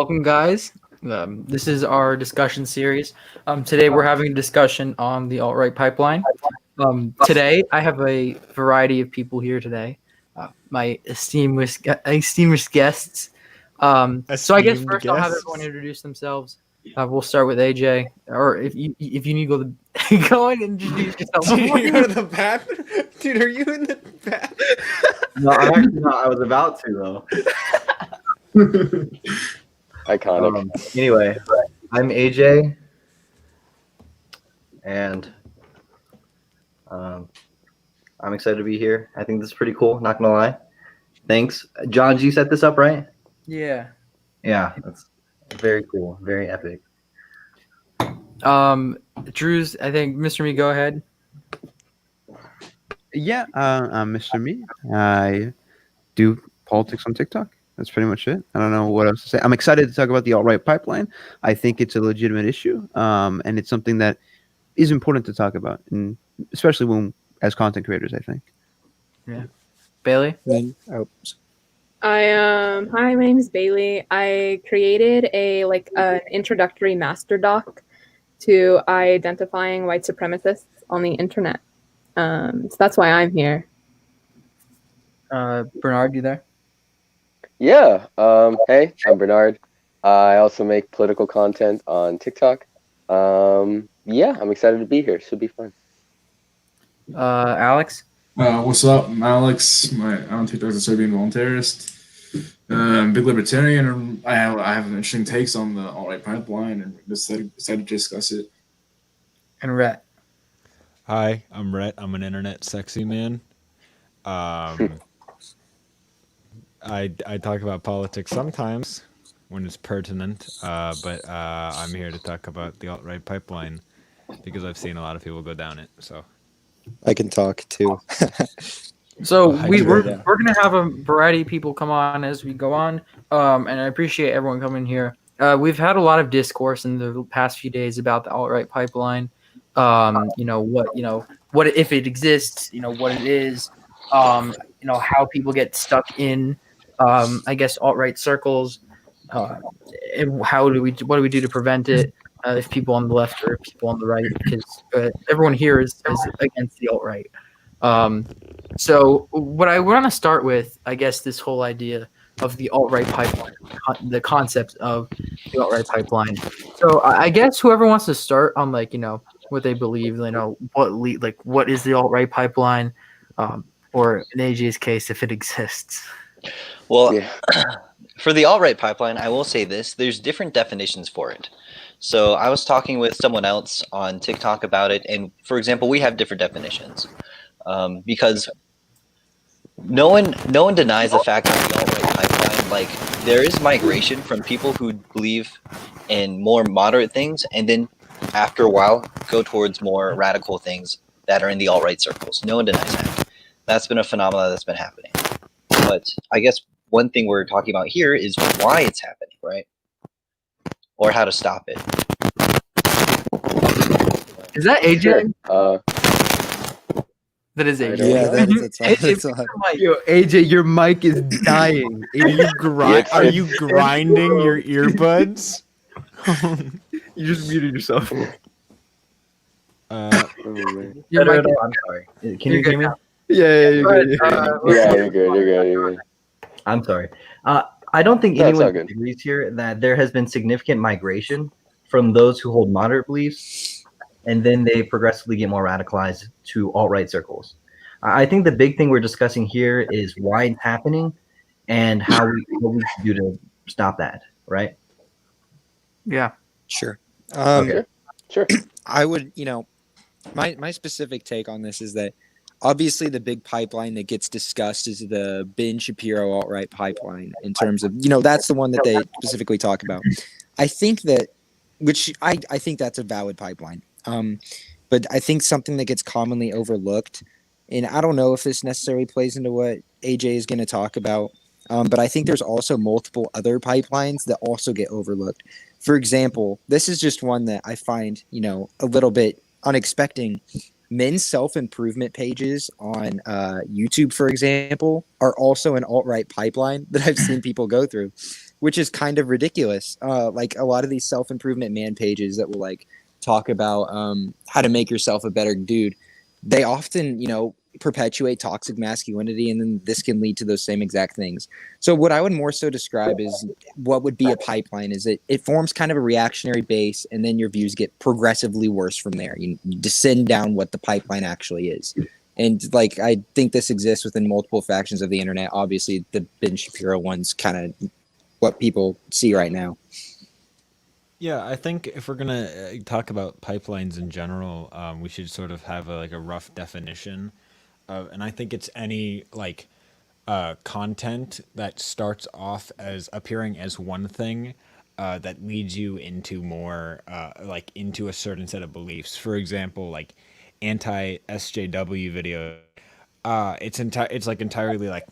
welcome, guys. This is our discussion series. Today, we're having a discussion on the alt-right pipeline. Today, I have a variety of people here today. My esteemed guests. So I guess Esteemed first I'll have guests? everyone introduce themselves. We'll start with AJ, or if you need to go, go and introduce yourself. Dude, you go to the bathroom? Dude, are you in the bathroom? No, I'm actually not. I was about to though. Iconic. Anyway, I'm AJ, and I'm excited to be here. I think this is pretty cool. Not gonna lie. Thanks, John. Did you set this up right? Yeah. Yeah, that's very cool. Very epic. Drew's. I think Mr. Me, go ahead. Yeah, I'm Mr. Me. I do politics on TikTok. That's pretty much it. I don't know what else to say. I'm excited to talk about the alt-right pipeline. I think it's a legitimate issue, and it's something that is important to talk about, and especially when as content creators, I think. Yeah. Bailey? Hi, my name is Bailey. I created an introductory master doc to identifying white supremacists on the internet. So that's why I'm here. Bernard, you there? Yeah. Hey, I'm Bernard. I also make political content on TikTok. Yeah, I'm excited to be here. Should be fun. Alex? What's up? I'm Alex. I'm on TikTok as a Serbian voluntarist. Big libertarian. And I have interesting takes on the alt-right pipeline and decided to discuss it. And Rhett? Hi, I'm Rhett. I'm an internet sexy man. I talk about politics sometimes when it's pertinent, but I'm here to talk about the alt-right pipeline because I've seen a lot of people go down it. So I can talk too. So we're gonna have a variety of people come on as we go on, and I appreciate everyone coming here. We've had a lot of discourse in the past few days about the alt-right pipeline. What if it exists? What it is. How people get stuck in, I guess, alt-right circles. And what do we do to prevent it? If people on the left or people on the right, because everyone here is against the alt-right. So what I want to start with, I guess, this whole idea of the alt-right pipeline, the concept of the alt-right pipeline. So I guess whoever wants to start on what they believe, what is the alt-right pipeline, or in AJ's case, if it exists. Well, for the alt-right pipeline, I will say this: there's different definitions for it. So I was talking with someone else on TikTok about it, and for example, we have different definitions because no one denies the fact that the alt-right pipeline, there is migration from people who believe in more moderate things, and then after a while go towards more radical things that are in the alt-right circles. No one denies that. That's been a phenomenon that's been happening. But I guess one thing we're talking about here is why it's happening, right? Or how to stop it. Is that AJ? Sure. That is AJ. Yeah, that's Yo, AJ, your mic is dying. Are you grinding your earbuds? You just muted yourself. Your No, mic- I'm sorry. Can you hear me? Yeah, you're good. Yeah, you're good. I'm sorry. I don't think That's all anyone good. agrees here that there has been significant migration from those who hold moderate beliefs, and then they progressively get more radicalized to alt-right circles. I think the big thing we're discussing here is why it's happening and what we can do to stop that, right? Yeah. Sure. Okay. Sure. I would, my specific take on this is that obviously the big pipeline that gets discussed is the Ben Shapiro alt-right pipeline in terms of, that's the one that they specifically talk about. I think that, I think that's a valid pipeline. But I think something that gets commonly overlooked, and I don't know if this necessarily plays into what AJ is going to talk about, but I think there's also multiple other pipelines that also get overlooked. For example, this is just one that I find, a little bit unexpected. Men's self-improvement pages on YouTube, for example, are also an alt-right pipeline that I've seen people go through. which is kind of ridiculous. Like a lot of these self-improvement man pages that will like talk about how to make yourself a better dude, they often, you know, perpetuate toxic masculinity, and then this can lead to those same exact things. So what I would more so describe is what would be a pipeline is it forms kind of a reactionary base, and then your views get progressively worse from there. You descend down what the pipeline actually is. And like I think this exists within multiple factions of the internet. Obviously the Ben Shapiro one's kind of what people see right now. Yeah, I think if we're gonna talk about pipelines in general, we should sort of have a rough definition of, and I think it's any like content that starts off as appearing as one thing that leads you into more like into a certain set of beliefs. For example, like anti SJW video. It's like entirely like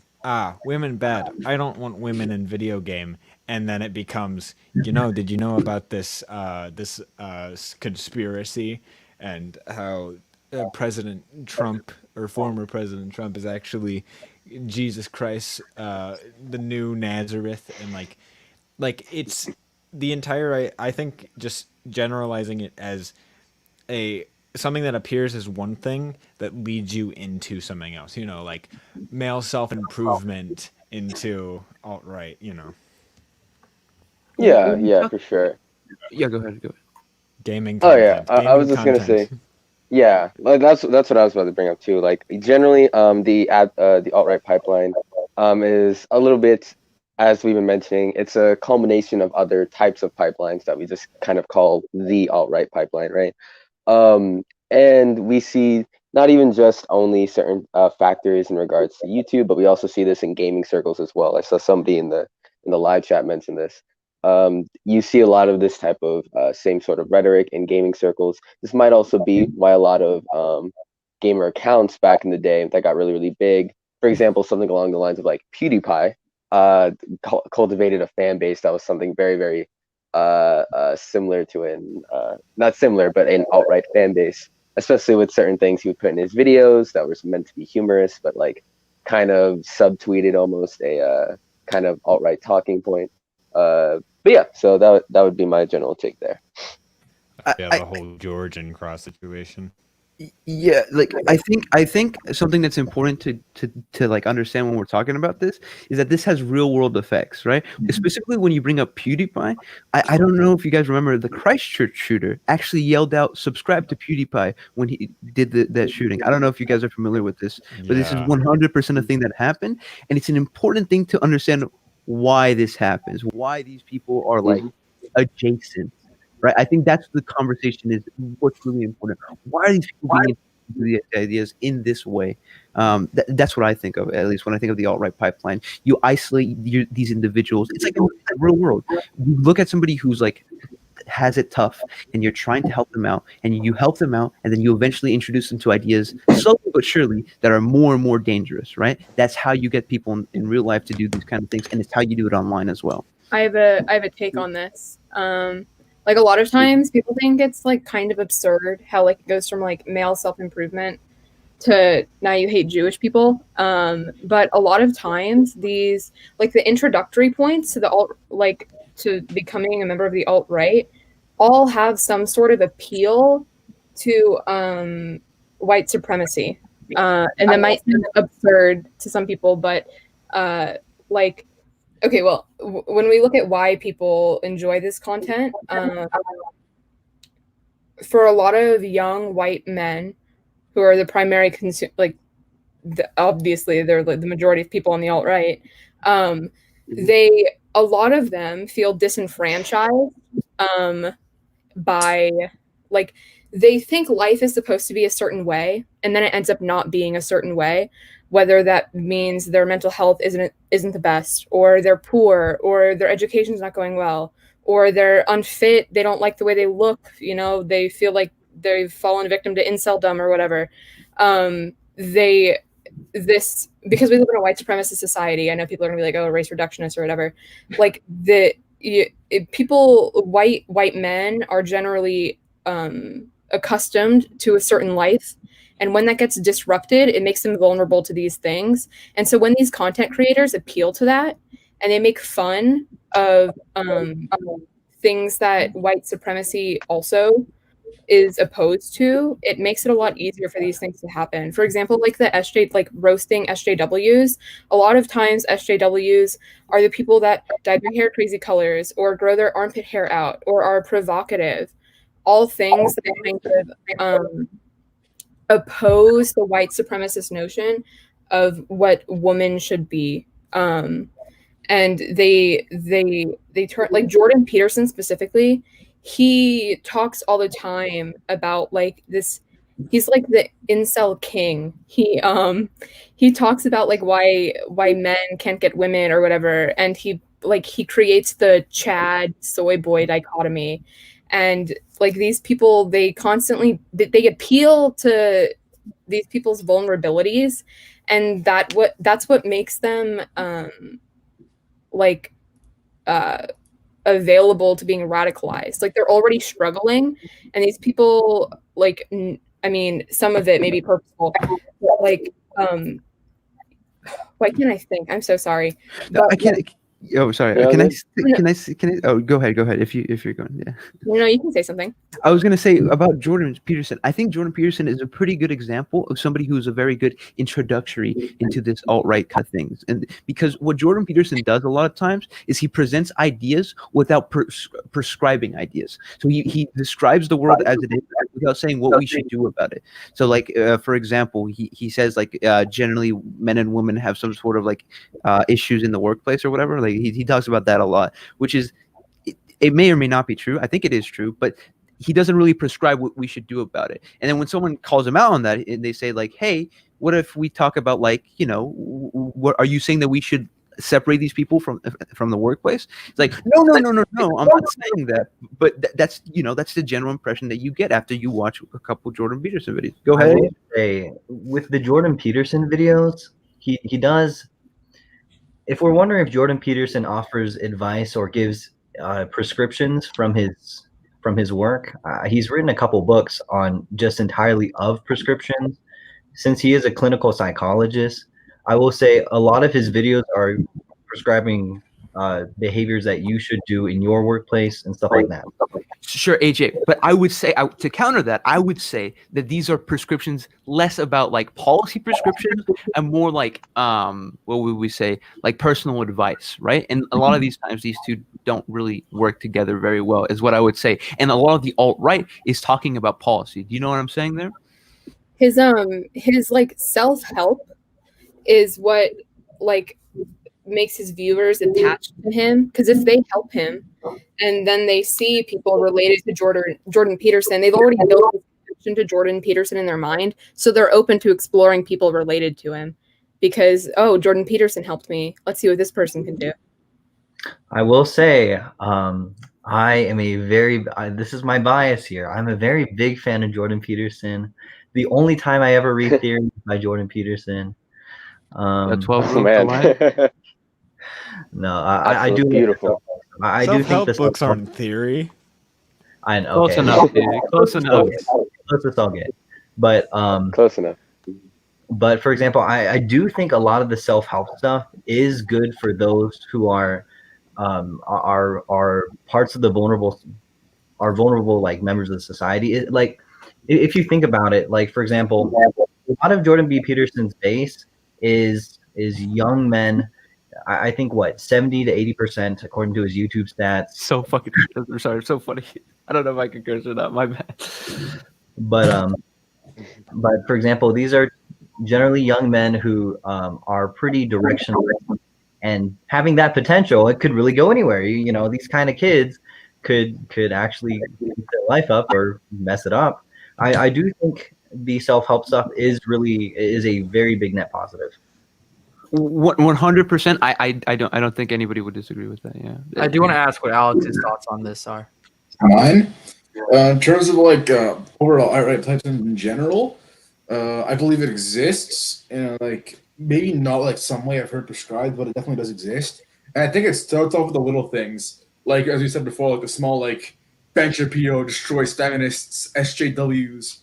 women bad. I don't want women in video game. And then it becomes, you know, did you know about this conspiracy and how President Trump or former President Trump is actually Jesus Christ, the new Nazareth, and like it's the entire. I think just generalizing it as something that appears as one thing that leads you into something else. You know, like male self-improvement into alt-right. You know. Yeah, for sure. Yeah, go ahead. Gaming Oh yeah, content. I was just gonna say, yeah, like that's what I was about to bring up too. Like generally, the alt-right pipeline, is a little bit, as we've been mentioning, it's a culmination of other types of pipelines that we just kind of call the alt-right pipeline, right? And we see not even just only certain factors in regards to YouTube, but we also see this in gaming circles as well. I saw somebody in the live chat mention this. You see a lot of this type of same sort of rhetoric in gaming circles. This might also be why a lot of gamer accounts back in the day that got really, really big, for example, something along the lines of like PewDiePie, cultivated a fan base that was something very, very similar to not similar, but an alt-right fan base, especially with certain things he would put in his videos that were meant to be humorous, but like kind of subtweeted almost a kind of alt-right talking point. But yeah, so that would be my general take there. Yeah, the whole Georgian cross situation. Yeah, like I think something that's important to like understand when we're talking about this is that this has real world effects, right? Specifically when you bring up PewDiePie, I don't know if you guys remember the Christchurch shooter actually yelled out "subscribe to PewDiePie" when he did that shooting. I don't know if you guys are familiar with this, but this is 100% a thing that happened, and it's an important thing to understand why this happens, why these people are like adjacent. Right, I think that's the conversation is what's really important. Why are these people being into the ideas in this way? That's what I think of, at least when I think of the alt-right pipeline. You isolate these individuals. It's like in the real world. You look at somebody who's like has it tough, and you're trying to help them out, and you help them out, and then you eventually introduce them to ideas slowly but surely that are more and more dangerous. Right? That's how you get people in real life to do these kind of things, and it's how you do it online as well. I have a take on this. Like a lot of times people think it's like kind of absurd how like it goes from like male self-improvement to now you hate Jewish people. But a lot of times these like the introductory points to the alt, like to becoming a member of the alt-right all have some sort of appeal to white supremacy. And that might seem absurd to some people, but like okay, well, when we look at why people enjoy this content, for a lot of young white men who are the primary obviously they're the majority of people on the alt-right, a lot of them feel disenfranchised by like they think life is supposed to be a certain way, and then it ends up not being a certain way. Whether that means their mental health isn't the best, or they're poor, or their education's not going well, or they're unfit, they don't like the way they look, you know, they feel like they've fallen victim to inceldom or whatever. Because we live in a white supremacist society, I know people are gonna be like, oh, race reductionist or whatever. Like white men are generally accustomed to a certain life. And when that gets disrupted, it makes them vulnerable to these things. And so when these content creators appeal to that, and they make fun of things that white supremacy also is opposed to, it makes it a lot easier for these things to happen. For example, like the SJ, like roasting SJWs. A lot of times SJWs are the people that dye their hair crazy colors or grow their armpit hair out or are provocative. All things that kind of oppose the white supremacist notion of what women should be. And they turn, like Jordan Peterson specifically, he talks all the time about like this, he's like the incel king. He talks about like why men can't get women or whatever, and he creates the Chad soy boy dichotomy. And like these people, they constantly they appeal to these people's vulnerabilities, and that's what makes them available to being radicalized. Like they're already struggling, and these people, like, I mean, some of it may be purposeful, but like, why can't I think? I'm so sorry. No, But, I can't. Oh, sorry. Yeah, Can I? no. Can I? Oh, go ahead. Go ahead. If you're going, yeah. No, you can say something. I was going to say about Jordan Peterson. I think Jordan Peterson is a pretty good example of somebody who's a very good introductory into this alt-right kind of things. And because what Jordan Peterson does a lot of times is he presents ideas without prescribing ideas. So he describes the world as it is without saying what we should do about it. So like, for example, he says like generally men and women have some sort of like issues in the workplace or whatever. Like he talks about that a lot, which is, it may or may not be true. I think it is true, but he doesn't really prescribe what we should do about it. And then when someone calls him out on that, and they say like, hey, what if we talk about like, you know, what are you saying that we should separate these people from the workplace? It's like, no, I'm not saying that. But that's, you know, that's the general impression that you get after you watch a couple Jordan Peterson videos. Go ahead. I would say with the Jordan Peterson videos, he does. If we're wondering if Jordan Peterson offers advice or gives prescriptions from his work, he's written a couple books on just entirely of prescriptions. Since he is a clinical psychologist, I will say a lot of his videos are prescribing behaviors that you should do in your workplace and stuff like that. Sure, AJ, but I would say, to counter that, I would say that these are prescriptions less about like policy prescriptions and more like what would we say, like personal advice, right? And a lot of these times these two don't really work together very well, is what I would say. And a lot of the alt-right is talking about policy. Do you know what I'm saying there? His like self-help is what like makes his viewers attached to him, because if they help him and then they see people related to Jordan Peterson, they've already built a connection to Jordan Peterson in their mind, so they're open to exploring people related to him because, oh, Jordan Peterson helped me, let's see what this person can do. I will say, I am this is my bias here. I'm a very big fan of Jordan Peterson. The only time I ever read theory by Jordan Peterson. 12 Oh, man. No, I do. Beautiful. I do think Self-help the books aren't theory. I know. Close enough, dude. Close enough. Let's all get. But Close enough. But for example, I do think a lot of the self-help stuff is good for those who are parts of the vulnerable like members of the society. Like if you think about it, like for example, a lot of Jordan B. Peterson's base is young men. I think what 70 to 80% according to his YouTube stats. So fucking sorry, so funny. I don't know if I can curse or not. My bad. But for example, these are generally young men who are pretty directional, and having that potential, it could really go anywhere. You know, these kind of kids could actually keep their life up or mess it up. I do think the self-help stuff is a very big net positive. 100%. I don't think anybody would disagree with that. Yeah. I do want to ask what Alex's thoughts on this are. Mine, in terms of like overall alt-right types in general, I believe it exists, and like maybe not like some way I've heard prescribed, but it definitely does exist. And I think it starts off with the little things, like as you said before, like the small like Ben Shapiro destroys feminists, SJWs,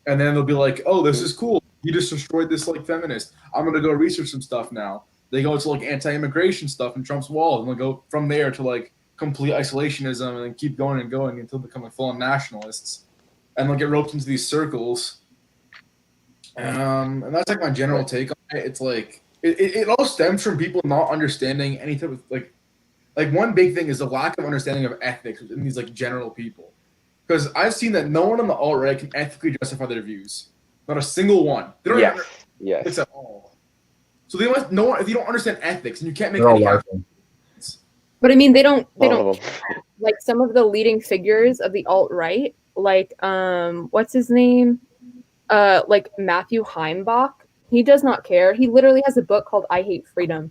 and then they'll be like, oh, this is cool. You just destroyed this like feminist. I'm gonna go research some stuff now. They go to like anti-immigration stuff and Trump's wall, and they'll go from there to like complete isolationism, and then keep going and going until they become like full-on nationalists, and they'll get roped into these circles. And that's like my general take on it. It's like it all stems from people not understanding any type of like one big thing is the lack of understanding of ethics in these like general people. Because I've seen that no one on the alt-right can ethically justify their views. Not a single one. They don't even ethics at all. So they must know if you don't understand ethics and you can't make any But I mean, they don't like some of the leading figures of the alt-right, like what's his name? Like Matthew Heimbach. He does not care. He literally has a book called I Hate Freedom.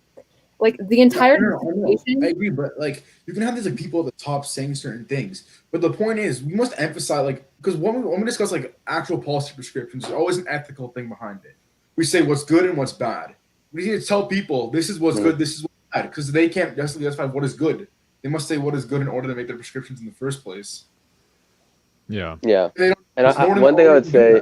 Like the entire I agree, but like you can have these like people at the top saying certain things, but the point is we must emphasize like because when we discuss like actual policy prescriptions, there's always an ethical thing behind it. We say what's good and what's bad. We need to tell people this is what's good, this is what's bad, because they can't justify what is good. They must say what is good in order to make their prescriptions in the first place. Yeah. And one thing I would say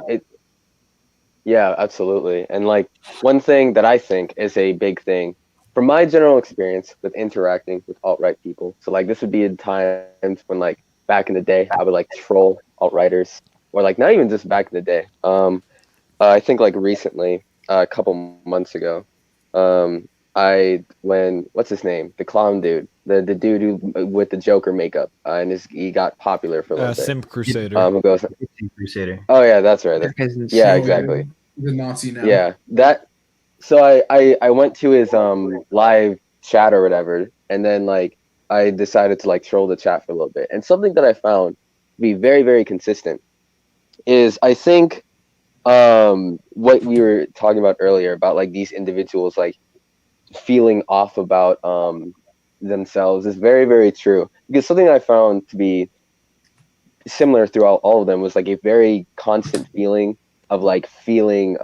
yeah, absolutely. And like one thing that I think is a big thing from my general experience with interacting with alt-right people. So like this would be in times when like back in the day I would like troll alt-righters, or like not even just back in the day. I think like recently, a couple months ago, what's his name? The clown dude, the dude who with the Joker makeup, and he got popular for a little bit. Simp Crusader. Simp Crusader. Oh yeah, that's right. Yeah, exactly. He's a Nazi now. Yeah, that. So I went to his live chat or whatever, and then like I decided to like troll the chat for a little bit. And something that I found to be very, very consistent is I think what we were talking about earlier about like these individuals like feeling off about themselves is very, very true. Because something I found to be similar throughout all of them was like a very constant feeling of like feeling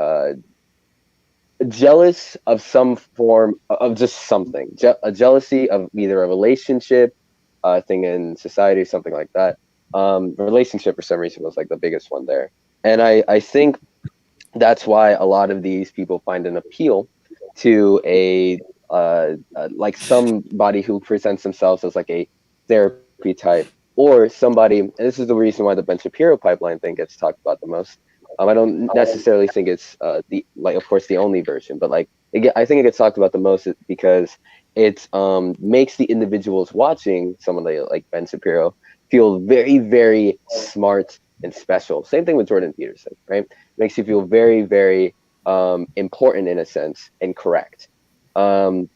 jealous of some form of just something, a jealousy of either a relationship, thing in society, something like that. Relationship for some reason was like the biggest one there. And I think that's why a lot of these people find an appeal to a like somebody who presents themselves as like a therapy type, or somebody, and this is the reason why the Ben Shapiro pipeline thing gets talked about the most. I don't necessarily think it's the like, of course, the only version, but like I think it gets talked about the most because it makes the individuals watching someone like Ben Shapiro feel very, very smart and special. Same thing with Jordan Peterson, right? Makes you feel very, very important in a sense and correct,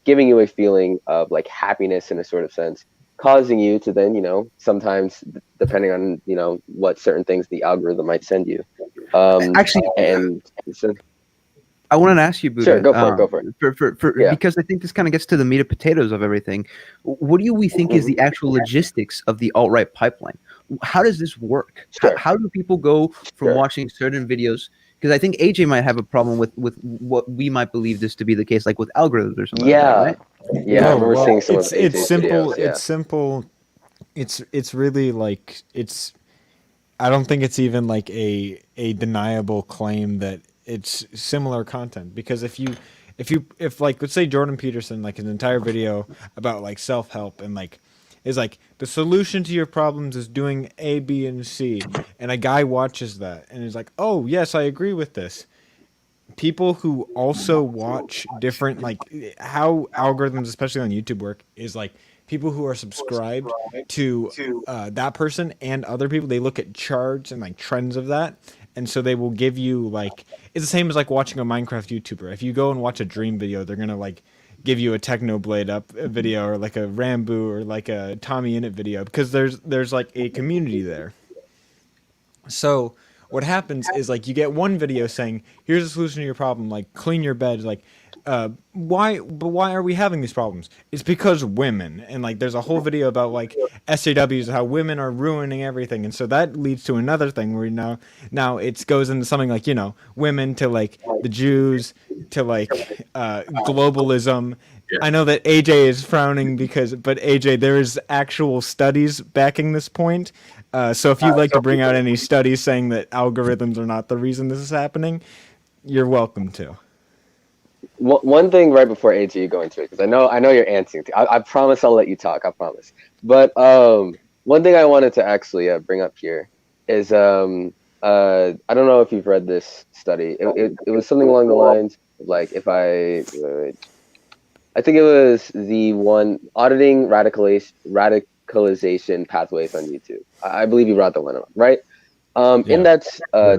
giving you a feeling of like happiness in a sort of sense, causing you to then, sometimes depending on, what certain things the algorithm might send you. Actually, and so, I wanted to ask you, Buddha, sure, go for it. Because I think this kind of gets to the meat and potatoes of everything. What do we think is the actual logistics of the alt-right pipeline? How does this work? Sure. How do people go from watching certain videos? Because I think AJ might have a problem with what we might believe this to be the case, like with algorithms or something. Yeah, like that, right? Yeah. I remember seeing some of it's simple. Videos, yeah. It's simple. It's really like it's. I don't think it's even like a deniable claim that it's similar content, because if like, let's say Jordan Peterson, like an entire video about like self-help and like is like the solution to your problems is doing A, B, and C, and a guy watches that and is like, oh yes, I agree with this. People who also watch different, like how algorithms, especially on YouTube, work is like people who are subscribed to that person and other people, they look at charts and like trends of that. And so they will give you like, it's the same as like watching a Minecraft YouTuber. If you go and watch a Dream video, they're going to like give you a Technoblade up video or like a Rambo or like a Tommy Innit video, because there's like a community there. So what happens is like you get one video saying, here's a solution to your problem, like clean your bed, like why are we having these problems? It's because women. And like there's a whole video about like SJWs, how women are ruining everything. And so that leads to another thing where now it goes into something like, women to like the Jews to like globalism. I know that AJ is frowning but AJ, there is actual studies backing this point. So if you'd like to bring out any studies saying that algorithms are not the reason this is happening, you're welcome to. One thing right before AJ you go into it, because I know you're answering. I promise I'll let you talk. I promise. But one thing I wanted to actually bring up here is I don't know if you've read this study. It was something along the lines of like if I think it was the one auditing radicalization pathways on YouTube. I believe you brought that one up, right? In that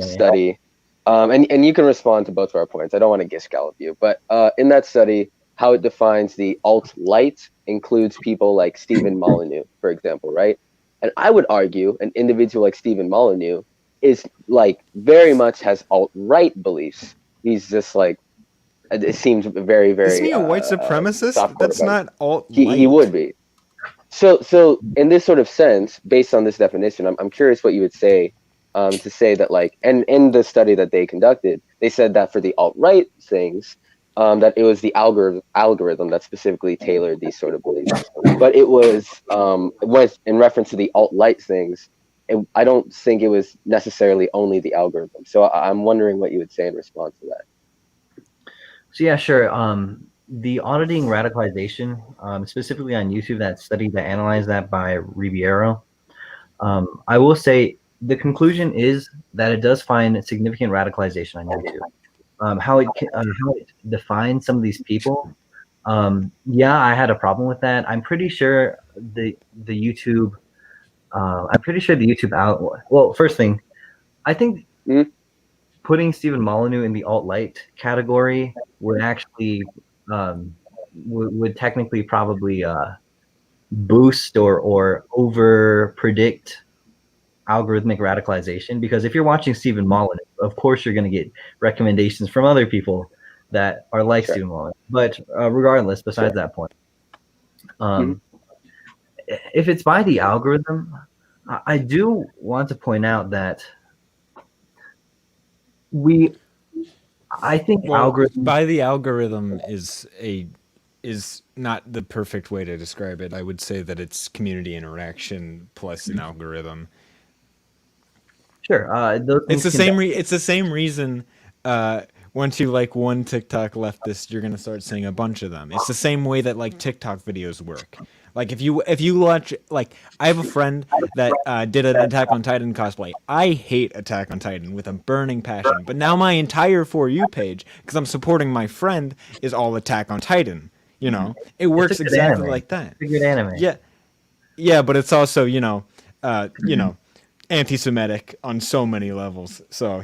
study, and you can respond to both of our points. I don't want to gish gallop you, but in that study, how it defines the alt-light includes people like Stephen Molyneux, for example, right? And I would argue an individual like Stephen Molyneux is like very much has alt-right beliefs. He's just like, it seems very, very. Isn't he a white supremacist? That's not alt-light. He would be. So in this sort of sense, based on this definition, I'm curious what you would say to say that like, and in the study that they conducted, they said that for the alt-right things, that it was the algorithm that specifically tailored these sort of beliefs. But it was in reference to the alt-right things, I don't think it was necessarily only the algorithm. So I'm wondering what you would say in response to that. So yeah, sure. The auditing radicalization, specifically on YouTube, that study that analyzed that by Ribeiro, I will say the conclusion is that it does find significant radicalization on YouTube. How it defines some of these people, yeah, I had a problem with that. I'm pretty sure the YouTube, out. Well, first thing, I think putting Stephen Molyneux in the alt-light category would actually would technically probably boost or over predict algorithmic radicalization, because if you're watching Stephen Molyneux, of course you're going to get recommendations from other people that are like Stephen Molyneux. But regardless, besides that point, if it's by the algorithm, I do want to point out that I think algorithm by the algorithm is not the perfect way to describe it. I would say that it's community interaction plus an algorithm. Sure, it's the same. It's the same reason. Once you like one TikTok leftist, you're gonna start seeing a bunch of them. It's the same way that like TikTok videos work. Like if you watch, like I have a friend that did an Attack on Titan cosplay. I hate Attack on Titan with a burning passion, but now my entire For You page, because I'm supporting my friend, is all Attack on Titan. You know, it works exactly like that. It's a good anime. Yeah, but it's also anti-Semitic on so many levels. So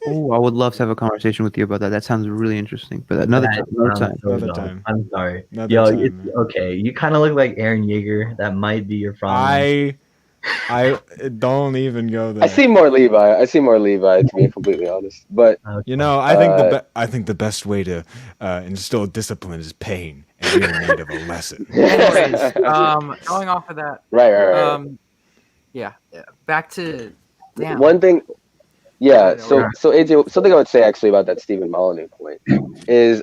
Oh, I would love to have a conversation with you about that. That sounds really interesting. But another time. I'm sorry. It's okay. You kind of look like Aaron Yeager. That might be your problem. I don't even go there. I see more Levi, to be completely honest. But I think the best way to instill discipline is pain, and you're in need of a lesson. Anyways, going off of that. Right. Yeah. Back to one thing. Yeah, so AJ, something I would say actually about that Stephen Molyneux point is,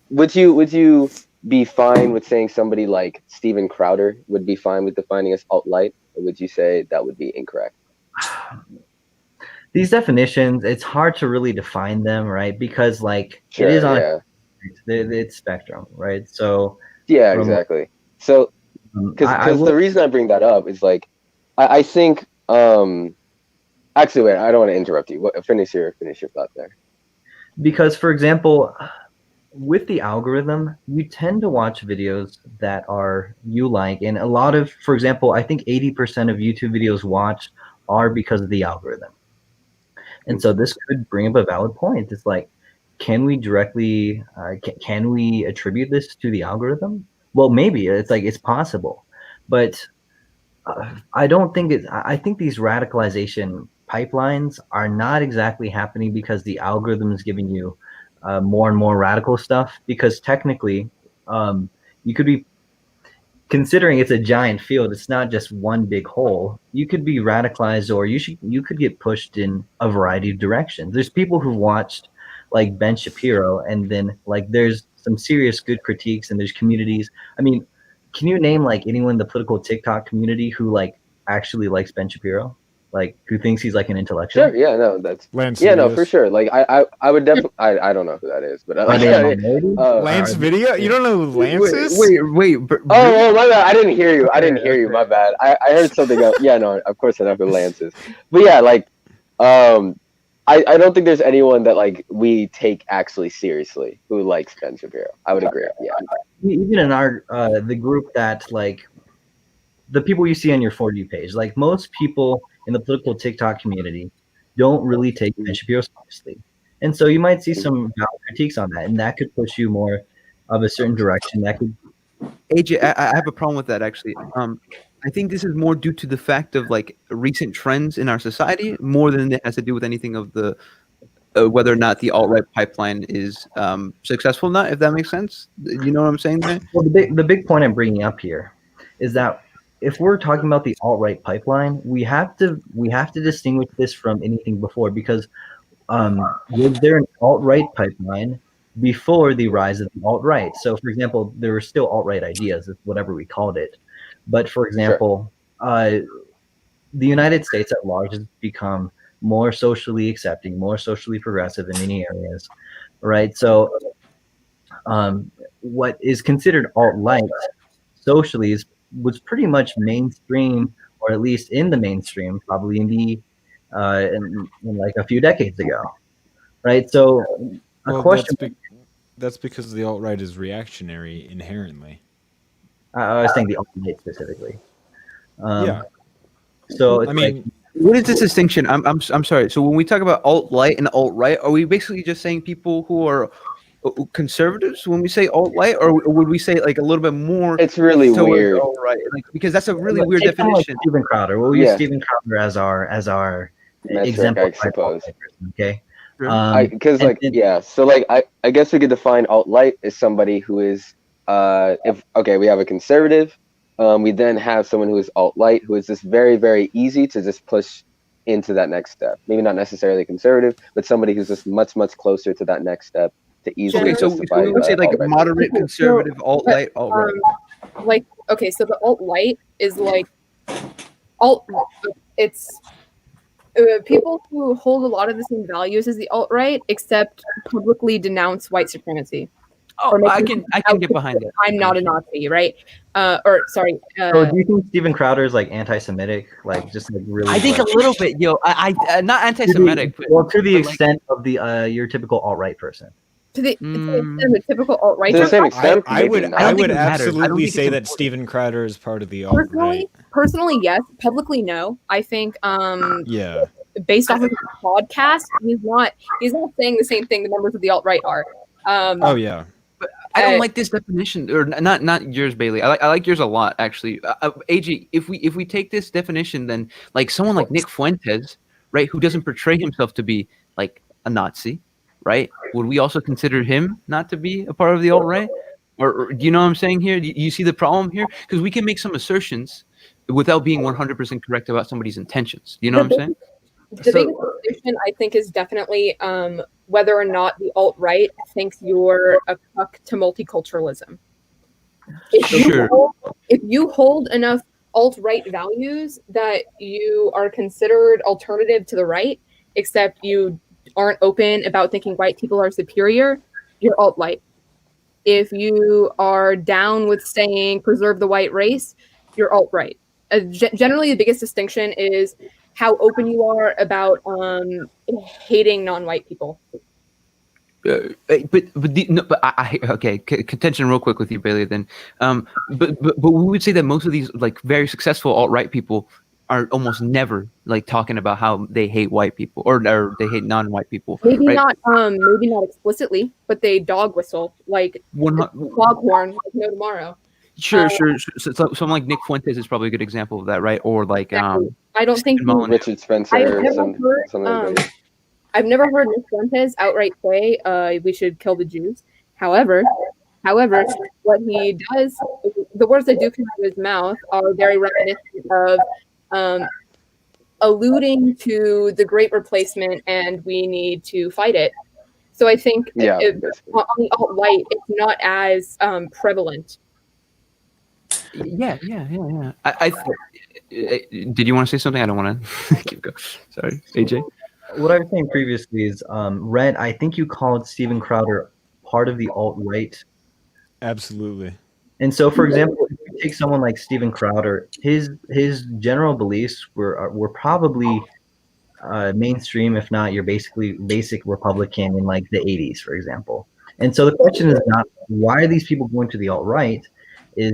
would you be fine with saying somebody like Steven Crowder would be fine with defining as alt-light, or would you say that would be incorrect? These definitions, it's hard to really define them, right? Because like it is on it's spectrum, right? So yeah, exactly. So because the reason I bring that up is like I think. Actually, wait. I don't want to interrupt you. Finish your thought there. Because, for example, with the algorithm, you tend to watch videos that are you like, and a lot of, for example, I think 80% of YouTube videos watched are because of the algorithm. And so this could bring up a valid point. It's like, can we directly, can we attribute this to the algorithm? Well, maybe it's like it's possible, but I don't think it's. I think these radicalization pipelines are not exactly happening because the algorithm is giving you more and more radical stuff, because technically you could be considering it's a giant field. It's not just one big hole. You could be radicalized, or you could get pushed in a variety of directions. There's people who've watched like Ben Shapiro, and then like there's some serious good critiques, and there's communities. I mean, can you name like anyone in the political TikTok community who like actually likes Ben Shapiro? like who thinks he's like an intellectual. Sure, yeah, no, that's Lance yeah, no, for videos. sure. Like I would definitely I don't know who that is, but Are they a minority? Lance video? You don't know who Lance is? Wait. Oh, my bad. I didn't hear you. I didn't hear you. My bad. I heard something else. Yeah, no, of course I know who Lance is. But yeah, like, I don't think there's anyone that like we take actually seriously who likes Ben Shapiro. I would agree. Yeah. Even in our the group that like the people you see on your For You page, like most people in the political TikTok community don't really take Ben Shapiro seriously. And so you might see some valid critiques on that, and that could push you more of a certain direction. That could AJ, I have a problem with that actually. I think this is more due to the fact of like recent trends in our society, more than it has to do with anything of the whether or not the alt-right pipeline is successful or not. If that makes sense, you know what I'm saying there? Well, the big point I'm bringing up here is that if we're talking about the alt-right pipeline, we have to distinguish this from anything before, because was there an alt-right pipeline before the rise of the alt-right? So, for example, there were still alt-right ideas, whatever we called it. But, for example, the United States at large has become more socially accepting, more socially progressive in many areas, right? So, what is considered alt-right socially was pretty much mainstream, or at least in the mainstream, probably in the in like a few decades ago, right? So, a question. That's because the alt-right is reactionary inherently. I was saying the alt-right specifically. Yeah. So it's I mean, what is this distinction? I'm sorry. So when we talk about alt-right and alt-right, are we basically just saying people who are conservatives when we say alt-right, or would we say like a little bit more? It's really weird. Alt-right, like, because that's a really weird it's definition. Like Steven Crowder. We'll use Steven Crowder as our metric, example, I suppose. Okay. Because so like I guess we could define alt-right as somebody who is we have a conservative, we then have someone who is alt-right, who is just very, very easy to just push into that next step. Maybe not necessarily conservative, but somebody who's just much, much closer to that next step to easily justify. We would say like moderate, conservative, alt-right, alt-right. So the alt-right is like it's people who hold a lot of the same values as the alt-right, except publicly denounce white supremacy. Oh, I can get behind it. I'm not a Nazi, right? So do you think Steven Crowder is like anti-Semitic, like just like really? I think a little bit, yo. I not anti-Semitic, to the extent of the your typical alt-right person. To the extent of the typical alt-right. To the same extent, I would absolutely say that Steven Crowder is part of the alt-right. Personally, yes. Publicly, no. I think yeah. Based off of his podcast, he's not saying the same thing the members of the alt-right are. Oh yeah. But I don't like this definition, or not yours, Bailey. I like yours a lot, actually. AG, if we take this definition, then like someone like Nick Fuentes, right, who doesn't portray himself to be like a Nazi, right? Would we also consider him not to be a part of the alt-right? Or do you know what I'm saying here? Do you see the problem here? Because we can make some assertions without being 100% correct about somebody's intentions. Do you know what I'm saying? The biggest distinction, I think, is definitely whether or not the alt-right thinks you're a cuck to multiculturalism. If you hold enough alt-right values that you are considered alternative to the right, except you aren't open about thinking white people are superior, you're alt-right. If you are down with saying preserve the white race, you're alt-right. Generally, the biggest distinction is how open you are about hating non-white people. Contention real quick with you, Bailey. Then, but we would say that most of these like very successful alt-right people are almost never like talking about how they hate white people or they hate non-white people. Maybe right? maybe not explicitly, but they dog whistle like foghorn, like no tomorrow. Sure. So someone like Nick Fuentes is probably a good example of that, right? Or like exactly. I don't think Richard Spencer. I've never heard Nick Fuentes outright say we should kill the Jews. However, what he does, the words that do come out of his mouth are very reminiscent of alluding to the Great Replacement and we need to fight it. So I think on the alt-right, it's not as prevalent. Yeah. Did you want to say something? I don't want to keep going. Sorry, AJ. What I was saying previously is, Red, I think you called Steven Crowder part of the alt-right. Absolutely. And so, for example, if you take someone like Steven Crowder, his general beliefs were probably mainstream, if not your basic Republican in like the 80s, for example. And so the question is not why are these people going to the alt-right, is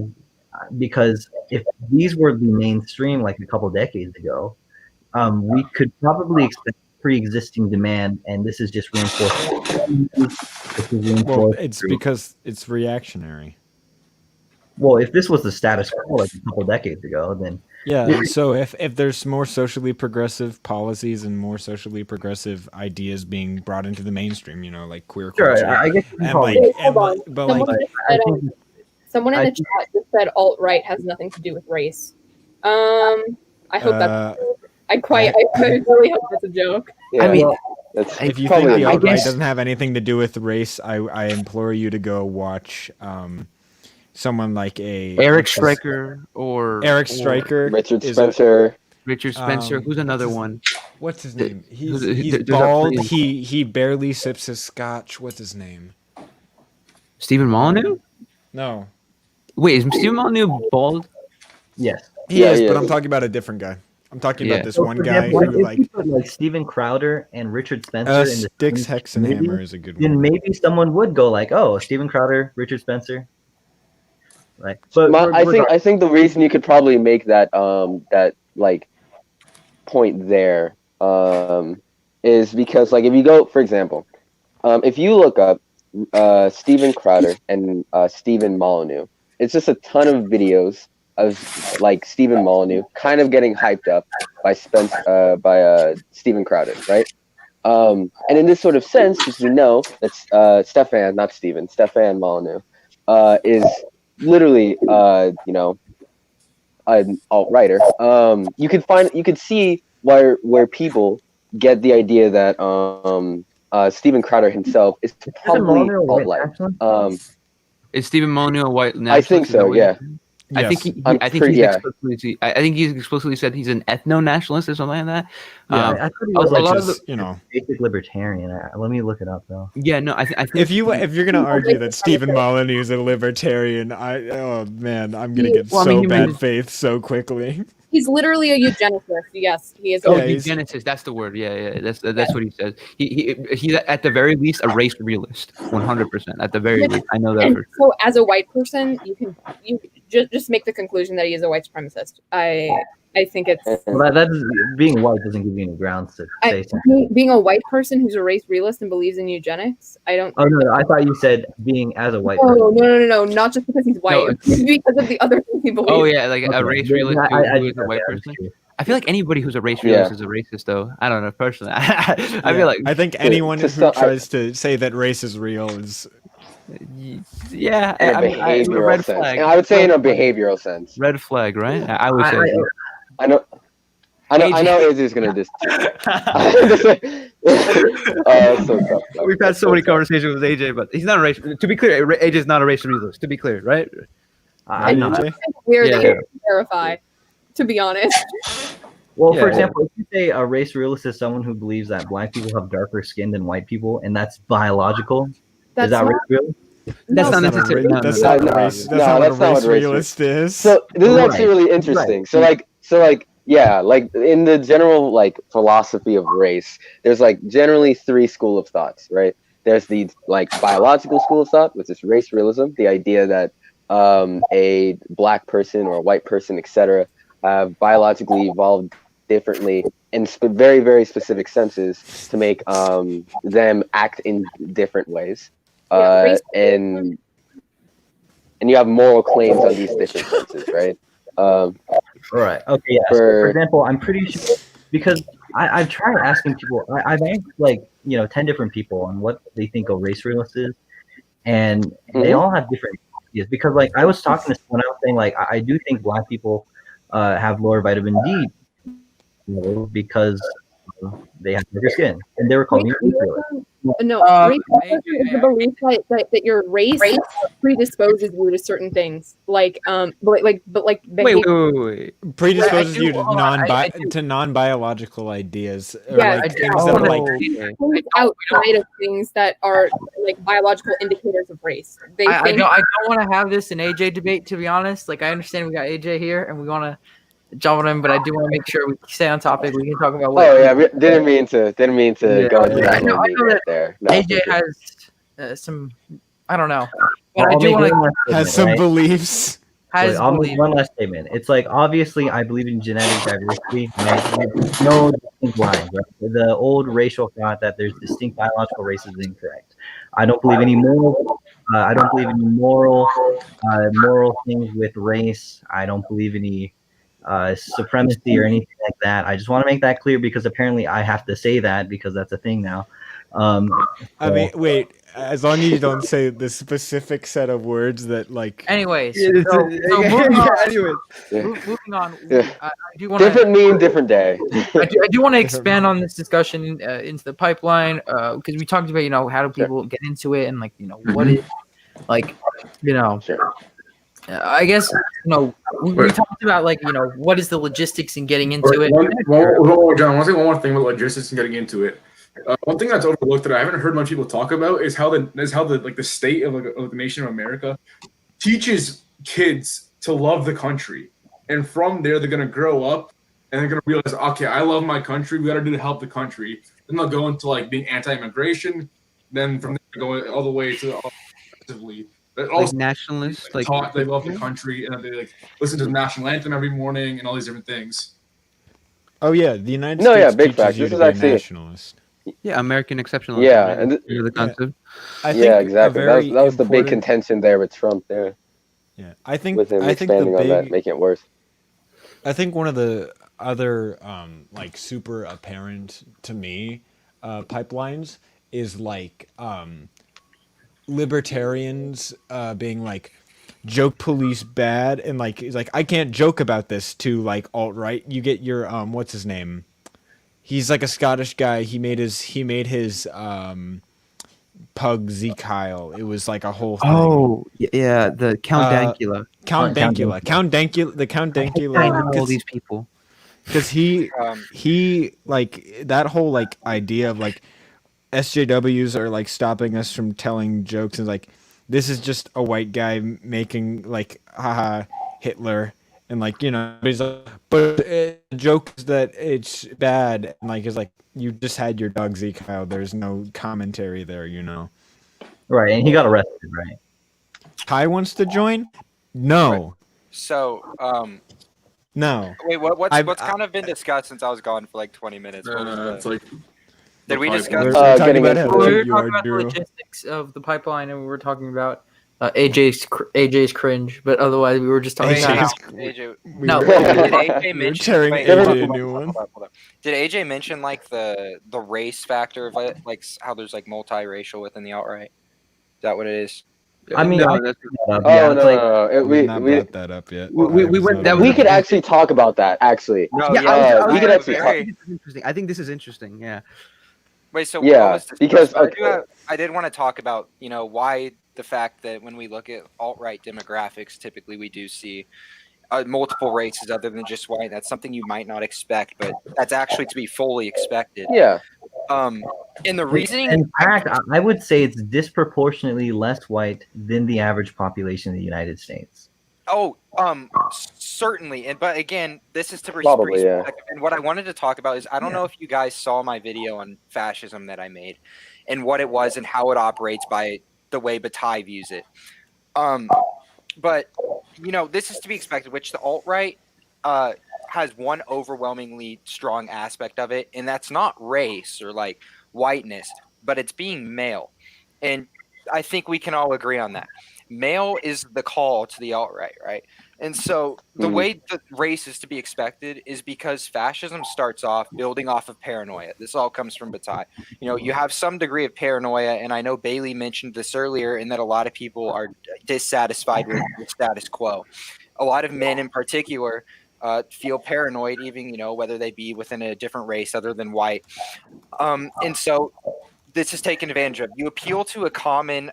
because if these were the mainstream like a couple decades ago, we could probably expect pre-existing demand, and this is just reinforced. Well, it's because it's reactionary. Well, if this was the status quo like a couple decades ago, then yeah. So if there's more socially progressive policies and more socially progressive ideas being brought into the mainstream, you know, like queer culture, I guess someone in the chat just said alt-right has nothing to do with race. I hope that's. I really hope that's a joke. Yeah, I mean, if you think the alt-right doesn't have anything to do with race, I implore you to go watch someone like Eric Stryker Richard Spencer. Richard Spencer. Who's another one? What's his name? He's bald. He barely sips his scotch. What's his name? Stephen Molyneux? No. Wait, is Stephen Molyneux bald? Yes. He is, but I'm talking about a different guy. I'm talking about this one guy who like Steven Crowder and Richard Spencer. Styx Hexenhammer is a good one. Then maybe someone would go like, "Oh, Steven Crowder, Richard Spencer." Like, but I think the reason you could probably make that that like point there is because like if you go, for example, if you look up Steven Crowder and Stephen Molyneux, it's just a ton of videos of like Stephen Molyneux kind of getting hyped up by Steven Crowder, right? And in this sort of sense, because we know that Stefan Molyneux is literally you know, an alt-righter. You could see where people get the idea that Steven Crowder himself is probably alt-right. Is Stephen Molyneux a white nationalist? I think so, yeah. I think he's explicitly said he's an ethno-nationalist or something like that. Yeah, I thought he was a lot of basic libertarian. Let me look it up though. Yeah, no, I think if you're gonna argue that Stephen Molyneux is a libertarian, I'm gonna get bad faith so quickly. He's literally a eugenicist. Yes, he is. Eugenicist. That's the word. Yeah. That's what he says. He's at the very least a race realist. 100%. At the very least, I know that. For sure. So, as a white person, you just make the conclusion that he is a white supremacist. I think it's that being white doesn't give you any grounds to say something. Being a white person who's a race realist and believes in eugenics, I don't. Oh no! I thought you said being as a white. Oh no! Not just because he's white, because of the other things he believes. Oh yeah, like a race realist who is a white person. I feel like anybody who's a race realist is a racist, though. I don't know personally. I feel like I think anyone who tries to say that race is real is. Yeah, red flag. I would say in a behavioral sense. Red flag, right? I would say. I know AJ's gonna dis. So tough. We've had so many conversations with AJ, but he's not a race. To be clear, AJ's not a race realist. To be clear, right? I'm not. Weird that you verify. To be honest. Well, for example, if you say a race realist is someone who believes that black people have darker skin than white people, and that's biological, is that race realist? That's not necessarily. That's not what a race realist is. So this is actually really interesting. Right. So like in the general like philosophy of race, there's like generally three school of thoughts, right? There's the like biological school of thought, which is race realism, the idea that a black person or a white person, etc., have biologically evolved differently in very, very specific senses to make them act in different ways. And you have moral claims on these different senses, right? Right. Okay. Yeah. For example, I'm pretty sure because I've tried asking people. I've asked like 10 different people on what they think a race realist is, and they all have different ideas. Because like I was talking to someone, I was saying like I do think black people have lower vitamin D, because they have thicker skin, and they were calling me ridiculous. No, AJ, racism is the belief that your race predisposes you to certain things, like Wait. Predisposes I do- you to hold on, I do- non-biological ideas, or Yeah, like I do- things oh, that are no. like things outside of things that are like biological indicators of race. They I think don't want to have this an AJ debate, to be honest. Like, I understand we got AJ here, and we want to jump on him, but I do want to make sure we stay on topic. We can talk about what. Oh yeah, we didn't mean to Yeah. go into Yeah. that I know whole meeting that right there. No, AJ for sure. has some, I don't know, but I I'll do make want one to last has statement, some right? beliefs. has I'll belief. make one last statement. It's like, obviously I believe in genetic diversity, right? There's no distinct lines. Right? The old racial thought that there's distinct biological races is incorrect. I don't believe any moral. I don't believe any moral things with race. I don't believe any supremacy or anything like that. I just want to make that clear because apparently I have to say that because that's a thing now. I mean, wait. As long as you don't say the specific set of words that like. Anyways, Yeah, so moving on. anyways. Yeah. Moving on. Yeah. I do want Different meme, different day. I do want to expand on this discussion into the pipeline because we talked about how do people get into it and what is Sure. I guess we talked about what is the logistics in getting into it. John, I want to say one more thing about logistics and getting into it. One thing that's overlooked that I haven't heard much people talk about is how the state of the nation of America teaches kids to love the country, and from there they're gonna grow up and they're gonna realize, okay, I love my country. We gotta do to help the country. Then they'll go into being anti-immigration. Then from there going all the way to offensively. But also Nationalist, taught they love the country and they listen to the national anthem every morning and all these different things. Oh yeah, the United No, yeah, States big teaches fact. you This to is be a actually- nationalist. Yeah, American exceptionalism. Yeah, right? and You know the concept. I think yeah, a exactly. very That was the big important- contention there with Trump there, Yeah, I think with him I think the expanding on that, big. making it worse. I think one of the other super apparent to me pipelines is libertarians being like joke police bad and he's like, I can't joke about this to alt-right. You get your what's his name? He's like a Scottish guy. He made his pug Zekyle. It was like a whole thing. Oh, yeah, the Count Dankula. Count Dankula. The Count I know all Dankula. these people. Because he that whole idea of SJWs are stopping us from telling jokes and this is just a white guy making haha Hitler and he's but the joke is that it's bad and it's you just had your dog Zekyle. There's no commentary there, Right, and he got arrested, right? Kai wants to join? No. So, No. wait, what's I've- kind of been discussed since I was gone for 20 minutes? What was It's the- like Did we We're, discuss? we're talking getting about into how we cute were you talking are, about the Drew. logistics of the pipeline, and we were talking about AJ's cringe, but otherwise we were just talking Wait, about how AJ, no. did AJ We're mention? tearing wait, AJ hold a on, new hold on, one. hold on. Did AJ mention the race factor of it, how there's multiracial within the alt-right? Is that what it is? I mean, No, I that's Oh yeah, no, it's like, no, no. We've not brought that up yet. we went that We could actually talk about that. Actually, No, Yeah, we could actually I think this is interesting. I think this is interesting. Yeah. Wait, so Yeah, what was discussed? because, But okay. I did want to talk about why the fact that when we look at alt-right demographics, typically we do see multiple races other than just white. That's something you might not expect, but that's actually to be fully expected. Yeah. And the reasoning. in fact, I would say it's disproportionately less white than the average population in the United States. Oh, certainly. But again, this is to be Probably, yeah. And what I wanted to talk about is I don't know if you guys saw my video on fascism that I made and what it was and how it operates by the way Bataille views it. But this is to be expected, which the alt-right has one overwhelmingly strong aspect of it, and that's not race or whiteness, but it's being male. And I think we can all agree on that. Male is the call to the alt-right, right? And so the way that race is to be expected is because fascism starts off building off of paranoia. This all comes from Bataille. You have some degree of paranoia, and I know Bailey mentioned this earlier, in that a lot of people are dissatisfied with the status quo. A lot of men in particular feel paranoid, even whether they be within a different race other than white. And so this is taken advantage of. You appeal to a common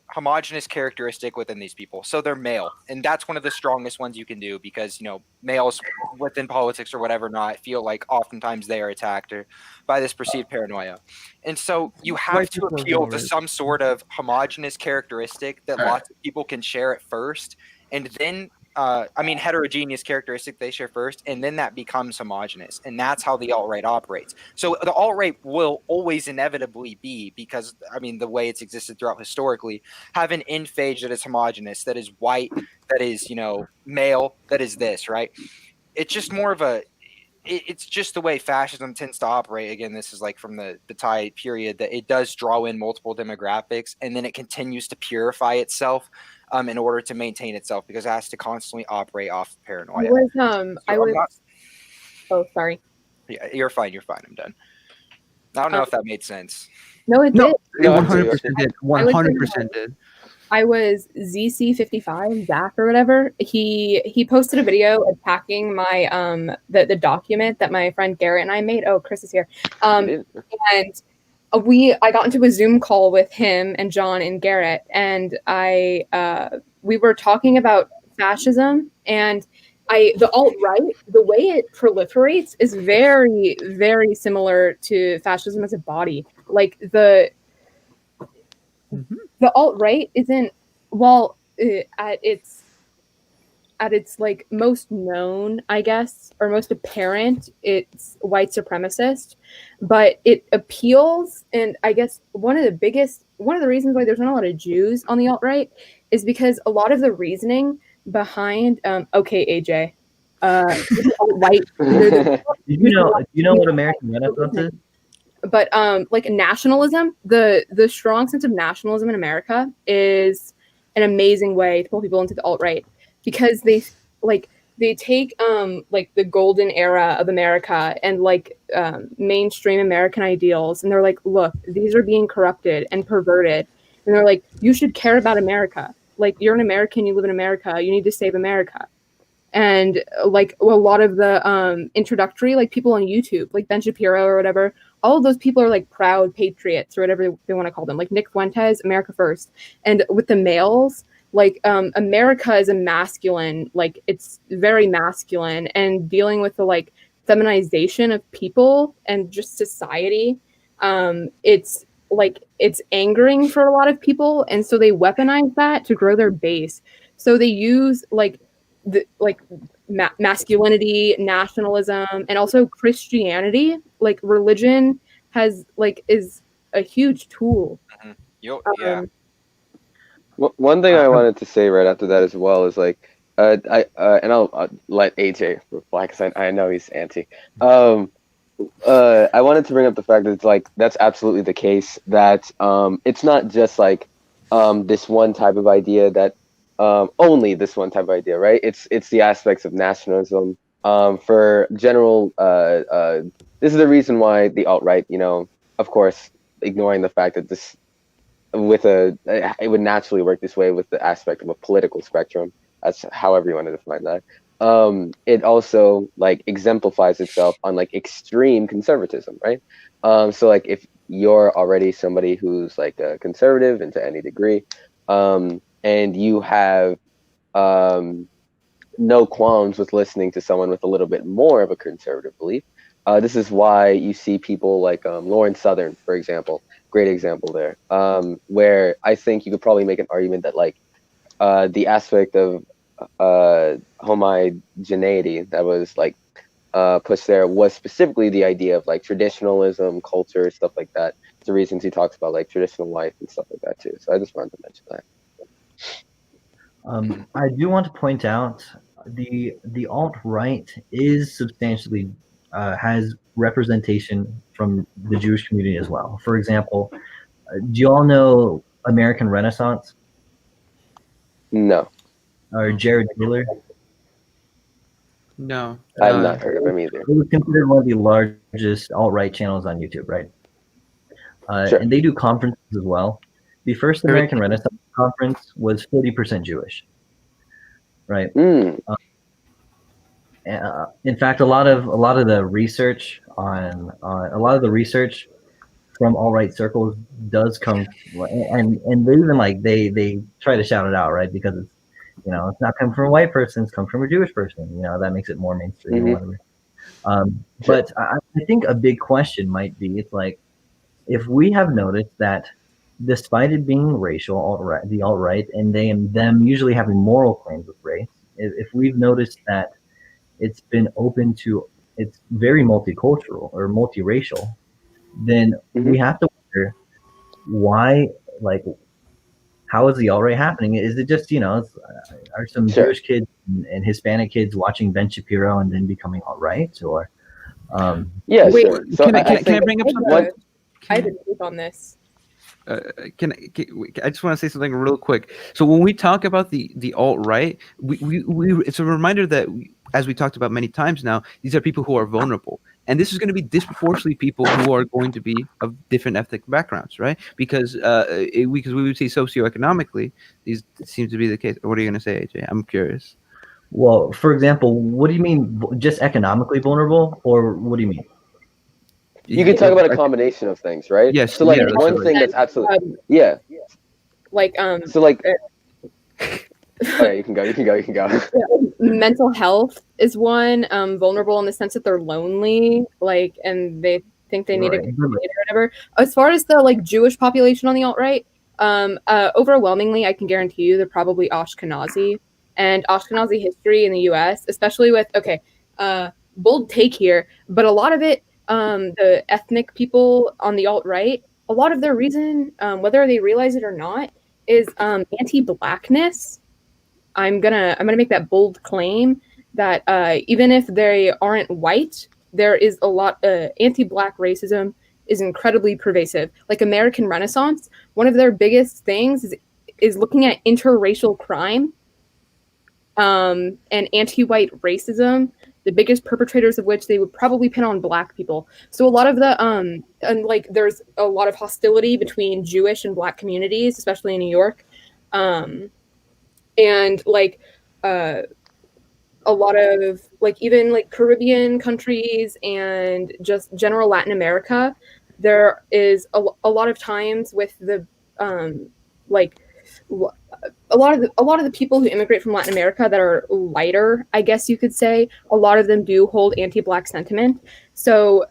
homogenous characteristic within these people. So they're male, and that's one of the strongest ones you can do, because males within politics or whatever not feel like oftentimes they are attacked by this perceived paranoia. And so you have to appeal to some sort of homogenous characteristic that lots of people can share at first, and then heterogeneous characteristic they share first, and then that becomes homogenous, and that's how the alt-right operates. So the alt-right will always inevitably be, because the way it's existed throughout historically, have an end phase that is homogenous, that is white, that is male, that is this, right? It's just more of it's just the way fascism tends to operate. Again, this is like from the Bataille period, that it does draw in multiple demographics, and then it continues to purify itself in order to maintain itself, because it has to constantly operate off of paranoia. Oh, sorry. Yeah, you're fine. I'm done. I don't know if that made sense. No, it did. It 100% did. 100% did. I was ZC55, Zach or whatever. He posted a video attacking my the document that my friend Garrett and I made. Oh, Chris is here. And I got into a Zoom call with him and John and Garrett, and we were talking about fascism, and the alt-right, the way it proliferates is very, very similar to fascism as a body. Like the alt-right isn't, at its like most known, I guess, or most apparent, it's white supremacist, but it appeals, and I guess one of the reasons why there's not a lot of Jews on the alt-right is because a lot of the reasoning behind okay, AJ, alt-right, do you know what American Renaissance is? But like nationalism, the strong sense of nationalism in America is an amazing way to pull people into the alt-right, because they take like the golden era of America and like mainstream American ideals, and they're like, look, these are being corrupted and perverted, and they're like, you should care about America. Like, you're an American, you live in America, you need to save America. And like a lot of the introductory, like people on YouTube, like Ben Shapiro or whatever, all of those people are like proud patriots or whatever they want to call them, like Nick Fuentes, America First. And with the males, like America is a masculine, like it's very masculine, and dealing with the like feminization of people and just society, it's angering for a lot of people, and so they weaponize that to grow their base. So they use masculinity, nationalism, and also Christianity. Like religion is a huge tool. Yeah. One thing I wanted to say right after that as well is like, and I'll let AJ reply because I know he's anti. I wanted to bring up the fact that it's like that's absolutely the case, that it's not just like this one type of idea, that only this one type of idea, right? It's the aspects of nationalism. For general, this is the reason why the alt-right, of course, ignoring the fact that this it would naturally work this way with the aspect of a political spectrum. That's however you want to define that. It also like exemplifies itself on like extreme conservatism, right? So like if you're already somebody who's like a conservative and to any degree, and you have no qualms with listening to someone with a little bit more of a conservative belief, this is why you see people like Lauren Southern, for example, great example there, where I think you could probably make an argument that like the aspect of homogeneity that was like pushed there was specifically the idea of like traditionalism, culture, stuff like that. It's the reasons he talks about like traditional life and stuff like that too. So I just wanted to mention that. I do want to point out the alt-right is substantially has representation from the Jewish community as well. For example, do you all know American Renaissance? No. Or Jared Taylor? No. I've not heard of him either. It was considered one of the largest alt-right channels on YouTube, right? Sure. And they do conferences as well. The first American Renaissance conference was 40% Jewish, right? In fact, a lot of the research from alt right circles does come, and they even like they try to shout it out, right? Because it's, it's not coming from a white person, it's come from a Jewish person. That makes it more mainstream or whatever. Sure. But I think a big question might be, it's like, if we have noticed that despite it being racial, the alt right, and them usually having moral claims with race, if we've noticed that it's been open to, it's very multicultural or multiracial, then we have to wonder why, like, how is the alt right happening? Is it just, are some Sure. Jewish kids and Hispanic kids watching Ben Shapiro and then becoming alt right? Or Yeah, Wait, sure. So Can I think bring up something? one, I had a take on this. I just want to say something real quick. So when we talk about the alt right, we it's a reminder that as we talked about many times now, these are people who are vulnerable, and this is going to be disproportionately people who are going to be of different ethnic backgrounds, right? Because we would say socioeconomically, these seem to be the case. What are you going to say, AJ? I'm curious. well, for example, what do you mean, just economically vulnerable, or what do you mean? you could talk about a combination of things, right? Yes, So like yeah, that's one right. thing that's absolutely Um, like So oh yeah, you can go. mental health is one. Vulnerable in the sense that they're lonely, like, and they think they need a Right. community or whatever. As far as the Jewish population on the alt right, overwhelmingly, I can guarantee you they're probably Ashkenazi, and Ashkenazi history in the U.S., especially with bold take here, but a lot of it, the ethnic people on the alt right, a lot of their reason, whether they realize it or not, is anti-blackness. I'm gonna make that bold claim that even if they aren't white, there is a lot anti-black racism is incredibly pervasive. Like American Renaissance, one of their biggest things is looking at interracial crime and anti-white racism. The biggest perpetrators of which they would probably pin on black people. So a lot of the and there's a lot of hostility between Jewish and black communities, especially in New York. And a lot of even Caribbean countries and just general Latin America, there is a lot of times with the like a lot of the people who immigrate from Latin America that are lighter, I guess you could say, a lot of them do hold anti-black sentiment. So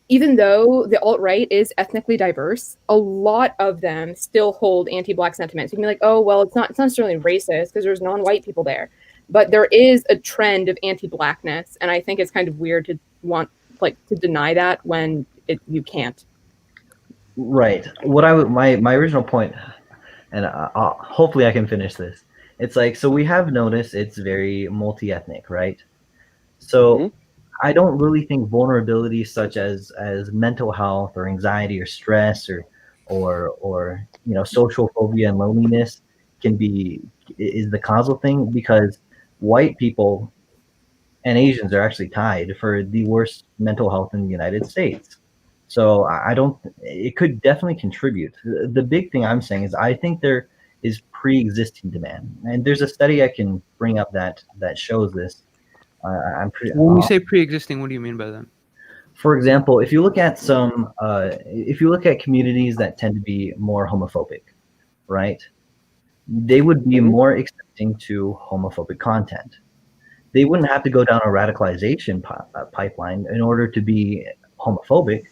even though the alt-right is ethnically diverse, a lot of them still hold anti-black sentiments. You can be like, oh, well, it's not necessarily racist because there's non-white people there. But there is a trend of anti-blackness, and I think it's kind of weird to want to deny that when you can't. Right. What my original point, and hopefully I can finish this. It's like, so we have noticed it's very multi-ethnic, right? So I don't really think vulnerability such as mental health or anxiety or stress or social phobia and loneliness is the causal thing, because white people and Asians are actually tied for the worst mental health in the United States. So I don't. It could definitely contribute. The big thing I'm saying is I think there is pre-existing demand, and there's a study I can bring up that shows this. I'm pretty. When we say pre-existing, what do you mean by that? For example, if you look at communities that tend to be more homophobic, right? They would be more accepting to homophobic content. They wouldn't have to go down a radicalization pipeline in order to be homophobic,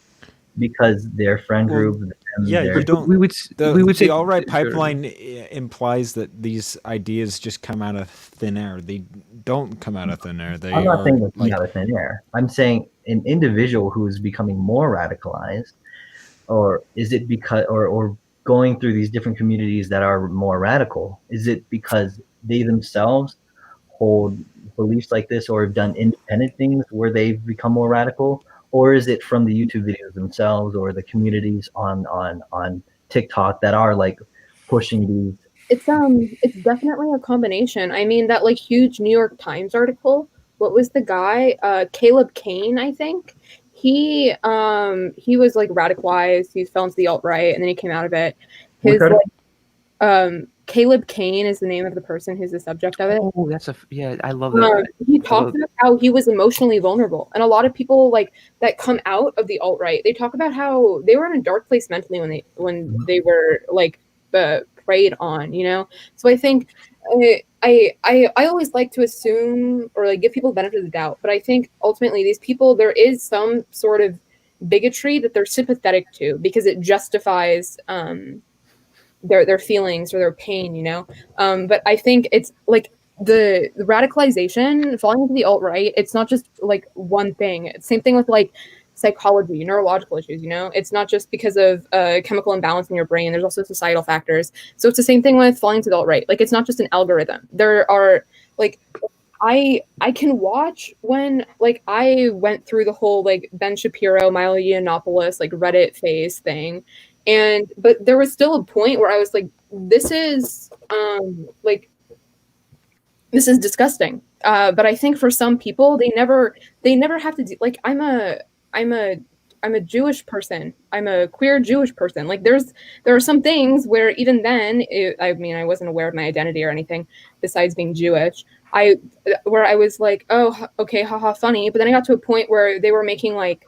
because their friend group. You don't. We would say the alt-right pipeline implies that these ideas just come out of thin air. They don't come out of thin air. I'm not saying they come out of thin air. I'm saying an individual who is becoming more radicalized, or is it because or going through these different communities that are more radical? Is it because they themselves hold beliefs like this or have done independent things where they've become more radical? Or is it from the YouTube videos themselves or the communities on TikTok that are pushing these? It's definitely a combination. I mean, that huge New York Times article. What was the guy? Caleb Kane, I think. He was radicalized. He fell into the alt-right and then he came out of it. His Caleb Kane is the name of the person who's the subject of it. Oh, I love that. He talked about how he was emotionally vulnerable, and a lot of people like that come out of the alt-right, they talk about how they were in a dark place mentally when they were like preyed on, you know. So I think I always like to assume or like give people the benefit of the doubt, but I think ultimately these people, there is some sort of bigotry that they're sympathetic to because it justifies their feelings or their pain, you know. But I think it's like the radicalization, falling into the alt-right, it's not just like one thing. It's same thing with like psychology, neurological issues, you know. It's not just because of chemical imbalance in your brain. There's also societal factors. So it's the same thing with falling into the alt-right. Like it's not just an algorithm. There are like I can watch when like I went through the whole like Ben Shapiro, Milo Yiannopoulos like Reddit phase thing, but there was still a point where I was like, this is this is disgusting. But I think for some people, they never have to do, like I'm a Jewish person. I'm a queer Jewish person. Like there are some things where even then, I mean, I wasn't aware of my identity or anything besides being Jewish. Where I was like, oh, okay, haha, funny. But then I got to a point where they were making like,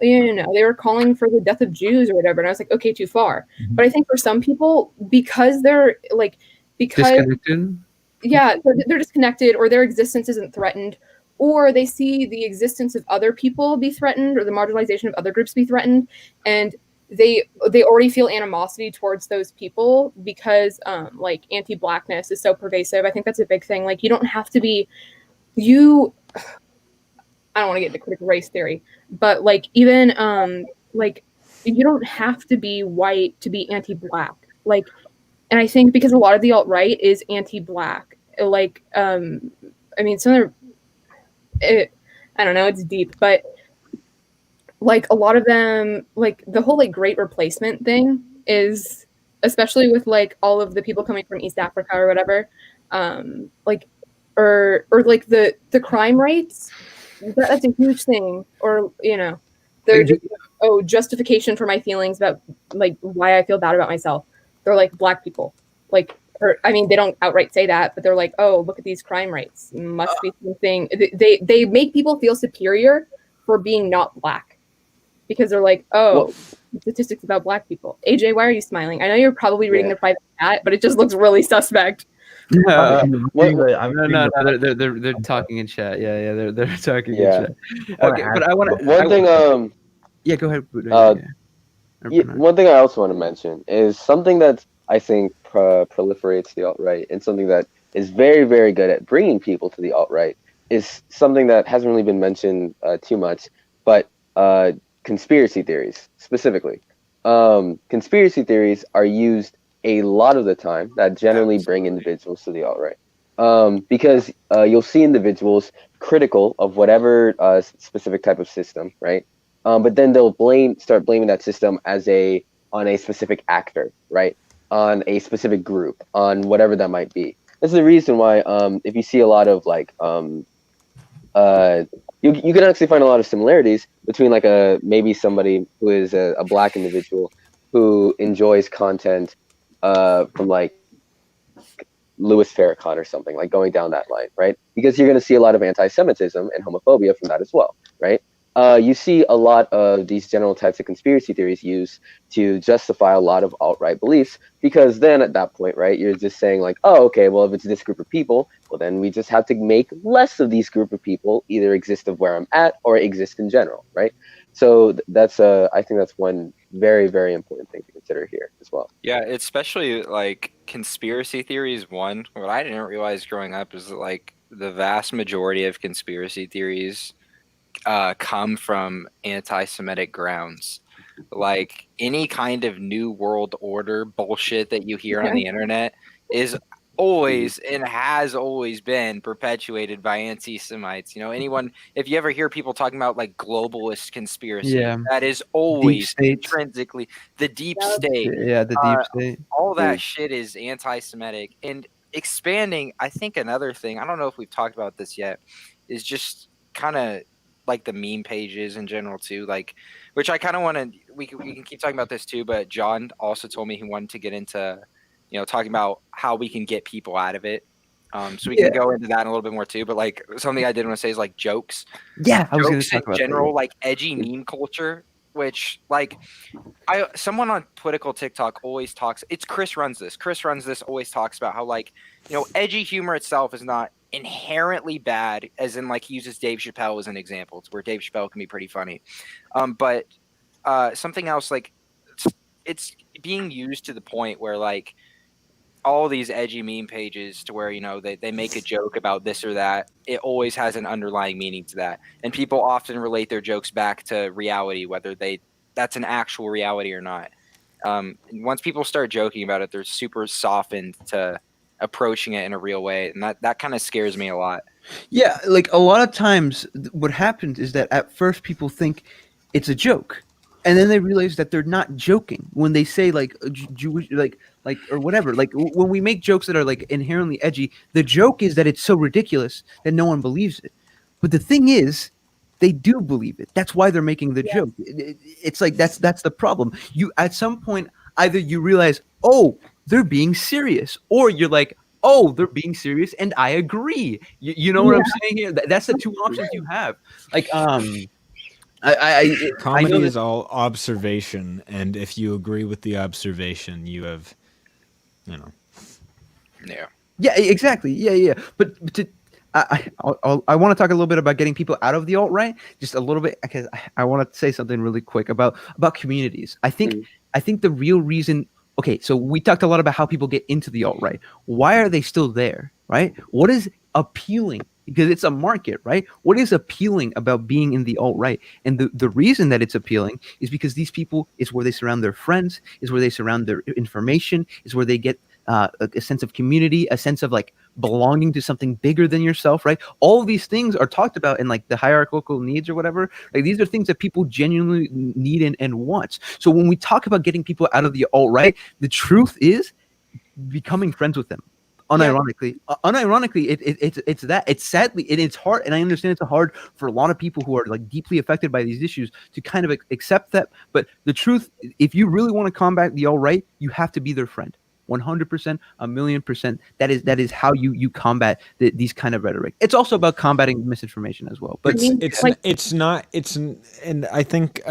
you know, they were calling for the death of Jews or whatever, and I was like, okay, too far. But I think for some people, because they're like, Disconnected. yeah, they're disconnected, or their existence isn't threatened, or they see the existence of other people be threatened, or the marginalization of other groups be threatened, and they already feel animosity towards those people because like anti-blackness is so pervasive. I think that's a big thing. Like you don't have to be I don't want to get into critical race theory, but like even like you don't have to be white to be anti-black. Like, and I think because a lot of the alt-right is anti-black. Like I mean I don't know, it's deep, but like a lot of them, like the whole like great replacement thing is, especially with like all of the people coming from East Africa or whatever, like or like the crime rates, that's a huge thing. Or you know, they're just justification for my feelings about like why I feel bad about myself. They're like black people, like, or I mean they don't outright say that, but they're like, oh, look at these crime rates, must be something. They make people feel superior for being not black because they're like, oh, statistics about black people. AJ, why are you smiling? I know you're probably reading the private chat, but it just looks really suspect. No, they're talking in chat. Yeah, they're talking in chat. Okay, but I want to. One thing. Yeah, go ahead. One thing I also want to mention is something that I think proliferates the alt-right, and something that is very, very good at bringing people to the alt-right is something that hasn't really been mentioned too much, but conspiracy theories specifically. Conspiracy theories are used a lot of the time that generally bring individuals to the alt-right. Because you'll see individuals critical of whatever specific type of system, right? But then they'll start blaming that system on a specific actor, right? On a specific group, on whatever that might be. This is the reason why if you see a lot of like you can actually find a lot of similarities between like maybe somebody who is a black individual who enjoys content from like Louis Farrakhan or something, like going down that line, right? Because you're going to see a lot of anti-Semitism and homophobia from that as well, right? You see a lot of these general types of conspiracy theories used to justify a lot of alt-right beliefs, because then at that point, right, you're just saying like, oh, okay, well, if it's this group of people, well, then we just have to make less of these group of people either exist of where I'm at or exist in general, right? So that's I think that's one very, very important thing to consider here as well. Yeah, especially like conspiracy theories. One, what I didn't realize growing up is that like the vast majority of conspiracy theories come from anti-Semitic grounds. Like any kind of new world order bullshit that you hear on the internet is always and has always been perpetuated by anti-Semites. You know, if you ever hear people talking about like globalist conspiracy, that is always intrinsically the deep state. Yeah, the deep state. All that shit is anti-Semitic. And expanding, I think another thing, I don't know if we've talked about this yet, is just kind of like the meme pages in general too, like, which I kind of want to, we can keep talking about this too, but John also told me he wanted to get into talking about how we can get people out of it. So we can go into that in a little bit more too. But like something I did want to say is like jokes. Yeah, I was going to Jokes talk in about general, that. like edgy meme culture, which like someone on political TikTok always talks. It's Chris runs this. Chris runs this always talks about how like edgy humor itself is not inherently bad, as in like he uses Dave Chappelle as an example. It's where Dave Chappelle can be pretty funny, but something else like it's being used to the point where like all these edgy meme pages to where they make a joke about this or that. It always has an underlying meaning to that, and people often relate their jokes back to reality, whether that's an actual reality or not. Once people start joking about it, they're super softened to approaching it in a real way, and that kind of scares me a lot. Yeah, like a lot of times what happens is that at first people think it's a joke, and then they realize that they're not joking when they say like Jewish, like or whatever. Like when we make jokes that are like inherently edgy, the joke is that it's so ridiculous that no one believes it. But the thing is, they do believe it. That's why they're making the joke. It's like that's the problem. You at some point either you realize, oh, they're being serious, or you're like, oh, they're being serious, and I agree. You know what I'm saying here? That's the two options you have. Like Comedy I know is all observation, and if you agree with the observation, you have, Yeah, exactly. Yeah. But I want to talk a little bit about getting people out of the alt-right, just a little bit, because I want to say something really quick about communities. I think the real reason. Okay, so we talked a lot about how people get into the alt-right. Why are they still there, right? What is appealing? Because it's a market, right? What is appealing about being in the alt-right? And the reason that it's appealing is because these people is where they surround their friends, is where they surround their information, is where they get a sense of community, a sense of like belonging to something bigger than yourself, right? All of these things are talked about in like the hierarchical needs or whatever. Like these are things that people genuinely need and want. So when we talk about getting people out of the alt-right, the truth is becoming friends with them. Unironically, it's that. It's sadly, it's hard, and I understand it's hard for a lot of people who are like deeply affected by these issues to kind of accept that. But the truth, if you really want to combat the alt-right, you have to be their friend. 100%, 1,000,000%. That is how you combat these kind of rhetoric. It's also about combating misinformation as well. But and I think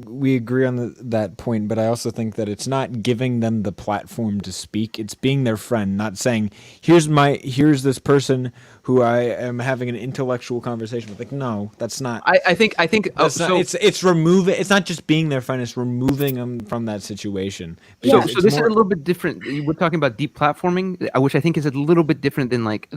we agree on that point, but I also think that it's not giving them the platform to speak. It's being their friend, not saying, here's this person who I am having an intellectual conversation with. Like, no, that's not. I think it's removing. It's not just being their friend. It's removing them from that situation. So this is a little bit different. We're talking about deep platforming, which I think is a little bit different than like.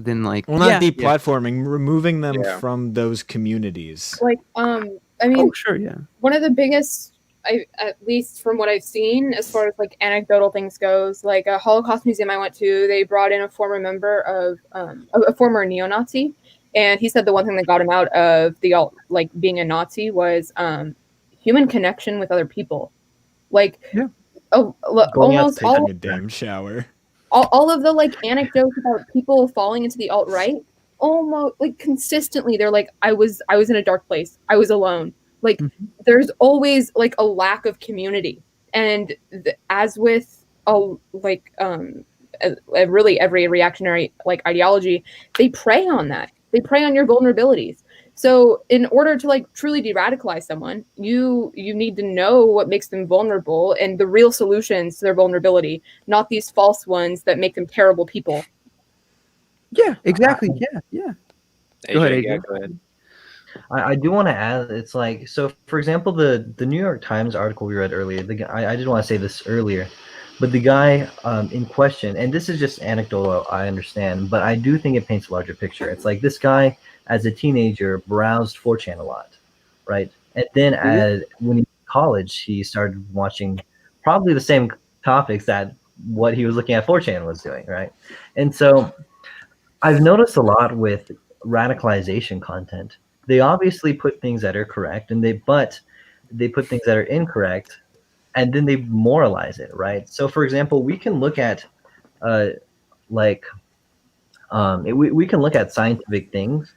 Well, not deep platforming, removing them from those communities. Like, I mean, sure, yeah. One of the biggest, at least from what I've seen, as far as like anecdotal things goes, like a Holocaust museum I went to, they brought in a former member of a former neo-Nazi, and he said the one thing that got him out of the like being a Nazi was human connection with other people, like. Yeah. Almost all a damn shower. All of the like anecdotes about people falling into the alt-right, almost like consistently, they're like, I was in a dark place. I was alone. Like there's always like a lack of community, and as with really every reactionary like ideology, they prey on that. They prey on your vulnerabilities. So in order to like truly de-radicalize someone, you need to know what makes them vulnerable and the real solutions to their vulnerability, not these false ones that make them terrible people. Yeah, exactly. Yeah. Go ahead. I do want to add, it's like, so for example, the New York Times article we read earlier, I did want to say this earlier, but the guy in question, and this is just anecdotal, I understand, but I do think it paints a larger picture. It's like this guy, as a teenager, browsed 4chan a lot, right? And then when he was in college, he started watching probably the same topics that what he was looking at 4chan was doing, right? And so I've noticed a lot with radicalization content. They obviously put things that are correct, and they put things that are incorrect, and then they moralize it, right? So, for example, we can look at we can look at scientific things,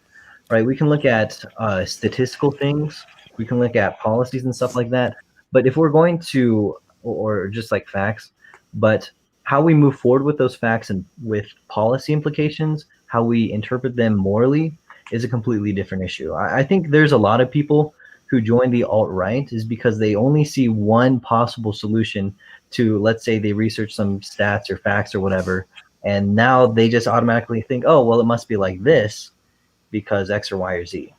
right? We can look at statistical things. We can look at policies and stuff like that. But if we're going to, or just like facts, but how we move forward with those facts and with policy implications, how we interpret them morally, is a completely different issue. I think there's a lot of people who join the alt-right is because they only see one possible solution to, let's say they research some stats or facts or whatever, and now they just automatically think, oh, well, it must be like this because X or Y or Z.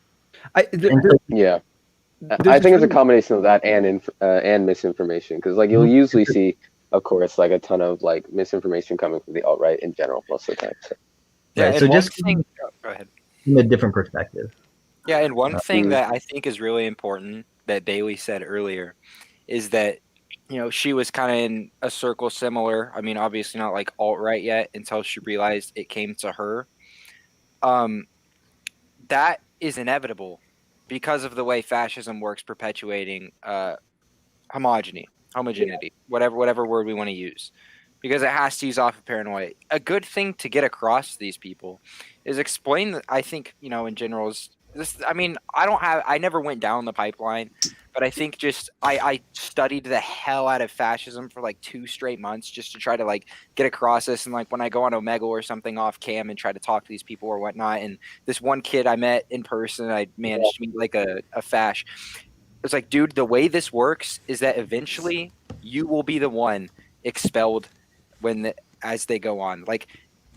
Yeah. I think it's a combination of that and misinformation, because like you'll usually see, of course, like a ton of like misinformation coming from the alt-right in general most of the time. So. Yeah, Right, so just thing, go ahead. From a different perspective. Yeah, and one thing that I think is really important that Bailey said earlier is that, you know, she was kind of in a circle similar. I mean, obviously not like alt-right yet until she realized it came to her. That is inevitable because of the way fascism works, perpetuating homogeneity, whatever word we want to use, because it has to use off of paranoia. A good thing to get across to these people is explain that, I think, you know, in general is this. I mean, I never went down the pipeline, but I think just I studied the hell out of fascism for like 2 straight months just to try to like get across this. And like when I go on Omegle or something off cam and try to talk to these people or whatnot, and this one kid I met in person, I managed to meet like a fash. It's like, dude, the way this works is that eventually you will be the one expelled as they go on. Like,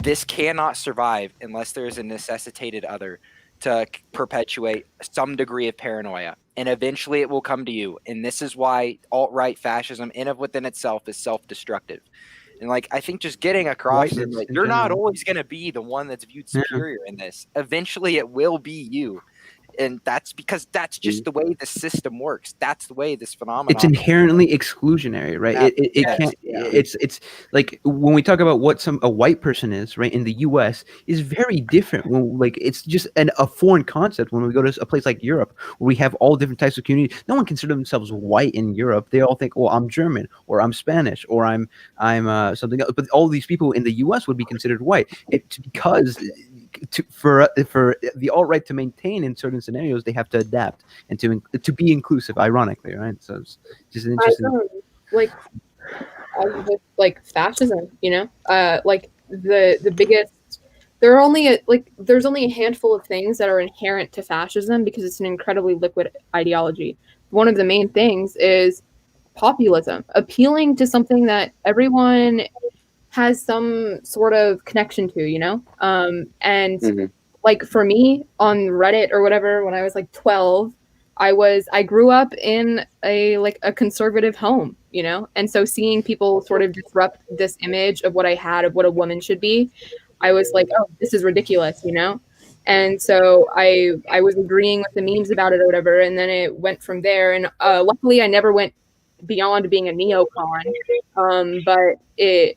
this cannot survive unless there is a necessitated other to perpetuate some degree of paranoia, and eventually it will come to you. And this is why alt-right fascism in of within itself is self-destructive. And like, I think just getting across it, like, you're not always going to be the one that's viewed superior in this. Eventually it will be you. And that's because that's just the way the system works. That's the way this phenomenon. It's inherently exclusionary, right? It can't. It's like when we talk about what a white person is, right? In the U.S. is very different. When like it's just a foreign concept. When we go to a place like Europe, where we have all different types of communities, no one considers themselves white in Europe. They all think, well, I'm German, or I'm Spanish, or I'm something else. But all these people in the U.S. would be considered white. It's because. For the alt-right to maintain in certain scenarios, they have to adapt and to be inclusive, ironically, right? So it's just an interesting. Like fascism, you know, like the biggest. There's only a handful of things that are inherent to fascism because it's an incredibly liquid ideology. One of the main things is populism, appealing to something that everyone has some sort of connection to, you know? Like for me on Reddit or whatever, when I was like 12, I grew up in a conservative home, you know? And so seeing people sort of disrupt this image of what I had of what a woman should be, I was like, oh, this is ridiculous, you know? And so I was agreeing with the memes about it or whatever, and then it went from there. And luckily I never went beyond being a neocon, but it,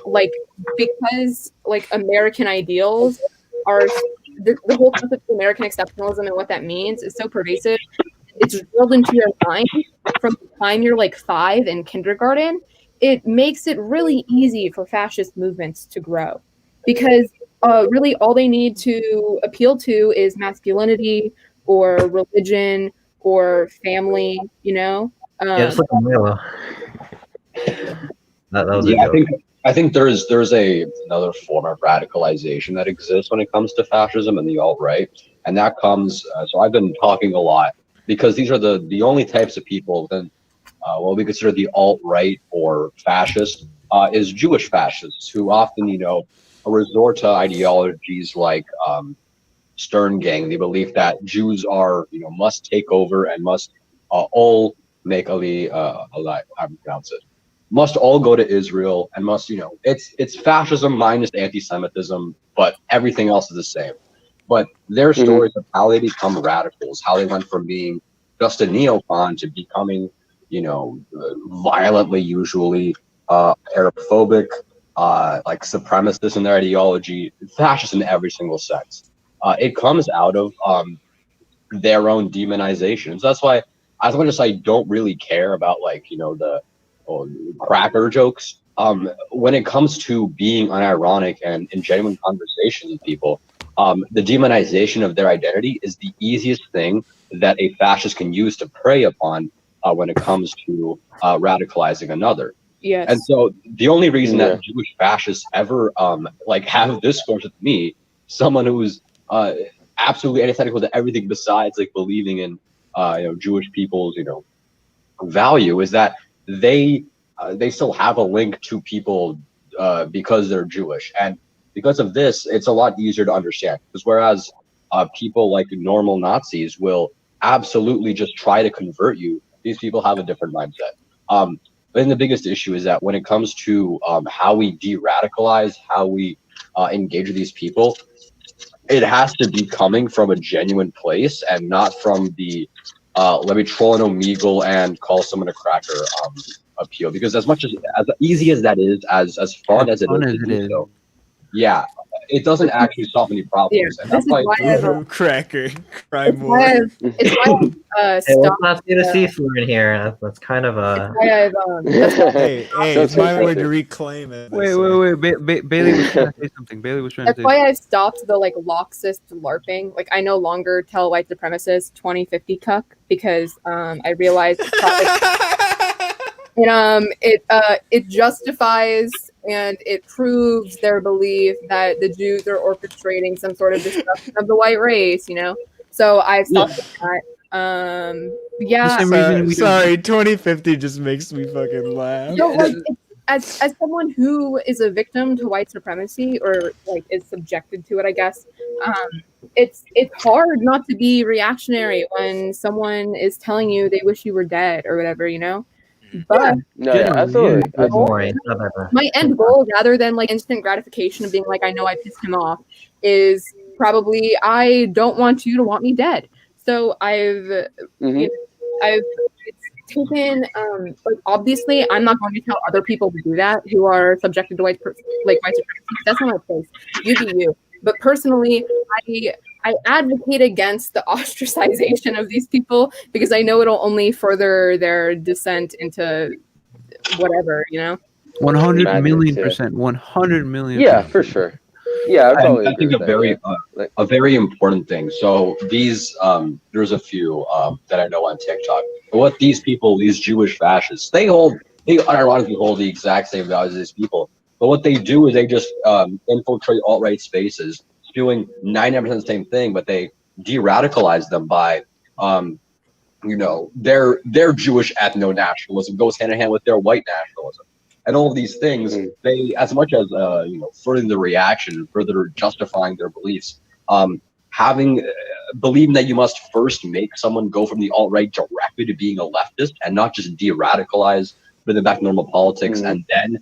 like, because like American ideals are the whole concept of American exceptionalism and what that means is so pervasive. It's drilled into your mind from the time you're like 5 in kindergarten. It makes it really easy for fascist movements to grow because really all they need to appeal to is masculinity or religion or family, you know? Just like Milo. That was yeah, I think there's another form of radicalization that exists when it comes to fascism and the alt-right, and that comes. So I've been talking a lot because these are the only types of people that what we consider the alt-right or fascist is Jewish fascists who often resort to ideologies like Stern Gang, the belief that Jews are must take over and must all make Ali how do you pronounce it? Must all go to Israel and must, it's fascism minus anti-Semitism, but everything else is the same. But their stories of how they become radicals, how they went from being just a neocon to becoming, violently, usually Arabophobic, like supremacist in their ideology, fascist in every single sense. It comes out of their own demonization. So that's why, as much as I don't really care about the cracker jokes, when it comes to being unironic and in genuine conversations with people, the demonization of their identity is the easiest thing that a fascist can use to prey upon when it comes to radicalizing another. Yes. And so the only reason that Jewish fascists ever like have discourse with me, someone who's absolutely antithetical to everything besides like believing in Jewish people's value, is that they still have a link to people because they're Jewish, and because of this, it's a lot easier to understand. Because whereas people like normal Nazis will absolutely just try to convert you, these people have a different mindset. Then the biggest issue is that when it comes to how we de-radicalize, how we engage with these people, it has to be coming from a genuine place and not from the let me troll an Omegle and call someone a cracker appeal. Because as easy as that is, as fun as it is to do so, yeah, it doesn't actually solve any problems. Yeah, And that's why cracker crime war. It's why I've Hey, let's stopped. not see the seafloor in here. That's kind of a. Hey, it's my word to reclaim it. Wait. Bailey was trying to say something. That's why I've stopped the Loxist LARPing. Like, I no longer tell white supremacists 2050 cuck because I realized it justifies and it proves their belief that the Jews are orchestrating some sort of destruction of the white race, So I've stopped that. Sorry, 2050 just makes me fucking laugh. No, as someone who is a victim to white supremacy or is subjected to it, I guess, it's hard not to be reactionary when someone is telling you they wish you were dead or whatever, But absolutely. My end goal, rather than instant gratification of being I know I pissed him off, is probably I don't want you to want me dead. So I've taken obviously I'm not going to tell other people to do that who are subjected to white supremacy. That's not my place. You do you. But personally, I advocate against the ostracization of these people because I know it'll only further their descent into whatever, 100 million%. 100 million. Yeah, for sure. Yeah, I think a very important thing. So these there's a few that I know on TikTok. But what these people, these Jewish fascists, they unironically hold the exact same values as these people. But what they do is they just infiltrate alt-right spaces, spewing 99% the same thing, but they de-radicalize them by their Jewish ethno-nationalism goes hand in hand with their white nationalism. And all of these things, they, as much as furthering the reaction, further justifying their beliefs, believing that you must first make someone go from the alt-right directly to being a leftist and not just de-radicalize, bring them back to normal politics, and then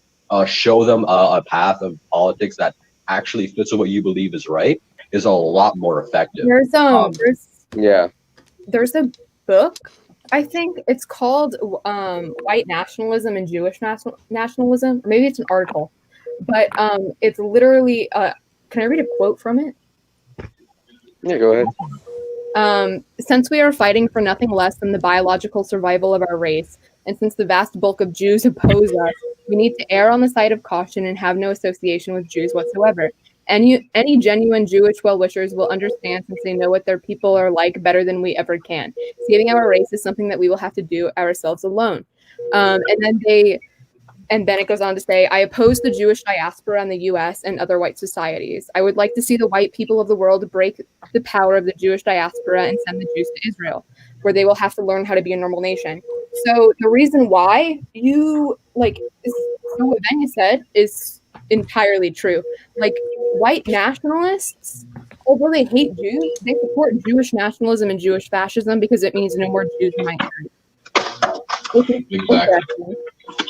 show them a path of politics that actually fits with what you believe is right, is a lot more effective. There's a book. I think it's called White Nationalism and Jewish Nationalism. Maybe it's an article, but it's literally. Can I read a quote from it? Yeah, go ahead. Since we are fighting for nothing less than the biological survival of our race, and since the vast bulk of Jews oppose us, we need to err on the side of caution and have no association with Jews whatsoever. Any genuine Jewish well-wishers will understand since they know what their people are like better than we ever can. Saving our race is something that we will have to do ourselves alone. And then it goes on to say, I oppose the Jewish diaspora in the U.S. and other white societies. I would like to see the white people of the world break the power of the Jewish diaspora and send the Jews to Israel, where they will have to learn how to be a normal nation. So the reason why what Venya said is entirely true. White nationalists, although they hate Jews, they support Jewish nationalism and Jewish fascism because it means no more Jews in my country. Exactly.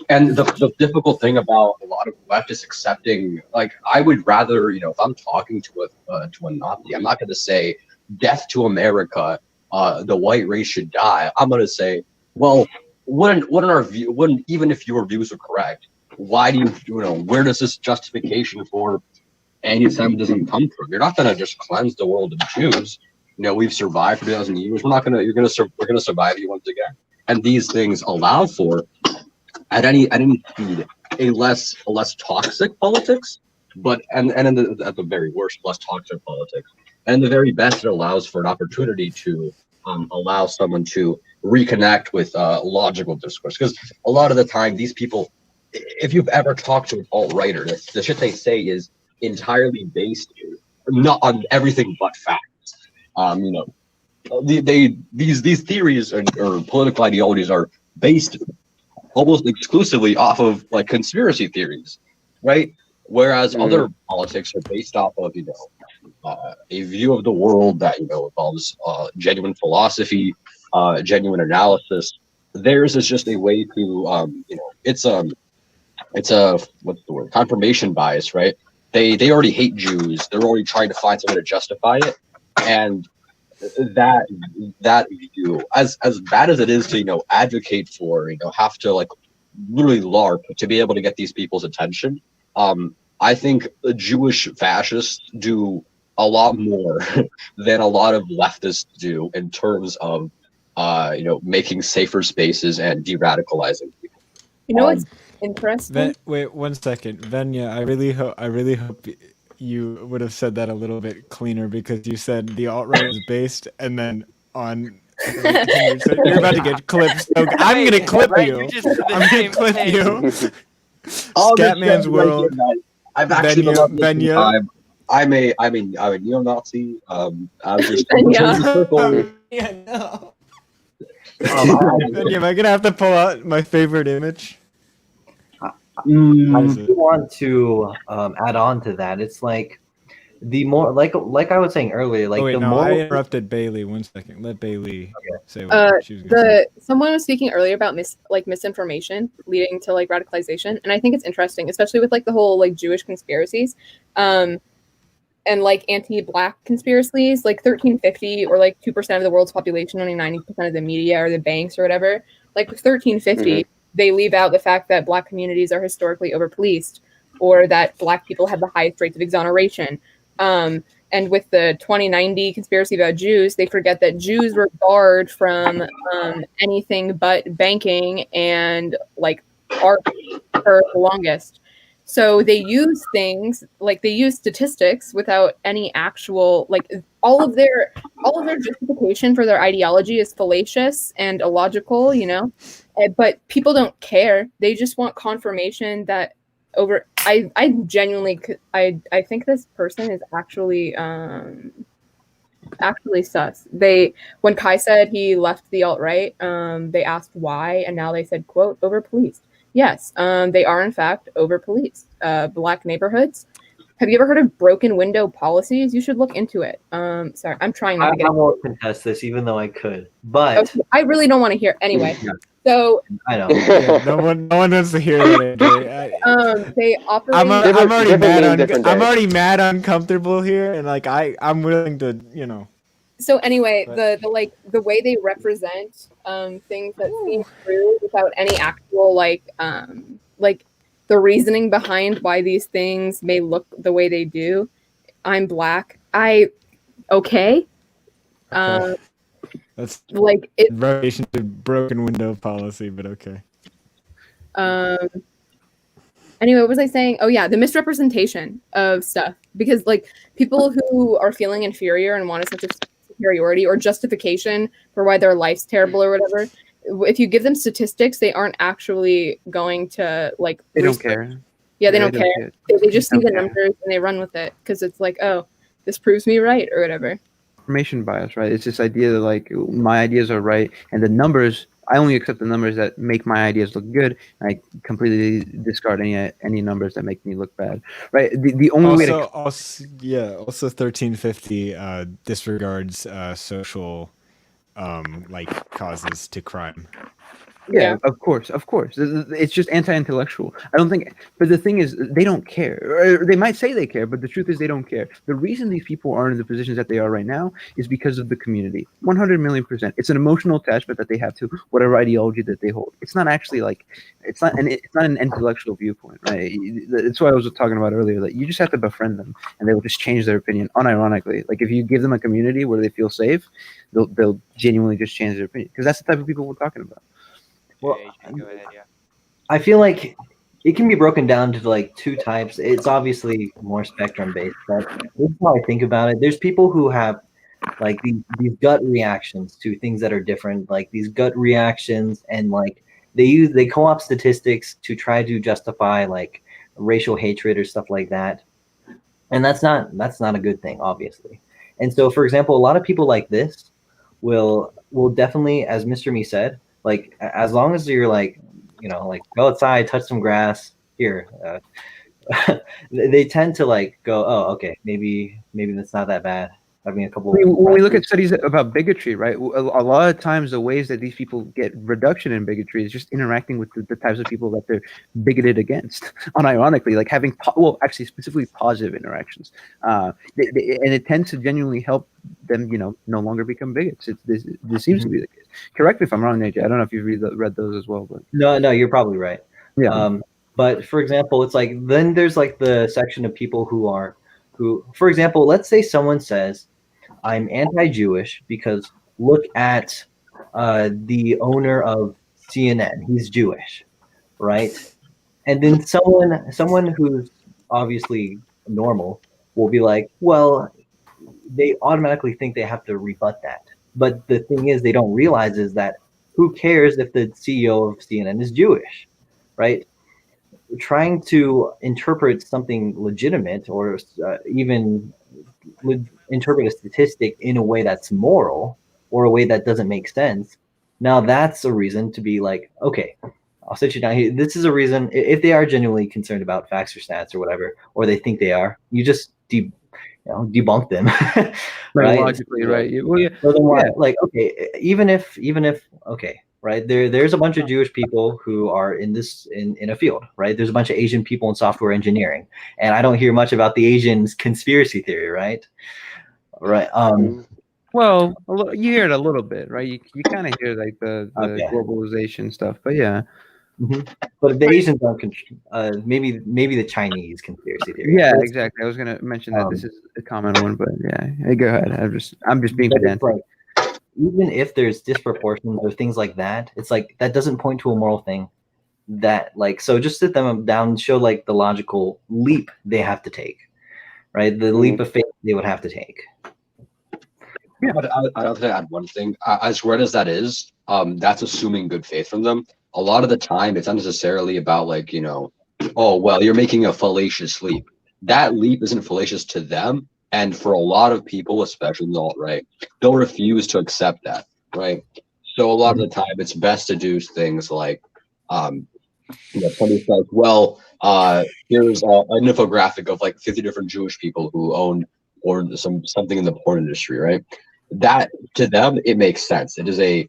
And the difficult thing about a lot of leftists accepting, I would rather, if I'm talking to a Nazi, I'm not going to say death to America, the white race should die. I'm going to say, well, even if your views are correct, why do where does this justification for anti-Semitism come from? You're not going to just cleanse the world of Jews. We've survived for 2,000 years. We're going to survive you once again. And these things allow for, at any speed, a less toxic politics, at the very worst, less toxic politics. And the very best, it allows for an opportunity to allow someone to reconnect with logical discourse. Because a lot of the time, these people if you've ever talked to an alt-righter, the shit they say is entirely based not on everything but facts. You know, these theories or political ideologies are based almost exclusively off of like conspiracy theories, right? Whereas other politics are based off of, you know, a view of the world that, you know, involves genuine philosophy, genuine analysis. Theirs is just a way to, you know, it's a what's the word? Confirmation bias, right? They already hate Jews. They're already trying to find something to justify it, and that view, as bad as it is to, you know, advocate for, you know, have to like literally LARP to be able to get these people's attention. I think the Jewish fascists do a lot more than a lot of leftists do in terms of, you know, making safer spaces and de-radicalizing people. You know what's interesting? Wait 1 second, Venya. I really hope you would have said that a little bit cleaner, because you said the alt-right is based and then on. You're about to get clipped. So I'm gonna clip you. I'm gonna clip you. Scatman's world. I've actually been up this time. I'm a neo-Nazi. I was just yeah, no. Am I gonna have to pull out my favorite image? I want to add on to that. It's like the more like I was saying earlier, like the more. I interrupted Bailey 1 second. Let Bailey say what she was gonna say. Someone was speaking earlier about misinformation leading to like radicalization, and I think it's interesting, especially with like the whole like Jewish conspiracies, and like anti-Black conspiracies, like 1350 or like 2% of the world's population, only 90% of the media or the banks or whatever. Like with 1350. They leave out the fact that Black communities are historically overpoliced, or that Black people have the highest rates of exoneration. And with the 2090 conspiracy about Jews, they forget that Jews were barred from anything but banking and like art for the longest. So they use things like they use statistics without any actual like all of their justification for their ideology is fallacious and illogical, you know. But people don't care. They just want confirmation that over. I genuinely I think this person is actually sus. When Kai said he left the alt-right, they asked why, and now they said, quote, over-policed. Yes, they are in fact over-policed. Black neighborhoods. Have you ever heard of broken window policies? You should look into it. Sorry, I'm trying not to get. I won't contest this, even though I could. But okay, I really don't want to hear anyway. So I know. No one wants to hear that. They operate. I'm already mad, uncomfortable here, and like I'm willing to, you know. So anyway, the way they represent things that seem true without any actual like the reasoning behind why these things may look the way they do. I'm Black. Okay. That's like it. Relation to broken window policy, but okay. Anyway, what was I saying? Oh yeah, the misrepresentation of stuff, because like people who are feeling inferior and want a sense of superiority or justification for why their life's terrible or whatever, if you give them statistics, they aren't actually going to like. They don't care. Yeah, they don't care. They just see the numbers and they run with it because it's like, oh, this proves me right or whatever. Confirmation bias, right? It's this idea that like my ideas are right, and the numbers. I only accept the numbers that make my ideas look good, and I completely discard any numbers that make me look bad, right? The only way to also 1350 disregards social like causes to crime. Yeah, of course. It's just anti-intellectual. I don't think, but the thing is, they don't care. Or they might say they care, but the truth is they don't care. The reason these people are in the positions that they are right now is because of the community. 100 million%. It's an emotional attachment that they have to whatever ideology that they hold. It's not actually like, it's not an intellectual viewpoint, right? That's what I was talking about earlier. That you just have to befriend them, and they will just change their opinion unironically. Like if you give them a community where they feel safe, they'll genuinely just change their opinion, because that's the type of people we're talking about. Well, I feel like it can be broken down to like two types. It's obviously more spectrum based, but this is how I think about it. There's people who have like these gut reactions to things that are different, like these gut reactions, and like they co-opt statistics to try to justify like racial hatred or stuff like that, and that's not a good thing, obviously. And so, for example, a lot of people like this will definitely, as Mr. Me said, like as long as you're like, like go outside, touch some grass here. They tend to like go, oh, okay, maybe that's not that bad. Having a couple. When we look at studies about bigotry, right? A lot of times, the ways that these people get reduction in bigotry is just interacting with the types of people that they're bigoted against. Unironically, like having actually specifically positive interactions, and it tends to genuinely help them, no longer become bigots. This seems to be the case. Correct me if I'm wrong, AJ. I don't know if you've read those as well, but no, you're probably right. Yeah. But for example, it's like then there's like the section of people who, for example, let's say someone says, I'm anti-Jewish because look at the owner of CNN. He's Jewish, right? And then someone who's obviously normal will be like, well, they automatically think they have to rebut that. But the thing is, they don't realize is that who cares if the CEO of CNN is Jewish, right? Trying to interpret something legitimate or even interpret a statistic in a way that's moral or a way that doesn't make sense, now that's a reason to be like, okay, I'll sit you down here. This is a reason, if they are genuinely concerned about facts or stats or whatever, or they think they are, you just debunk them. Right? Logically, right? Well, yeah. So then why, like, okay, even if okay, right, there's a bunch of Jewish people who are in a field, right? There's a bunch of Asian people in software engineering, and I don't hear much about the Asians conspiracy theory, right? Right. Well, you hear it a little bit, right? You kind of hear like the globalization stuff, but yeah. Mm-hmm. But the Asians aren't maybe the Chinese conspiracy theory. Yeah, exactly. I was gonna mention that this is a common one, but yeah. Hey, go ahead. I'm just being pedantic. Like, even if there's disproportions or things like that, it's like that doesn't point to a moral thing. That like, so just sit them down and show like the logical leap they have to take, right? The leap of faith they would have to take. Yeah, but I'd like to add one thing. As weird as that is, that's assuming good faith from them. A lot of the time, it's not necessarily about like, oh, well, you're making a fallacious leap. That leap isn't fallacious to them. And for a lot of people, especially in the alt-right, they'll refuse to accept that, right? So a lot of the time, it's best to do things like, somebody says, well, here's an infographic of like 50 different Jewish people who own or something in the porn industry, right? That to them, it makes sense. It is a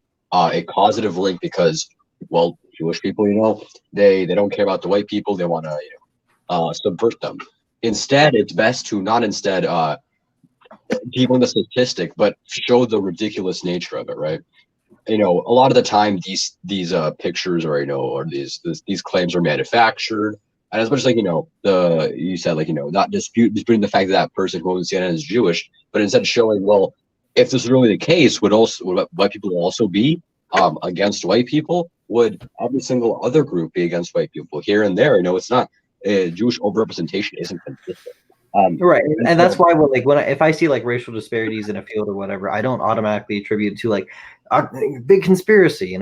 causative link because, well, Jewish people, they don't care about the white people. They want to, subvert them. Instead, it's best to not debunk the statistic, but show the ridiculous nature of it, right? A lot of the time, these pictures or these claims are manufactured. And as much as you said not disputing the fact that person who owns CNN is Jewish, but instead showing, well, if this is really the case, would white people also be against white people? Would every single other group be against white people here and there? It's not Jewish overrepresentation isn't consistent. Right, and that's why if I see like racial disparities in a field or whatever, I don't automatically attribute it to like a big conspiracy.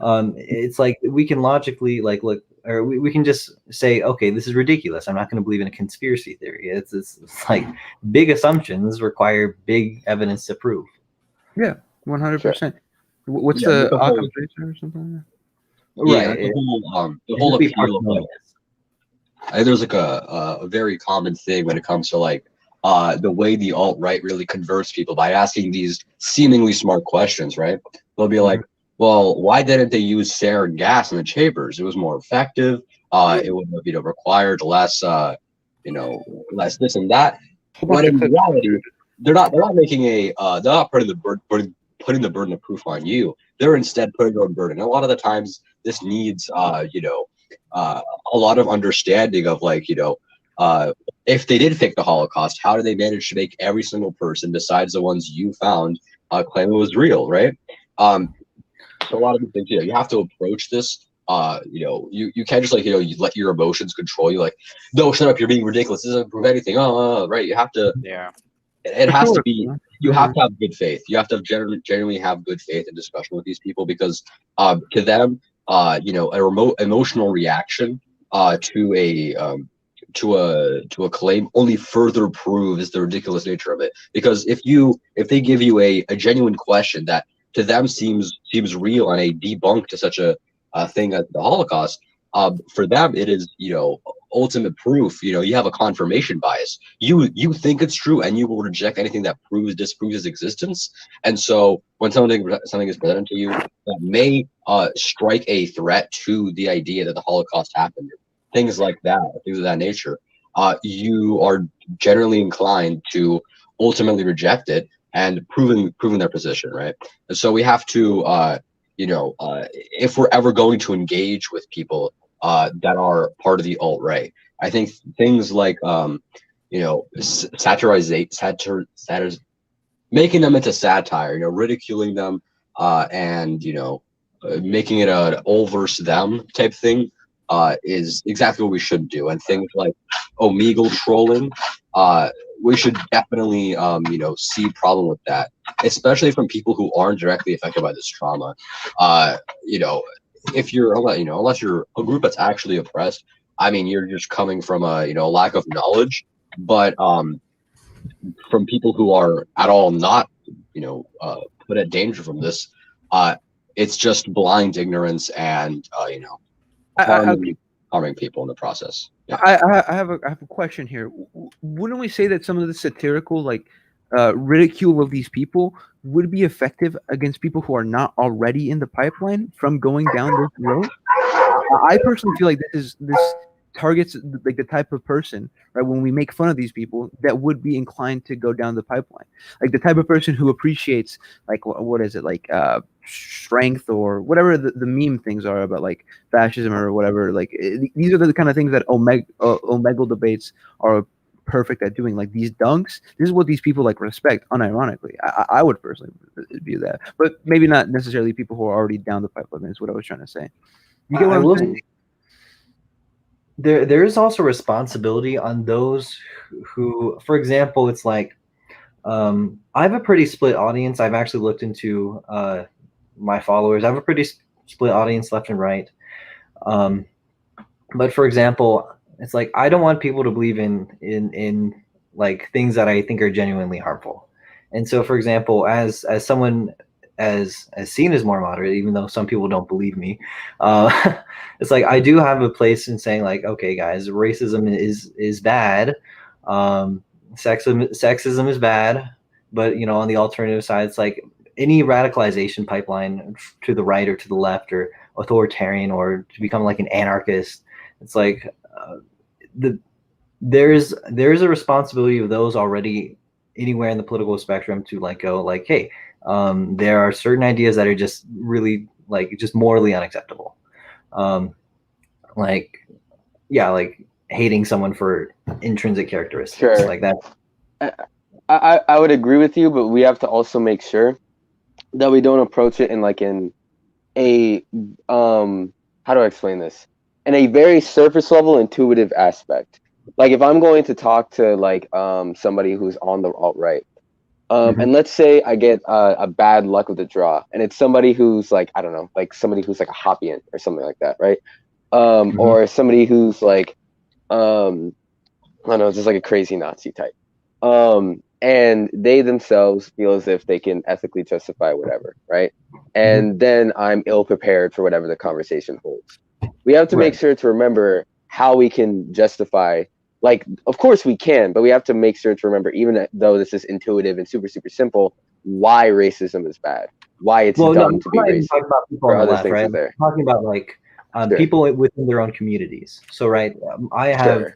It's like we can logically look, or we can just say, okay, this is ridiculous. I'm not going to believe in a conspiracy theory. It's like big assumptions require big evidence to prove. Yeah, 100%. What's the Occam's razor or something? Right. The whole appeal of there's like a very common thing when it comes to like the way the alt-right really converts people by asking these seemingly smart questions, right? They'll be like, well, why didn't they use sarin gas in the chambers? It was more effective. It would have required less less this and that. But in reality, they're not making they're not putting the burden of proof on you. They're instead putting their own burden. And a lot of the times this needs a lot of understanding of if they did fake the Holocaust, how did they manage to make every single person besides the ones you found claim it was real, right? So a lot of the things, you have to approach this. You can't just you let your emotions control you. Like, no, shut up, you're being ridiculous. This doesn't prove anything. Right? You have to. Yeah. It has to be. You have to have good faith. You have to genuinely have good faith in discussion with these people because to them, a remote emotional reaction to a claim only further proves the ridiculous nature of it. Because if they give you a genuine question that to them seems real and a debunk to such a thing as the Holocaust, for them it is ultimate proof. You have a confirmation bias. You think it's true and you will reject anything that disproves its existence. And so when something is presented to you that may strike a threat to the idea that the Holocaust happened, things like that, things of that nature, you are generally inclined to ultimately reject it and proving their position, right? And so we have to, if we're ever going to engage with people that are part of the alt-right, I think things like, making them into satire, ridiculing them, and making it an all versus them type thing is exactly what we should do. And things like Omegle trolling, we should definitely see a problem with that, especially from people who aren't directly affected by this trauma. If you're unless you're a group that's actually oppressed, I mean, you're just coming from a lack of knowledge. But from people who are at all not put at danger from this, it's just blind ignorance and harming people in the process. Yeah. I have a question here. Wouldn't we say that some of the satirical ridicule of these people would be effective against people who are not already in the pipeline from going down this road? I personally feel like this targets the type of person, right? When we make fun of these people, that would be inclined to go down the pipeline, like the type of person who appreciates what is it, strength or whatever the meme things are about, fascism or whatever. These are the kind of things that Omegle debates are perfect at doing. These dunks, this is what these people respect unironically. I would personally view that, but maybe not necessarily people who are already down the pipeline. Is what I was trying to say. You get what I'm saying? There is also responsibility on those who, for example, it's I have a pretty split audience. I've actually looked into my followers. I have a pretty split audience, left and right. But for example, it's I don't want people to believe in things that I think are genuinely harmful. And so, for example, as someone as seen as more moderate, even though some people don't believe me, it's I do have a place in saying okay, guys, racism is bad, sexism is bad, but on the alternative side, it's any radicalization pipeline to the right or to the left or authoritarian or to become an anarchist, it's there's a responsibility of those already anywhere in the political spectrum to go hey, there are certain ideas that are just really just morally unacceptable. Hating someone for intrinsic characteristics, Sure. like that. I would agree with you, but we have to also make sure that we don't approach it in a how do I explain this? In a very surface level, intuitive aspect. If I'm going to talk to somebody who's on the alt-right, and let's say I get a bad luck of the draw, and it's somebody who's I don't know, somebody who's a Hoppian or something like that, right? Or somebody who's I don't know, just a crazy Nazi type. And they themselves feel as if they can ethically justify whatever, right? And then I'm ill prepared for whatever the conversation holds. We have to make sure to remember how we can justify. Of course we can, but we have to make sure to remember, even though this is intuitive and super, super simple, why racism is bad, why it's dumb to be racist. Talking about people on the left, right? I'm talking about people within their own communities. So, right, I have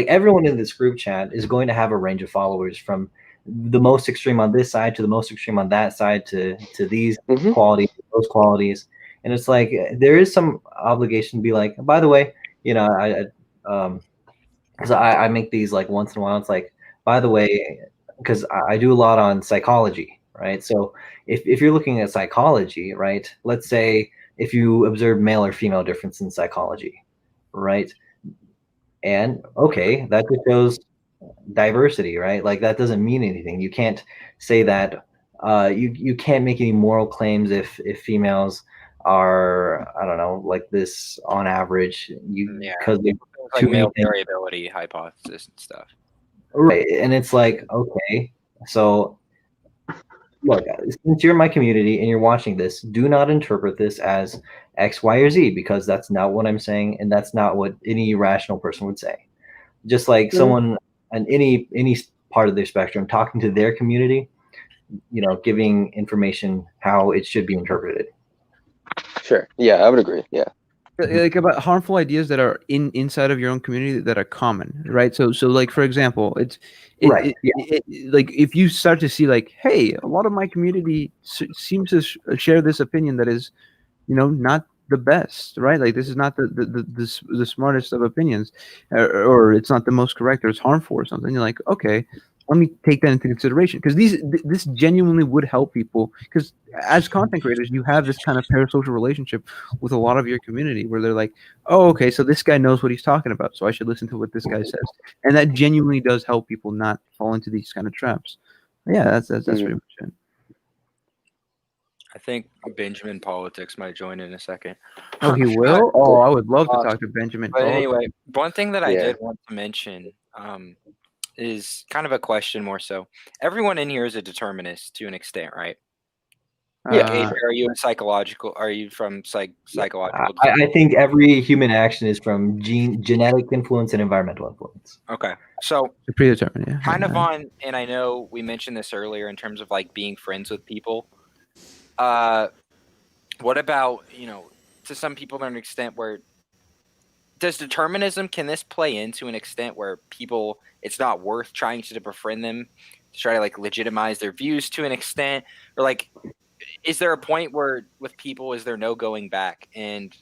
everyone in this group chat is going to have a range of followers from the most extreme on this side to the most extreme on that side to these qualities, those qualities, and it's there is some obligation to be by the way, because I make these once in a while. It's by the way, because I do a lot on psychology, right? So if you're looking at psychology, right, let's say if you observe male or female difference in psychology, right, and okay, that just shows diversity, right? That doesn't mean anything. You can't say that. You can't make any moral claims if females are, I don't know, like this on average, Yeah. because Like too many male things. variability hypothesis and stuff. Right. And it's like, okay, so look, since you're in my community and you're watching this, do not interpret this as X, Y, or Z, because that's not what I'm saying, and that's not what any rational person would say. Just like someone on any part of their spectrum talking to their community, giving information how it should be interpreted. Sure. Yeah, I would agree. Yeah. Like about harmful ideas that are inside of your own community that are common, right? So like for example, Right, like if you start to see like, hey, a lot of my community seems to share this opinion that is, not the best, right? Like this is not the smartest of opinions, or it's not the most correct, or it's harmful or something. You're like, okay, let me take that into consideration, because this genuinely would help people, because as content creators you have this kind of parasocial relationship with a lot of your community where they're like, oh, okay, so this guy knows what he's talking about, so I should listen to what this guy says, and that genuinely does help people not fall into these kind of traps. Yeah, that's pretty much it. I think Benjamin Politics might join in a second. Oh, he will? Oh, I would love to talk to Benjamin. But anyway, one thing that I did want to mention is kind of a question more so. Everyone in here is a determinist to an extent, right? Yeah. Are you psychological? Are you from psychological? I think every human action is from genetic influence and environmental influence. Okay, so predetermined, yeah. Kind of on, and I know we mentioned this earlier in terms of like being friends with people. What about, to some people to an extent where does determinism, can this play into an extent where people, it's not worth trying to befriend them to try to like legitimize their views to an extent, or like, is there a point where with people, is there no going back? And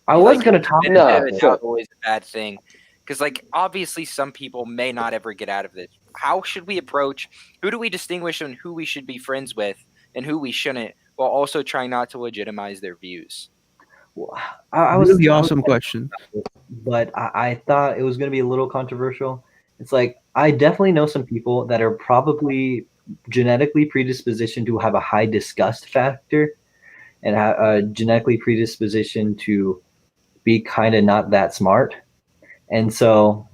I was going to talk about it's not always a bad thing. Because like, obviously some people may not ever get out of this. How should we approach, who do we distinguish on who we should be friends with and who we shouldn't, while also trying not to legitimize their views? Well, I was really awesome question, but I thought it was going to be a little controversial. It's like, I definitely know some people that are probably genetically predispositioned to have a high disgust factor and a genetically predisposition to be kind of not that smart. And so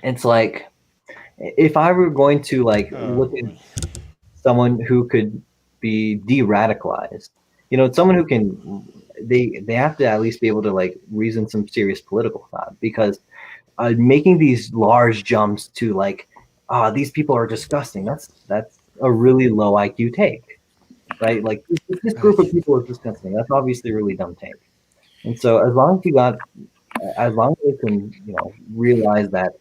it's like, if I were going to like look at someone who could be de-radicalized, someone who can, they have to at least be able to like reason some serious political thought, because making these large jumps to like, these people are disgusting, that's a really low IQ take, right? Like this group of people is disgusting, that's obviously a really dumb take. And so as long as they can, realize that,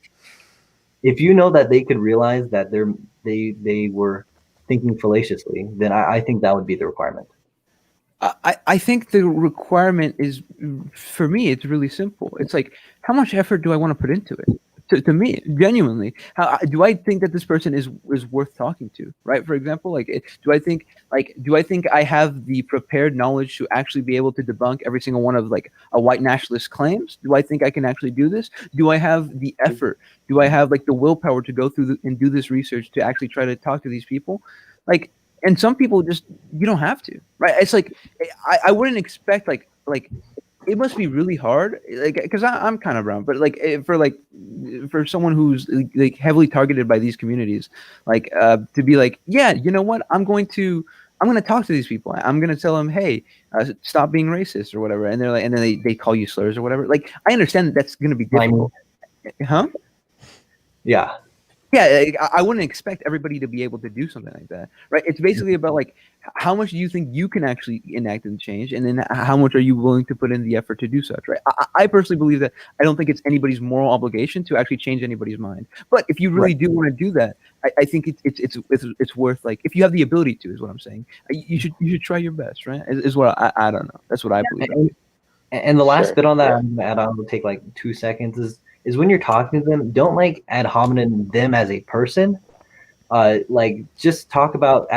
if you know that they could realize that they were thinking fallaciously, then I think that would be the requirement. I think the requirement is, for me, it's really simple. It's like, how much effort do I want to put into it? To me, genuinely, how do I think that this person is worth talking to, right? For example, like, do I think I have the prepared knowledge to actually be able to debunk every single one of like a white nationalist claims? Do I think I can actually do this? Do I have the effort? Do I have like the willpower to go through and do this research to actually try to talk to these people? Like, and some people just, you don't have to, right? It's like, I wouldn't expect like it must be really hard, like, because I'm kind of brown, but like for someone who's like heavily targeted by these communities, like to be like, yeah, you know what, I'm going to talk to these people. I'm going to tell them, hey, stop being racist or whatever, and they're like, and then they call you slurs or whatever. Like, I understand that that's going to be difficult, huh? Yeah. Yeah, I wouldn't expect everybody to be able to do something like that, right? It's basically about like, how much do you think you can actually enact and change, and then how much are you willing to put in the effort to do such, right? I personally believe that I don't think it's anybody's moral obligation to actually change anybody's mind, but if you really do want to do that, I think it's worth, like, if you have the ability to, is what I'm saying. You should try your best, right? Is what I don't know. That's what I believe. And the last bit on that, I'm gonna add on, will take like 2 seconds, is when you're talking to them, don't like ad hominem them as a person. Like, just talk about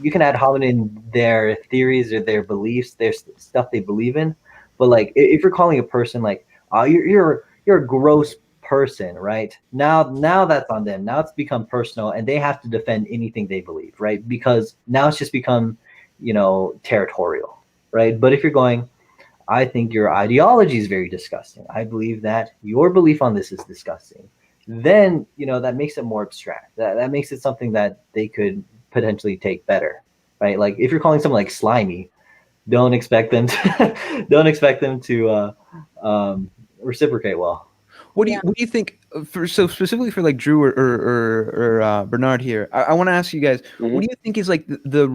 you can ad hominem their theories or their beliefs, their stuff they believe in. But like, if you're calling a person like, you're a gross person, right? Now that's on them. Now it's become personal, and they have to defend anything they believe, right? Because now it's just become, territorial. right? But if you're going, I think your ideology is very disgusting. I believe that your belief on this is disgusting. Then, that makes it more abstract. That makes it something that they could potentially take better, right? Like if you're calling someone like slimy, don't expect them to, don't expect them to reciprocate well. What do you think specifically for like Drew or Bernard here? I want to ask you guys, what do you think is like the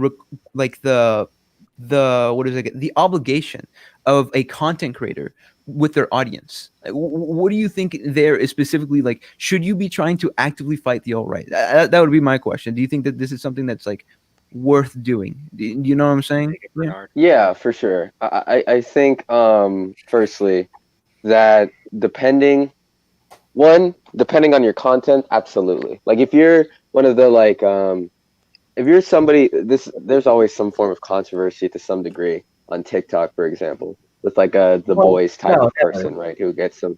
what is it, the obligation of a content creator with their audience? What do you think there is specifically, like, should you be trying to actively fight the alt-right? That would be my question. Do you think that this is something that's like worth doing? Do you know what I'm saying? Yeah, for sure. I think firstly that depending on your content, absolutely. Like if you're one of the if you're somebody, there's always some form of controversy to some degree on TikTok, for example, with like the boys type of person, right? Who gets some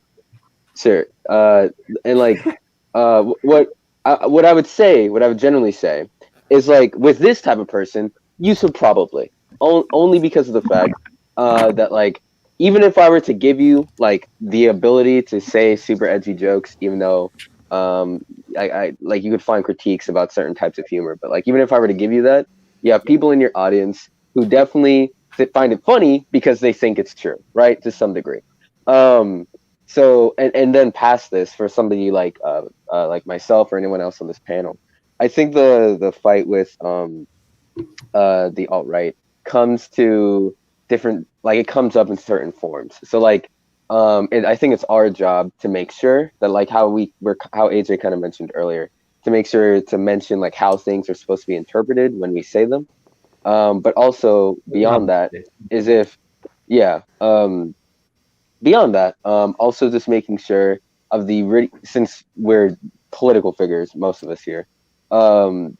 sure. And like what I would generally say is like with this type of person, you should probably only because of the fact that like even if I were to give you like the ability to say super edgy jokes, even though I like you could find critiques about certain types of humor, but like even if I were to give you that, you have people in your audience who definitely find it funny because they think it's true, right? To some degree. So and then past this for somebody like myself or anyone else on this panel, I think the fight with the alt-right comes to different, like it comes up in certain forms. So like I think it's our job to make sure that like how AJ kind of mentioned earlier, to make sure to mention like how things are supposed to be interpreted when we say them. But also beyond that is beyond that, also just making sure of since we're political figures, most of us here, to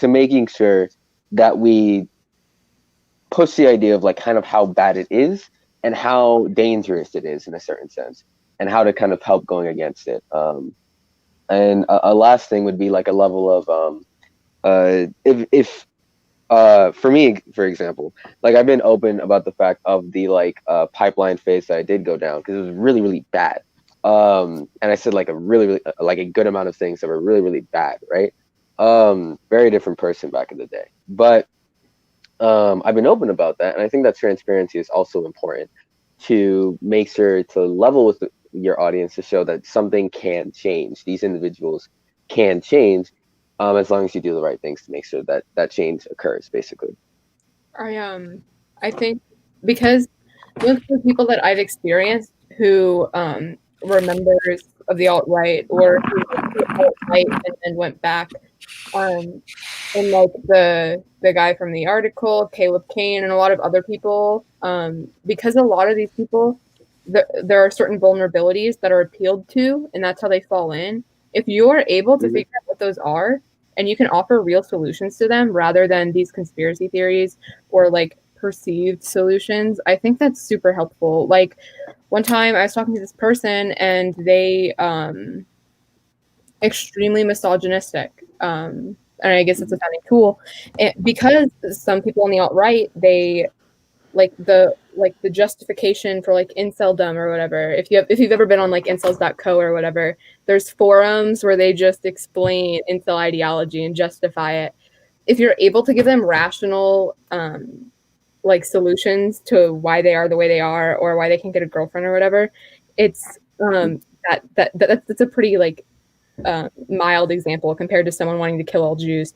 making sure that we push the idea of like kind of how bad it is and how dangerous it is in a certain sense, and how to kind of help going against it. And a last thing would be like a level of if for me, for example, like I've been open about the fact of the like pipeline phase that I did go down because it was really, really bad. And I said like a really like a good amount of things that were really, really bad, right? Very different person back in the day. But I've been open about that, and I think that transparency is also important to make sure to level with your audience to show that something can change. These individuals can change, as long as you do the right things to make sure that that change occurs, basically. I think because most of the people that I've experienced who were members of the alt-right or who went to the alt-right and then went back, and like the guy from the article, Caleb Kane, and a lot of other people, because a lot of these people, there are certain vulnerabilities that are appealed to, and that's how they fall in. If you are able to figure out what those are, and you can offer real solutions to them rather than these conspiracy theories or like perceived solutions, I think that's super helpful. Like one time I was talking to this person and they extremely misogynistic. And I guess it's a founding tool. And because some people on the alt-right, they like the justification for like inceldom or whatever. If you've ever been on like incels.co or whatever, there's forums where they just explain incel ideology and justify it. If you're able to give them rational like solutions to why they are the way they are or why they can't get a girlfriend or whatever, it's that's a pretty like mild example compared to someone wanting to kill all Jews.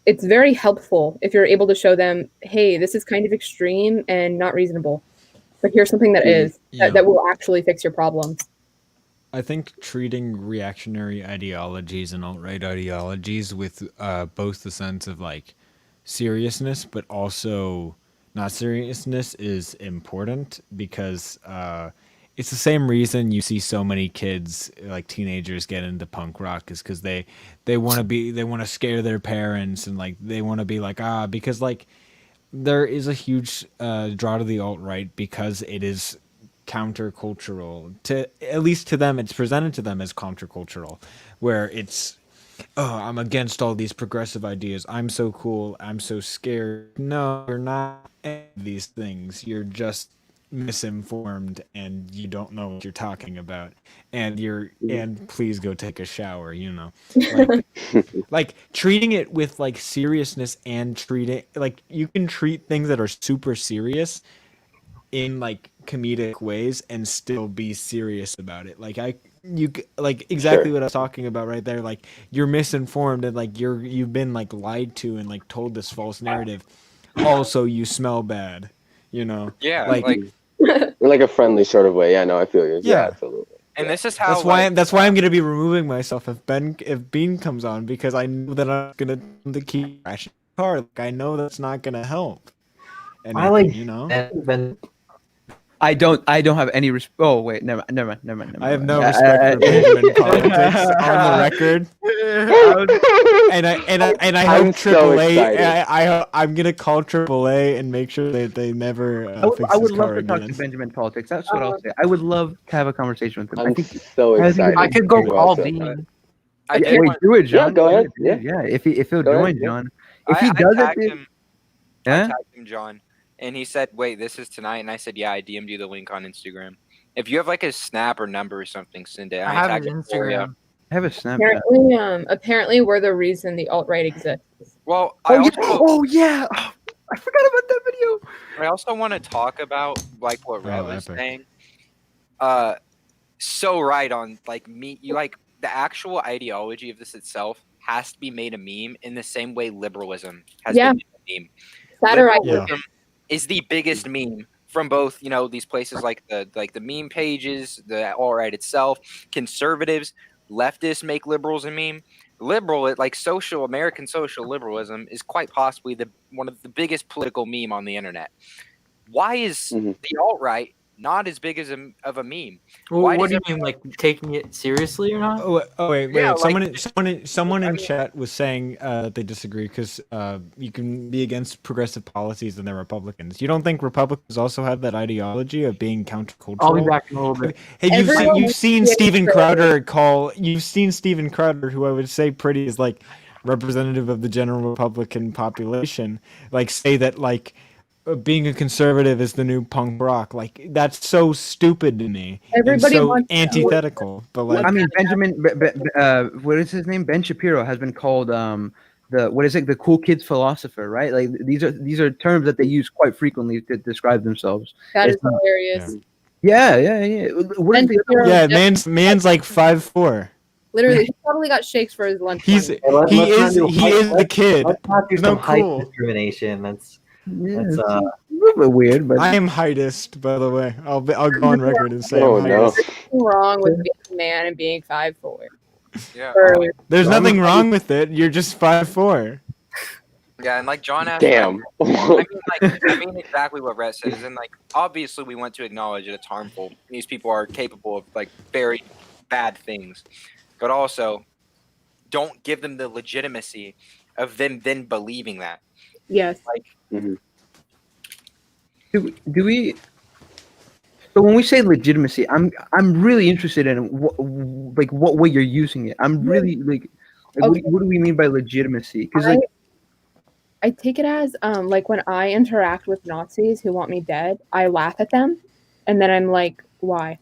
It's very helpful if you're able to show them, hey, this is kind of extreme and not reasonable, but here's something that is that will actually fix your problems. I think treating reactionary ideologies and alt-right ideologies with both the sense of like seriousness but also not seriousness is important, because it's the same reason you see so many kids, like teenagers, get into punk rock, is because they want to scare their parents, and like they want to be like because like there is a huge draw to the alt-right because it is countercultural. To at least to them, it's presented to them as countercultural, where it's oh, I'm against all these progressive ideas. I'm so cool. I'm so scared. No, you're not any of these things. You're just misinformed and you don't know what you're talking about. And please go take a shower, you know. Like treating it with like seriousness and treating like you can treat things that are super serious in like comedic ways and still be serious about it. Like like exactly Sure. what I was talking about right there. Like you're misinformed and like you've been like lied to and like told this false narrative. Also, you smell bad. You know, Yeah, like like, In like a friendly sort of way. Yeah, no, I feel you. Yeah, Yeah. absolutely. and this is how that's why I'm gonna be removing myself if Bean comes on because I know that I'm gonna keep crashing the car. Like I know that's not gonna help. Anything, I like you know. Ben. I don't have any respect. Oh wait, never mind. I have no respect for Benjamin politics on the record. And I I'm hope so AAA. excited. I'm gonna call AAA and make sure that they never fix I his would love car to talk again. to Benjamin politics. That's what I'll say. I would love to have a conversation with him. I I'm think so I think excited. I could go to call watch it. Bean. I yeah, did wait, want, do it, John. Yeah, go ahead. Yeah, Yeah. if he'll Go join, ahead, yeah. John. If he does tagged it, him. I yeah. tagged him, John, and he said, "Wait, this is tonight." And I said, "Yeah, I DM'd you the link on Instagram. If you have like a snap or number or something, send it." I And have tagged his him for you. Instagram. I have a Snapchat. Apparently, we're the reason the alt right exists. Well, I also, Oh yeah. Oh, I forgot about that video. I also want to talk about like what Rhett was epic. saying. So right on like me. You like the actual ideology of this itself has to be made a meme in the same way liberalism has Yeah. been made a meme. Satirize it. Liberalism is the biggest meme from both, these places like the meme pages, the alt-right itself, conservatives, leftists make liberals a meme. American social liberalism is quite possibly one of the biggest political meme on the internet. Why is the alt-right not as big as of a meme? Well, Why what does do you mean, like taking it seriously or not? Wait. Yeah, Someone in chat was saying that they disagree because you can be against progressive policies and they're Republicans. You don't think Republicans also have that ideology of being countercultural? I'll be back in a little bit. Hey, Everyone you've seen is Steven crazy. Crowder, who I would say pretty is like representative of the general Republican population, like say that like being a conservative is the new punk rock. Like that's so stupid to me. Everybody and so wants antithetical. But like, I mean, Benjamin. What is his name? Ben Shapiro has been called the cool kids philosopher, right? Like these are terms that they use quite frequently to describe themselves. That is It's not- hilarious. Yeah. What is Ben the Shapiro- yeah, man's like 5'4". Literally, he probably got shakes for his lunch. He's money. he is the kid. Let's not do There's no some height cool. discrimination. That's it's a little bit weird, but I am heightist, by the way. I'll go on record and say Oh I'm no. heightist. Nothing wrong with being a man and being 5'4". Yeah. There's nothing wrong with it. You're just 5'4". Yeah, and like John asked, Damn. I mean exactly what Rhett said. Is in like obviously we want to acknowledge that it's harmful. These people are capable of like very bad things, but also don't give them the legitimacy of them then believing that. Yes. do we? So when we say legitimacy, I'm really interested in what way you're using it. I'm really like Okay. what do we mean by legitimacy? Because I take it as like when I interact with Nazis who want me dead, I laugh at them, and then I'm like, why?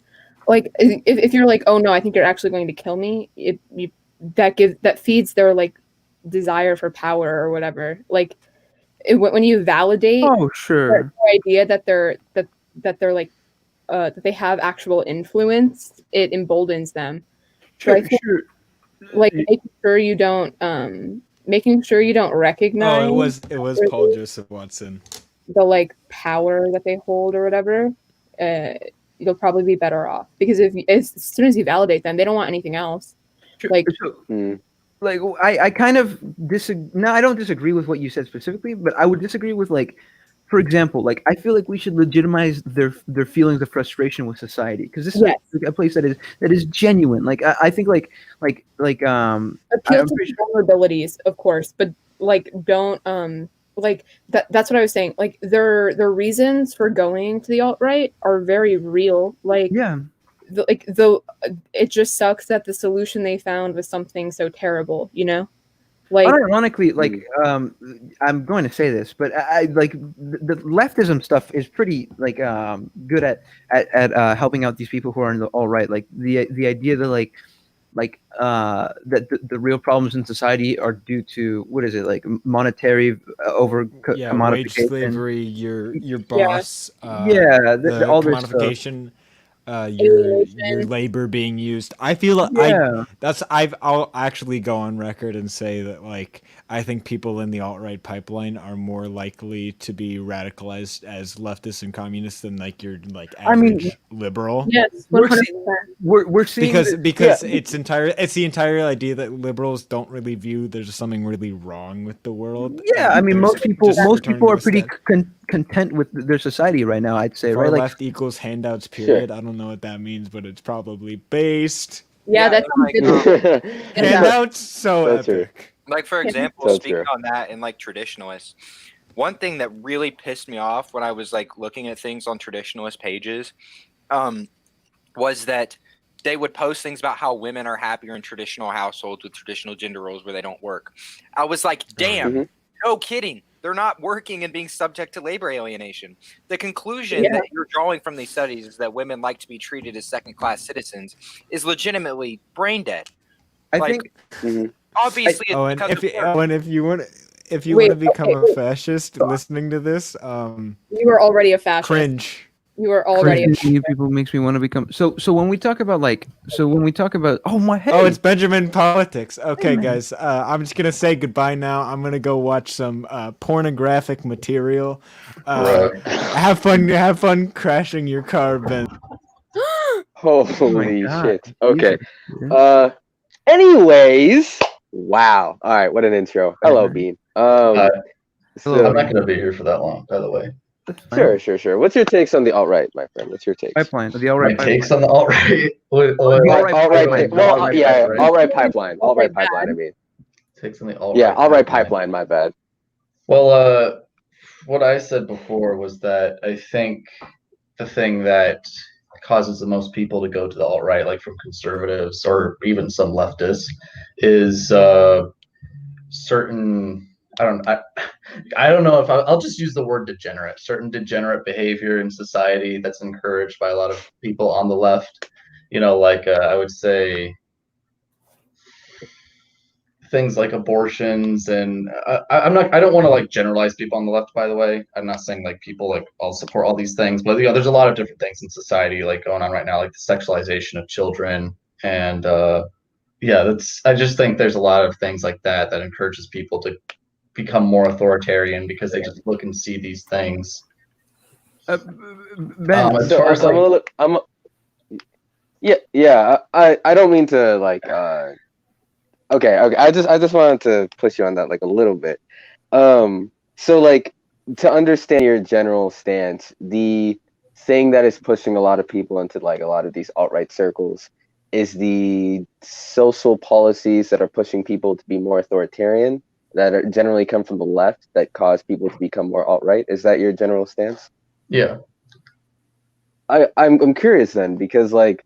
Like if you're like, oh no, I think you're actually going to kill me, that feeds their like desire for power or whatever. Like when you validate oh sure, the idea that they're like that they have actual influence, it emboldens them. So I think, like making sure you don't recognize Oh, it was Paul Joseph Watson. the like power that they hold or whatever. You'll probably be better off because as soon as you validate them, they don't want anything else. Like like I kind of disagree. No, I don't disagree with what you said specifically, but I would disagree with like, for example, like I feel like we should legitimize their feelings of frustration with society because this is a place that is genuine. Like I think appeal to vulnerabilities, of course, but like don't like that's what I was saying. Like their reasons for going to the alt-right are very real. Like it just sucks that the solution they found was something so terrible, you know? Like, Unironically, like I'm going to say this, but I like the leftism stuff is pretty like good at helping out these people who are in the alt-right. Like the idea that that the real problems in society are due to what is it, like monetary wage commodification, slavery, your boss, the all this stuff. commodification, your labor being used. I feel I'll actually go on record and say that like I think people in the alt-right pipeline are more likely to be radicalized as leftists and communists than like your like average liberal. Yes, we're seeing because it's the entire idea that liberals don't really view there's something really wrong with the world. Yeah, I mean most people are pretty content with their society right now, I'd say, Far right? Like left equals handouts, period. I don't know what that means, but it's probably based. Yeah, that's like, handouts. So That's epic. Like, for example, So speaking true. on that and like traditionalists, one thing that really pissed me off when I was like looking at things on traditionalist pages was that they would post things about how women are happier in traditional households with traditional gender roles where they don't work. I was like, damn, no kidding. They're not working and being subject to labor alienation. The conclusion that you're drawing from these studies is that women like to be treated as second-class citizens is legitimately brain dead. I think obviously it's and because if you want to become a fascist listening to this, you were already a fascist. Cringe. You were already people makes me want to become so when we talk about oh my head. Oh, it's Benjamin politics. Okay, guys, I'm just gonna say goodbye now. I'm gonna go watch some pornographic material. Have fun crashing your car, Ben. Holy shit. Okay. Anyways, wow. All right, what an intro. Hello, Bean. I'm not going to be here for that long, by the way. Sure. What's your takes on the alt-right, my friend? What's your takes? Pipeline. The alt-right My takes on the alt-right. Alt-right pipeline. Alt-right pipeline, I mean. Takes on the alt-right. Yeah, alt-right pipeline, my bad. Well, what I said before was that I think the thing that causes the most people to go to the alt-right, like from conservatives or even some leftists, is certain. I don't know if I'll just use the word degenerate. Certain degenerate behavior in society that's encouraged by a lot of people on the left. You know, like I would say things like abortions, and I don't want to like generalize people on the left. By the way, I'm not saying like people like all support all these things, but there's a lot of different things in society like going on right now, like the sexualization of children, and I just think there's a lot of things like that encourages people to become more authoritarian because they just look and see these things. Ben, as far as I don't mean to like okay. I just wanted to push you on that like a little bit. So like to understand your general stance, the thing that is pushing a lot of people into like a lot of these alt-right circles is the social policies that are pushing people to be more authoritarian, that are generally come from the left, that cause people to become more alt-right. Is that your general stance? Yeah. I'm curious then, because like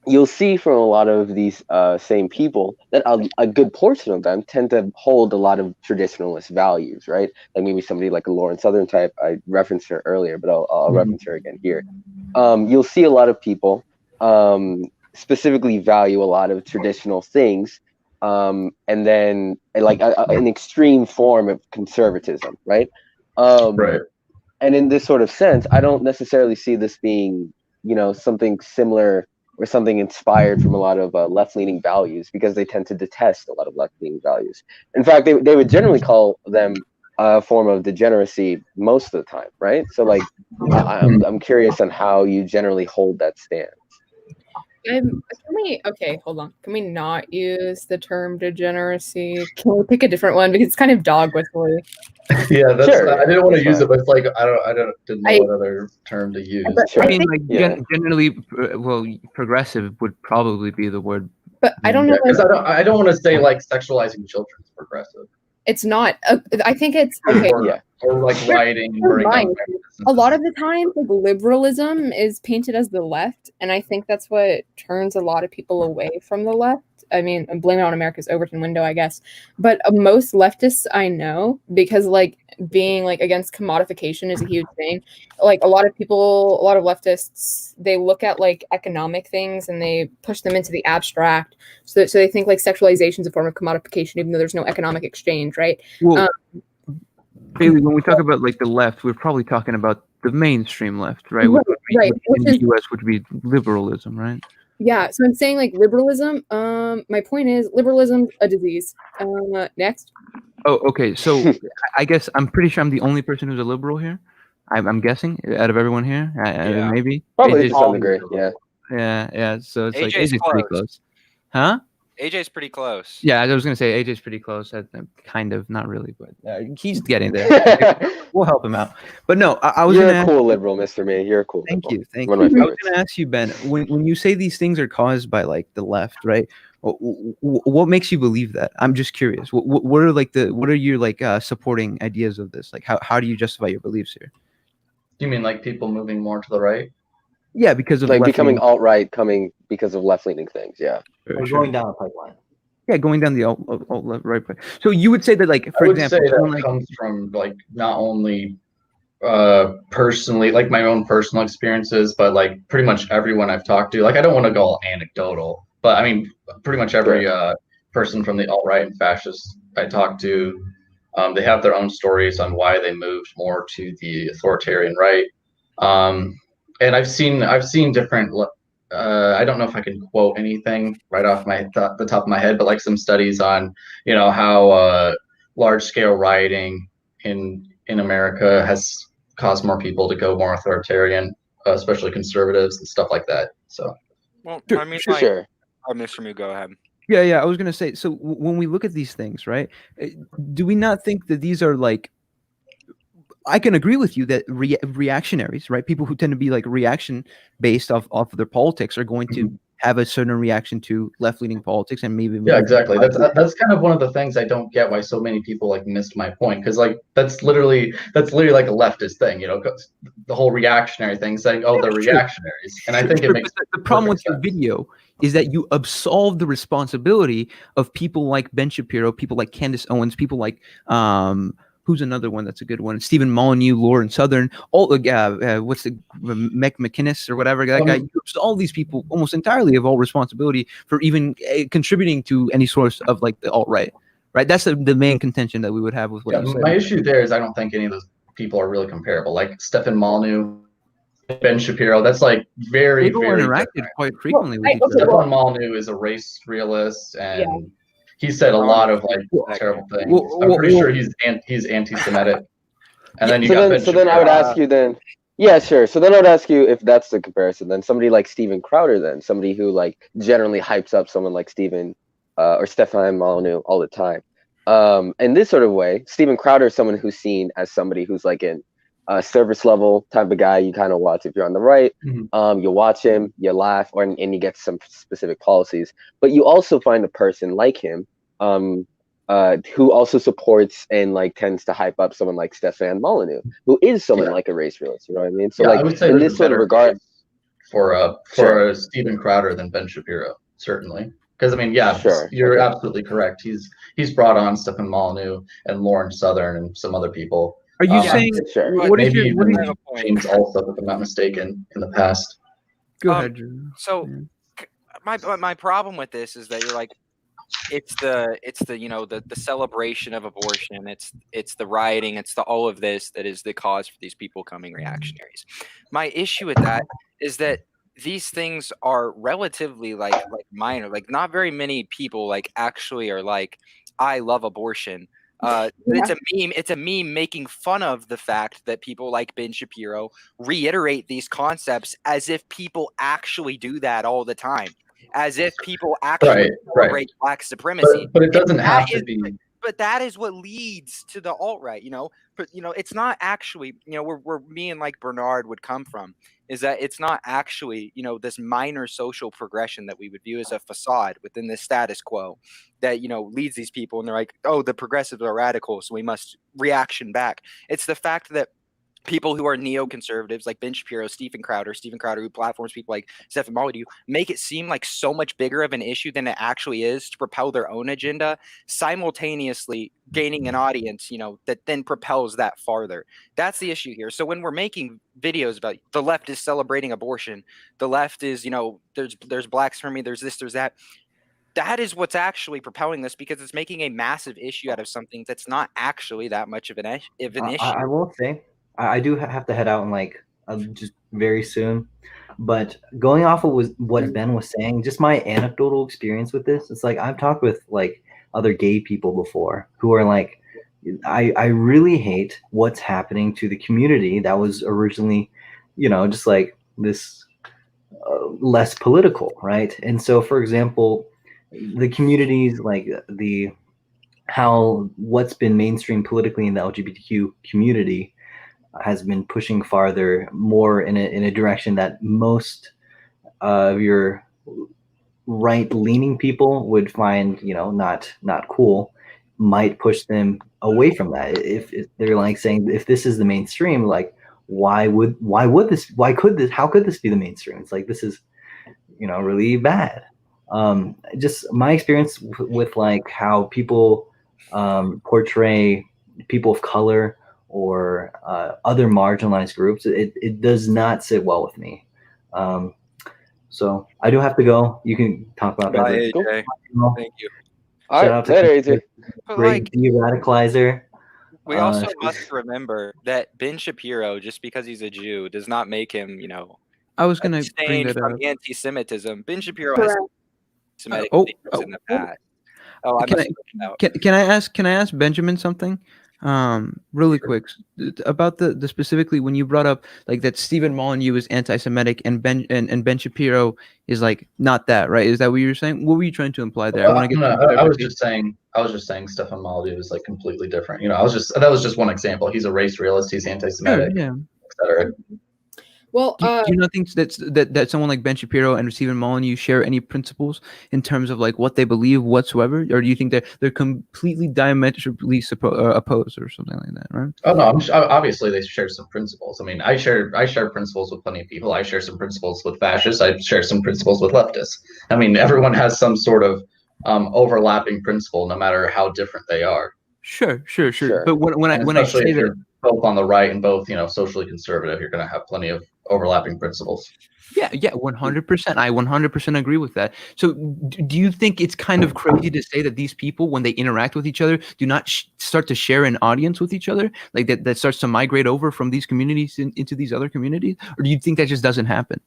you'll see from a lot of these same people that a good portion of them tend to hold a lot of traditionalist values, right? Like maybe somebody like a Lauren Southern type. I referenced her earlier, but I'll reference her again here. You'll see a lot of people specifically value a lot of traditional things, and then like an extreme form of conservatism, right? Right. And in this sort of sense, I don't necessarily see this being, something similar or something inspired from a lot of left-leaning values, because they tend to detest a lot of left-leaning values. In fact, they would generally call them a form of degeneracy most of the time, right? So like, I'm curious on how you generally hold that stance. Hold on. Can we not use the term degeneracy? Can we pick a different one, because it's kind of dog whistly? Yeah, that's. Sure, I didn't want to use fine. it, but it's like didn't know what other term to use. I mean, like generally, progressive would probably be the word. But I don't know. Because I don't want to say like sexualizing children is progressive. It's not. I think it's okay. Or like rioting and burning down a lot of the time, like, liberalism is painted as the left, and I think that's what turns a lot of people away from the left. I mean, I'm blaming it on America's Overton window, I guess. But most leftists I know, because like being like against commodification is a huge thing. Like a lot of leftists, they look at like economic things and they push them into the abstract. So they think like sexualization is a form of commodification, even though there's no economic exchange, right? Well, Bailey, when we talk about like the left, we're probably talking about the mainstream left, right? Right. In the U.S. would be liberalism, right? Yeah, so I'm saying like liberalism. My point is liberalism's a disease. Next. Oh, okay. So I guess I'm pretty sure I'm the only person who's a liberal here. I'm guessing out of everyone here, maybe. Probably to some degree. Yeah. Yeah. So it's like AJ's AJ's pretty close, huh? AJ's pretty close. Yeah, I was gonna say AJ's pretty close. Kind of, not really, but he's getting there. We'll help him out. But no, I was. You're a cool liberal, Mr. Me. You're a cool. Thank liberal. you. One of my I was gonna ask you, Ben, when you say these things are caused by like the left, right? What makes you believe that? I'm just curious. What are your like supporting ideas of this? Like how do you justify your beliefs here? Do you mean like people moving more to the right? Yeah, because of like becoming alt-right, coming because of left-leaning things. Yeah. Or going down a pipeline. Yeah, going down the alt right. So you would say that, like, for example, say that comes from like not only personally, like my own personal experiences, but like pretty much everyone I've talked to. Like I don't want to go all anecdotal, but I mean pretty much every person from the alt-right and fascist I talked to, they have their own stories on why they moved more to the authoritarian right. And I've seen different. I don't know if I can quote anything right off the top of my head, but like some studies on how large scale rioting in America has caused more people to go more authoritarian, especially conservatives and stuff like that. So, well, sure, I mean, sure. Mr. Mu, go ahead. Yeah. I was gonna say. So when we look at these things, right? Do we not think that these are like? I can agree with you that reactionaries, right? People who tend to be like reaction based off of their politics are going to have a certain reaction to left-leaning politics and maybe. Yeah, exactly. That's kind of one of the things I don't get why so many people like missed my point, because like that's literally like a leftist thing, the whole reactionary thing, saying they're reactionaries, and I think it makes the problem with your video is that you absolve the responsibility of people like Ben Shapiro, people like Candace Owens, people like who's another one that's a good one? Stephen Molyneux, Lauren Southern, all what's the McInnes or whatever that guy. All these people almost entirely have all responsibility for even contributing to any source of like the alt-right. Right? That's the main contention that we would have with what you said. My issue there is I don't think any of those people are really comparable. Like Stephen Molyneux, Ben Shapiro, that's like very interacted different. Quite frequently with each other. Stephen Molyneux is a race realist and he said a lot of like terrible things. I'm pretty sure he's anti-Semitic. And then so then I would ask you then. Yeah, sure. So then I would ask you if that's the comparison. Then somebody like Steven Crowder, then somebody who like generally hypes up someone like Stephen or Stefan Molyneux all the time. In this sort of way, Steven Crowder is someone who's seen as somebody who's like in a service level type of guy you kind of watch if you're on the right. You watch him, you laugh, and you get some specific policies. But you also find a person like him who also supports and like tends to hype up someone like Stefan Molyneux, who is someone like a race realist. You know what I mean? So like I would say in this sort of regard, for Steven Crowder than Ben Shapiro, certainly. Because I mean, you're absolutely correct. He's brought on Stefan Molyneux and Lauren Southern and some other people. Are you saying what is James also, if I'm not mistaken, in the past? Go ahead, Drew. So my problem with this is that you're like, it's the the celebration of abortion, it's the rioting, it's the all of this that is the cause for these people becoming reactionaries. My issue with that is that these things are relatively like minor. Like not very many people like actually are like, I love abortion. It's a meme making fun of the fact that people like Ben Shapiro reiterate these concepts as if people actually do that all the time, as if people actually celebrate black supremacy. But it doesn't have to be. but that is what leads to the alt-right, but it's not actually, where me and like Bernard would come from is that it's not actually, this minor social progression that we would view as a facade within the status quo that, leads these people. And they're like, oh, the progressives are radical, so we must reaction back. It's the fact that people who are neoconservatives like Ben Shapiro, Stephen Crowder, who platforms people like Stephen Molyneux, make it seem like so much bigger of an issue than it actually is to propel their own agenda, simultaneously gaining an audience, that then propels that farther. That's the issue here. So when we're making videos about the left is celebrating abortion, the left is, there's blacks for me, there's this, there's that. That is what's actually propelling this, because it's making a massive issue out of something that's not actually that much of an issue. I will say, I do have to head out in like just very soon, but going off of what Ben was saying, just my anecdotal experience with this, it's like I've talked with like other gay people before who are like, I really hate what's happening to the community that was originally, just like this less political, right? And so, for example, the communities like what's been mainstream politically in the LGBTQ community has been pushing farther more in a direction that most of your right-leaning people would find, not cool, might push them away from that. If they're like saying, if this is the mainstream, like how could this be the mainstream? It's like, this is, really bad. Just my experience with like how people portray people of color or other marginalized groups, it does not sit well with me. So I do have to go. You can talk about Bye, that. AJ. Thank you. Shout out to later, AJ. great de-radicalizer. We also must remember that Ben Shapiro, just because he's a Jew, does not make him, I was going to bring abstain that from up. anti-Semitism. Ben Shapiro has Semitic statements in the past. Oh, I must out. Can I ask Benjamin something? Really quick about the specifically when you brought up like that Stephen Molyneux is anti-Semitic and Ben Shapiro is like not that, right? Is that what you were saying? What were you trying to imply there? I was just saying Stefan Molyneux is like completely different. That was just one example. He's a race realist. He's anti-Semitic, yeah. etc. Well, do you not think that someone like Ben Shapiro and Stephen Molyneux share any principles in terms of like what they believe whatsoever, or do you think that they're completely diametrically opposed or something like that, right? Oh no, obviously they share some principles. I mean, I share principles with plenty of people. I share some principles with fascists. I share some principles with leftists. I mean, everyone has some sort of overlapping principle, no matter how different they are. Sure. But when I say if you're both on the right and both, socially conservative, you're going to have plenty of overlapping principles. Yeah, 100%. I 100% agree with that. So do you think it's kind of crazy to say that these people, when they interact with each other, do not start to share an audience with each other? Like that starts to migrate over from these communities into these other communities? Or do you think that just doesn't happen?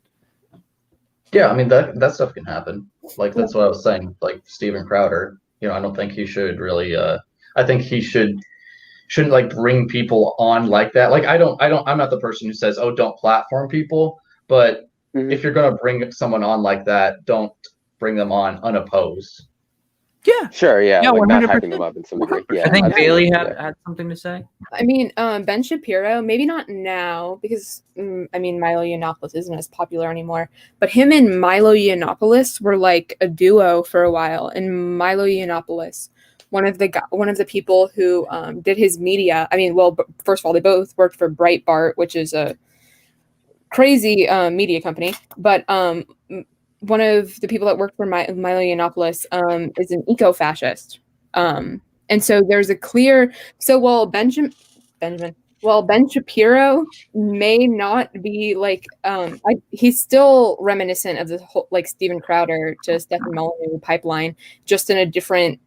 Yeah, I mean, that stuff can happen. Like, that's what I was saying. Like, Stephen Crowder, I don't think he should really, I think he shouldn't like bring people on like that. Like, I'm not the person who says, oh, don't platform people. But if you're going to bring someone on like that, don't bring them on unopposed. Yeah. Sure. Yeah. Yeah, like 100%. not hyping them up in some degree. Yeah. I think absolutely. Bailey had something to say. I mean, Ben Shapiro, maybe not now because Milo Yiannopoulos isn't as popular anymore. But him and Milo Yiannopoulos were like a duo for a while. And Milo Yiannopoulos, one of the people who did his media. I mean, well, first of all, they both worked for Breitbart, which is a crazy media company. But one of the people that worked for Milo Yiannopoulos is an eco-fascist. And so there's a clear. So while Ben Shapiro may not be like, he's still reminiscent of the whole like Stephen Crowder to Stephen Molyneux pipeline, just in a different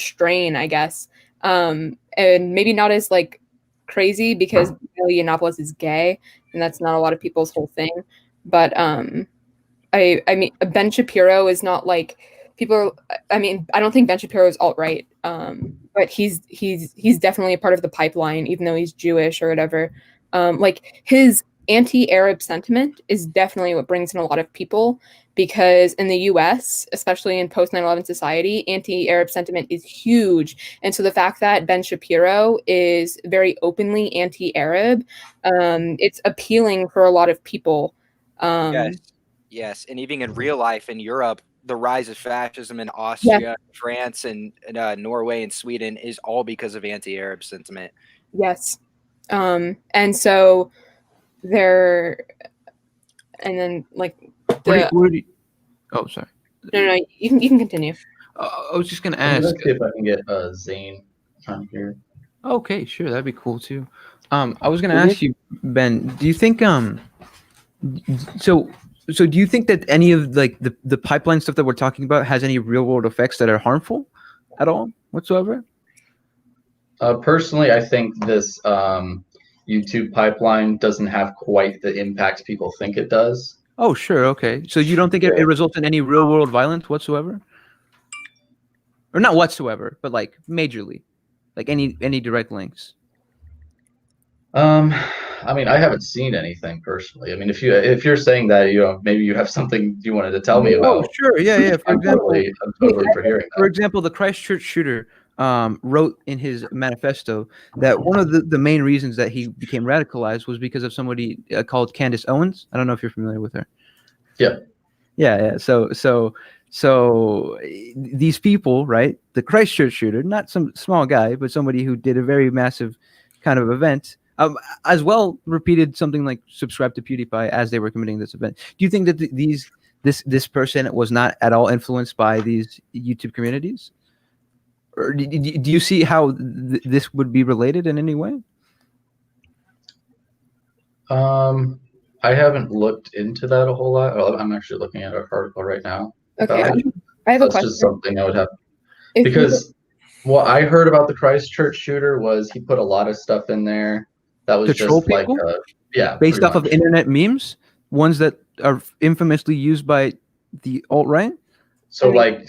strain, I guess. And maybe not as like crazy because Yiannopoulos is gay, and that's not a lot of people's whole thing. But I mean, Ben Shapiro is not like people. I mean, I don't think Ben Shapiro is alt-right, but he's definitely a part of the pipeline, even though he's Jewish or whatever. Like his anti-Arab sentiment is definitely what brings in a lot of people, because in the US, especially in post 9/11 society, anti-Arab sentiment is huge. And so the fact that Ben Shapiro is very openly anti-Arab, it's appealing for a lot of people. Yes, and even in real life in Europe, the rise of fascism in Austria, France, and Norway and Sweden is all because of anti-Arab sentiment. Yes. And so they're, and then like oh, sorry. No, you can continue. I was just gonna Let's ask see if I can get Zane on here. Okay, sure, that'd be cool too. I was gonna ask you, Ben, do you think so do you think that any of like the pipeline stuff that we're talking about has any real world effects that are harmful at all whatsoever? Personally, I think this YouTube pipeline doesn't have quite the impact people think it does. Oh, sure, okay. So you don't think it results in any real world violence whatsoever? Or not whatsoever, but like majorly, like any direct links. I mean, I haven't seen anything personally. I mean, if you're saying that, maybe you have something you wanted to tell me about. Oh, sure, yeah. I'm totally for hearing that. For example, the Christchurch shooter wrote in his manifesto that one of the main reasons that he became radicalized was because of somebody called Candace Owens. I don't know if you're familiar with her. Yeah. So these people, right? The Christchurch shooter, not some small guy, but somebody who did a very massive kind of event, as well repeated something like subscribe to PewDiePie as they were committing this event. Do you think that this person was not at all influenced by these YouTube communities? Or do you see how this would be related in any way? I haven't looked into that a whole lot. Well, I'm actually looking at our article right now. Okay, I have a question. That's just something I would have. Because what I heard about the Christchurch shooter was he put a lot of stuff in there that was just like, based off of internet memes, ones that are infamously used by the alt-right. So like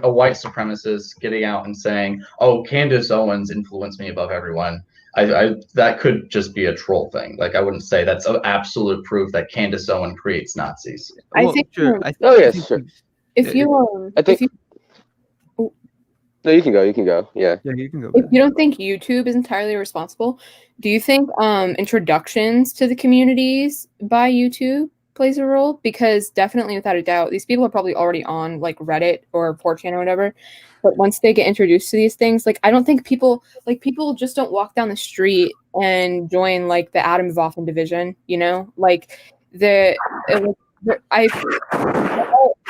a white supremacist getting out and saying, "Oh, Candace Owens influenced me above everyone." I that could just be a troll thing. Like I wouldn't say that's absolute proof that Candace Owens creates Nazis. I think. Sure. If I think. No, you can go. You can go. Yeah. Yeah, you can go. If you don't think YouTube is entirely responsible, do you think introductions to the communities by YouTube plays a role? Because definitely, without a doubt, these people are probably already on like Reddit or 4chan or whatever. But once they get introduced to these things, like I don't think people just don't walk down the street and join like the Atomwaffen division, like one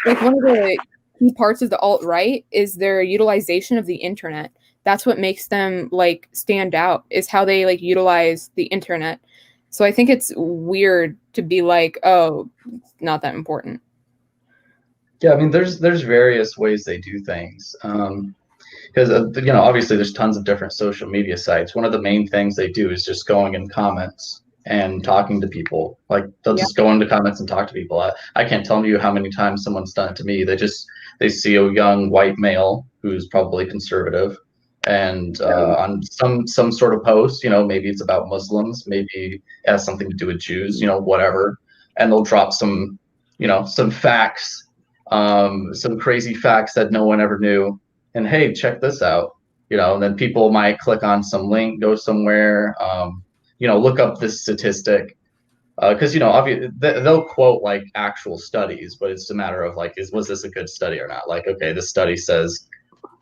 of the key parts of the alt-right is their utilization of the internet. That's what makes them like stand out, is how they like utilize the internet. So I think it's weird to be like, oh, it's not that important. Yeah, I mean, there's various ways they do things. Because obviously there's tons of different social media sites. One of the main things they do is just going in comments and talking to people. Like they'll just go into comments and talk to people. I can't tell you how many times someone's done it to me. They see a young white male who's probably conservative, and on some sort of post, maybe it's about Muslims, maybe it has something to do with Jews, whatever, and they'll drop some facts, some crazy facts that no one ever knew, and hey, check this out, and then people might click on some link, go somewhere, look up this statistic, because obviously they'll quote like actual studies, but it's a matter of like, was this a good study or not? Like, okay, this study says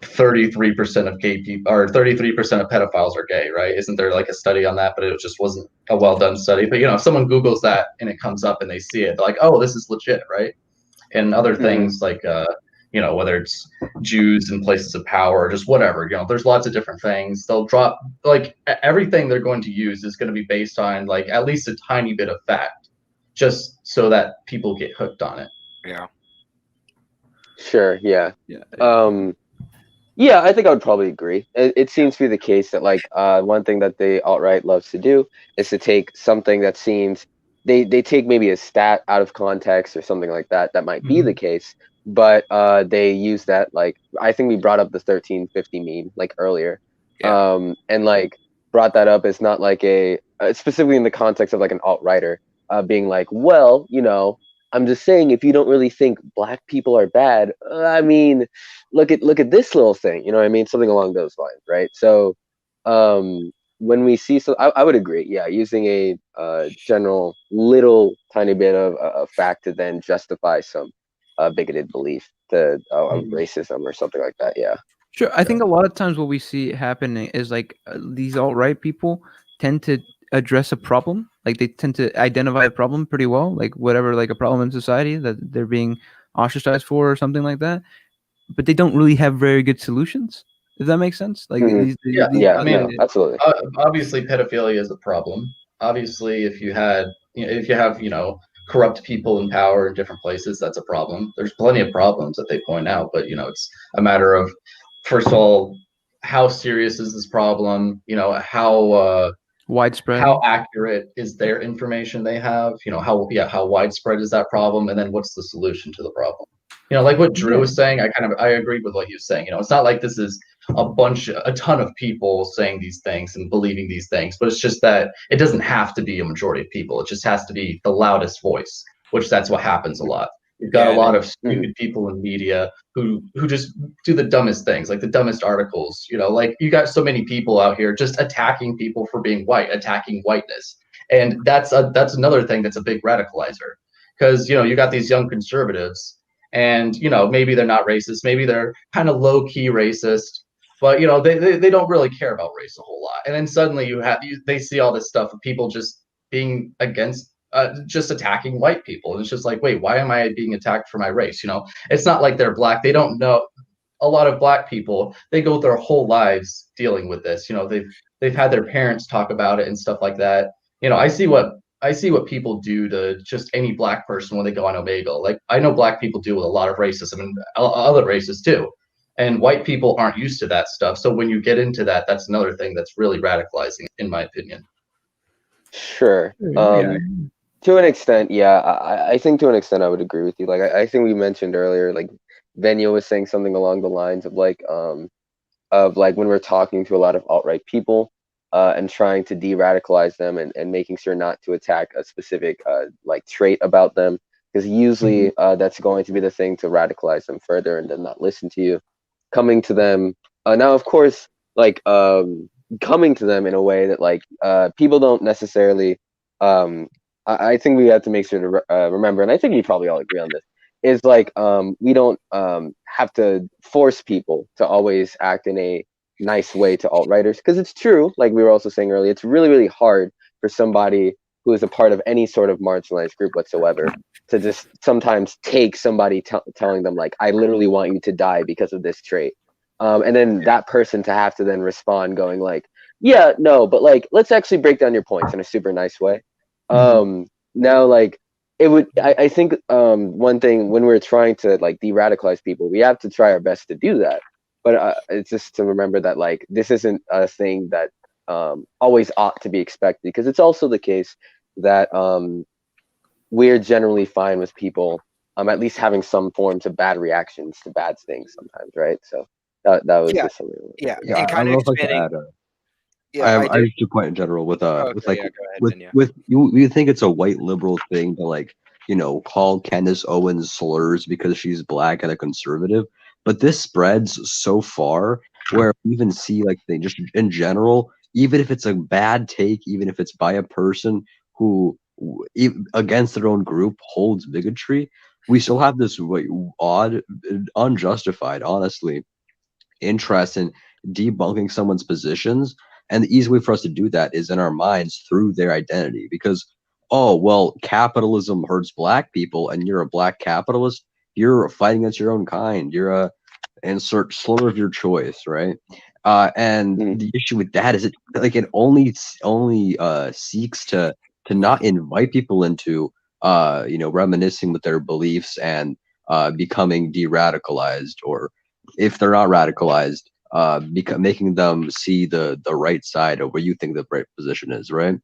33% of gay people or 33% of pedophiles are gay, right? Isn't there like a study on that? But it just wasn't a well done study. But if someone Googles that and it comes up and they see it, they're like, oh, this is legit, right? And other things like whether it's Jews in places of power or just whatever, there's lots of different things. They'll drop like everything they're going to use is going to be based on like at least a tiny bit of fact, just so that people get hooked on it. Yeah. Sure. Yeah. Yeah, I think I would probably agree. It seems to be the case that like one thing that the alt-right loves to do is to take something that seems they take maybe a stat out of context or something like that. That might be the case, but they use that, like I think we brought up the 1350 meme like earlier, and like brought that up as not like specifically in the context of like an alt-righter being like, well, I'm just saying, if you don't really think black people are bad, I mean, look at this little thing. You know what I mean? Something along those lines, right? So, when we see, so I would agree. Yeah, using a general little tiny bit of a fact to then justify some bigoted belief to of racism or something like that. Yeah. Sure. I think a lot of times what we see happening is like these alt-right people tend to address a problem. Like they tend to identify a problem pretty well, like whatever, like a problem in society that they're being ostracized for or something like that. But they don't really have very good solutions. Does that make sense? Like Mhm. Yeah, Yeah. I mean, No, absolutely. obviously pedophilia is a problem. Obviously, if you had, if you have, corrupt people in power in different places, that's a problem. There's plenty of problems that they point out, but it's a matter of, first of all, how serious is this problem? widespread. How accurate is their information they have? How widespread is that problem? And then what's the solution to the problem? Like what Drew was saying, I agreed with what he was saying. It's not like this is a ton of people saying these things and believing these things, but it's just that it doesn't have to be a majority of people. It just has to be the loudest voice, which that's what happens a lot. You've got a lot of stupid people in media who just do the dumbest things, like the dumbest articles. Like you got so many people out here just attacking people for being white, attacking whiteness, and that's another thing that's a big radicalizer, because you got these young conservatives, and maybe they're not racist, maybe they're kind of low key racist, but they don't really care about race a whole lot, and then suddenly they see all this stuff of people just being against. Just attacking white people. And it's just like, wait, why am I being attacked for my race? It's not like they're black. They don't know. A lot of black people, they go their whole lives dealing with this. They've had their parents talk about it and stuff like that. I see what people do to just any black person when they go on Omegle. Like I know black people deal with a lot of racism and other races too. And white people aren't used to that stuff. So when you get into that, that's another thing that's really radicalizing, in my opinion. Sure. Yeah. To an extent, yeah. I think to an extent I would agree with you. Like I think we mentioned earlier, like Venio was saying something along the lines of like when we're talking to a lot of alt-right people and trying to de-radicalize them and making sure not to attack a specific like trait about them, because usually that's going to be the thing to radicalize them further and then not listen to you. Coming to them now, of course, like coming to them in a way that like people don't necessarily I think we have to make sure to remember, and I think we probably all agree on this, is like we don't have to force people to always act in a nice way to alt-righters, because it's true, like we were also saying earlier, it's really, really hard for somebody who is a part of any sort of marginalized group whatsoever to just sometimes take somebody telling them like, I literally want you to die because of this trait. And then that person to have to then respond going like, yeah, no, but like, let's actually break down your points in a super nice way. Now, like, it would, I think one thing when we're trying to like de-radicalize people, we have to try our best to do that. But it's just to remember that like, this isn't a thing that always ought to be expected, because it's also the case that we're generally fine with people at least having some forms of bad reactions to bad things sometimes, right? So that was just something. Yeah, Yeah, and I kind don't of know if I can expanding. add. Yeah, I have a point in general with Okay, with like yeah, go ahead, Vinya. with you think it's a white liberal thing to like call Candace Owens slurs because she's black and a conservative, but this spreads so far where we even see like they just in general, even if it's a bad take, even if it's by a person who against their own group holds bigotry, we still have this odd, unjustified, honestly, interest in debunking someone's positions. And the easy way for us to do that is in our minds through their identity. Because, oh, well, capitalism hurts black people and you're a black capitalist, you're fighting against your own kind. You're a insert slur of your choice, right? And the issue with that is it only seeks to not invite people into reminiscing with their beliefs and becoming de-radicalized, or if they're not radicalized, making them see the right side of where you think the right position is, right?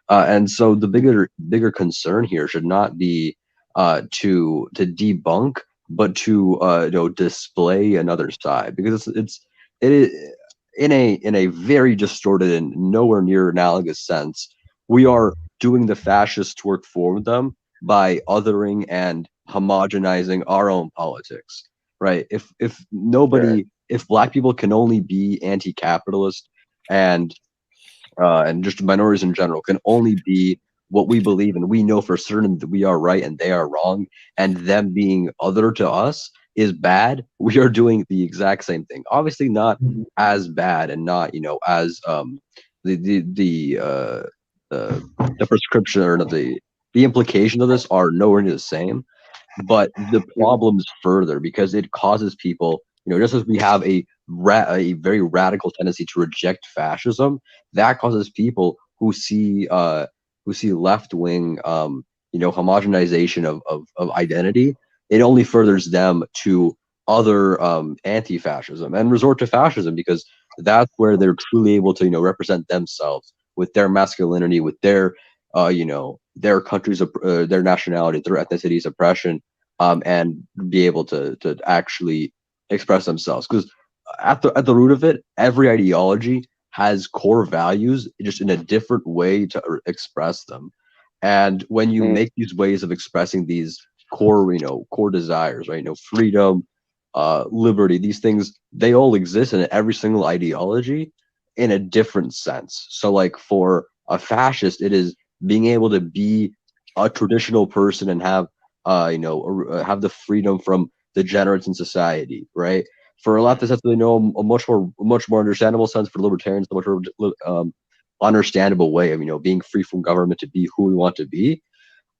And so the bigger concern here should not be to debunk, but to display another side, because it is in a very distorted and nowhere near analogous sense. We are doing the fascist work for them by othering and homogenizing our own politics, right? If nobody, if Black people can only be anti-capitalist and just minorities in general can only be what we believe and we know for certain that we are right and they are wrong, and them being other to us is bad, we are doing the exact same thing. Obviously not as bad and not, as the prescription or the implication of this are nowhere near the same, but the problem is further because it causes people, just as we have a very radical tendency to reject fascism, that causes people who see left wing homogenization of identity. It only furthers them to other anti-fascism and resort to fascism, because that's where they're truly able to represent themselves with their masculinity, with their their country's their nationality, their ethnicity's oppression, and be able to actually express themselves. Because at the root of it, every ideology has core values, just in a different way to express them. And when you make these ways of expressing these core desires, right? Freedom, liberty, these things, they all exist in every single ideology in a different sense. So like for a fascist, it is being able to be a traditional person and have have the freedom from degenerates in society, right? For a leftist, that's a much more understandable sense. For libertarians, a much more understandable way of being free from government to be who we want to be.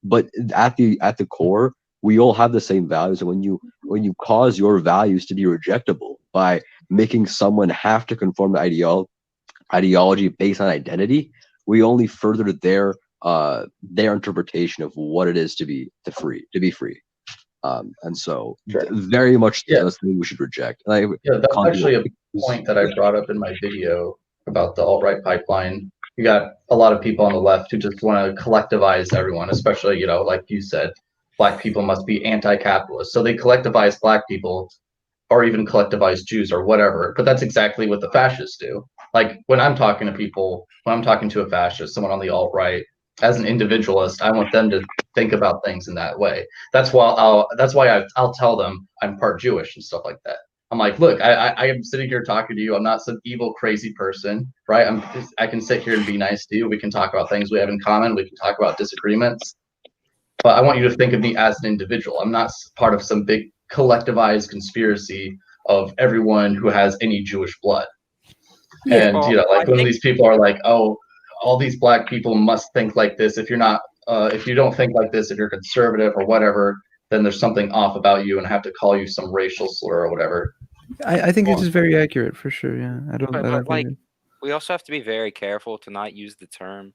But at the core, we all have the same values, and when you cause your values to be rejectable by making someone have to conform to ideology based on identity, we only further their interpretation of what it is to be free. And so very much that's something we should reject. And that's actually a point that I brought up in my video about the alt-right pipeline. You got a lot of people on the left who just want to collectivize everyone, especially, like you said, Black people must be anti-capitalist. So they collectivize Black people, or even collectivize Jews or whatever. But that's exactly what the fascists do. Like when I'm talking to people, when I'm talking to a fascist, someone on the alt-right, as an individualist, I want them to think about things in that way. That's why I'll tell them I'm part Jewish and stuff like that. I'm like, look, I am sitting here talking to you. I'm not some evil, crazy person, right? I can sit here and be nice to you. We can talk about things we have in common. We can talk about disagreements. But I want you to think of me as an individual. I'm not part of some big collectivized conspiracy of everyone who has any Jewish blood. And like when these people are like, oh, all these Black people must think like this. If you're not, if you don't think like this, if you're conservative or whatever, then there's something off about you, and I have to call you some racial slur or whatever. I think this is very accurate for sure. Yeah, I don't like we also have to be very careful to not use the term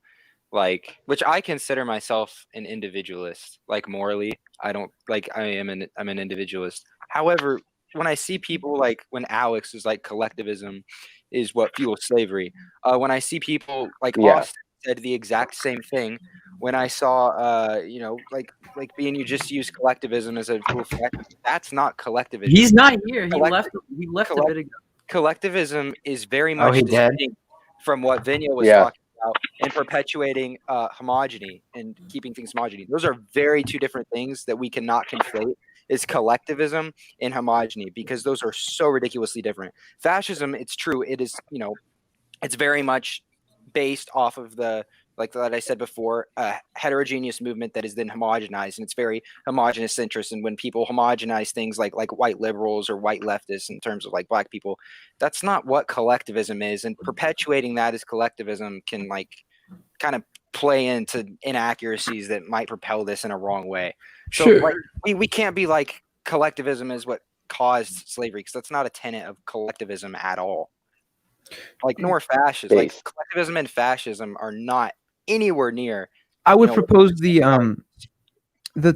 like, which I consider myself an individualist. Like morally, I'm an individualist. However, when I see people like when Alex is like collectivism is what fuels slavery. When I see people like Austin said the exact same thing. When I saw, like being you just use collectivism as a tool for that's not collectivism. He's not here. He left a bit ago. Collectivism is very much distinct from what Vinya was talking about and perpetuating homogeny and keeping things homogeny. Those are very two different things that we cannot conflate. Is collectivism and homogeny, because those are so ridiculously different. Fascism, it's true, it is, it's very much based off of the, like that I said before, a heterogeneous movement that is then homogenized, and it's very homogenous interest. And when people homogenize things like white liberals or white leftists in terms of like Black people, that's not what collectivism is. And perpetuating that as collectivism can like kind of play into inaccuracies that might propel this in a wrong way. So like, we can't be like collectivism is what caused slavery, because that's not a tenet of collectivism at all. Like nor fascism. Like collectivism and fascism are not anywhere near. I would propose the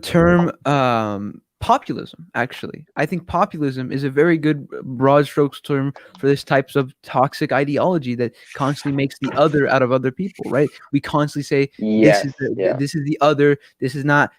term populism. Actually, I think populism is a very good broad strokes term for this types of toxic ideology that constantly makes the other out of other people. Right? We constantly say this is the other. This is not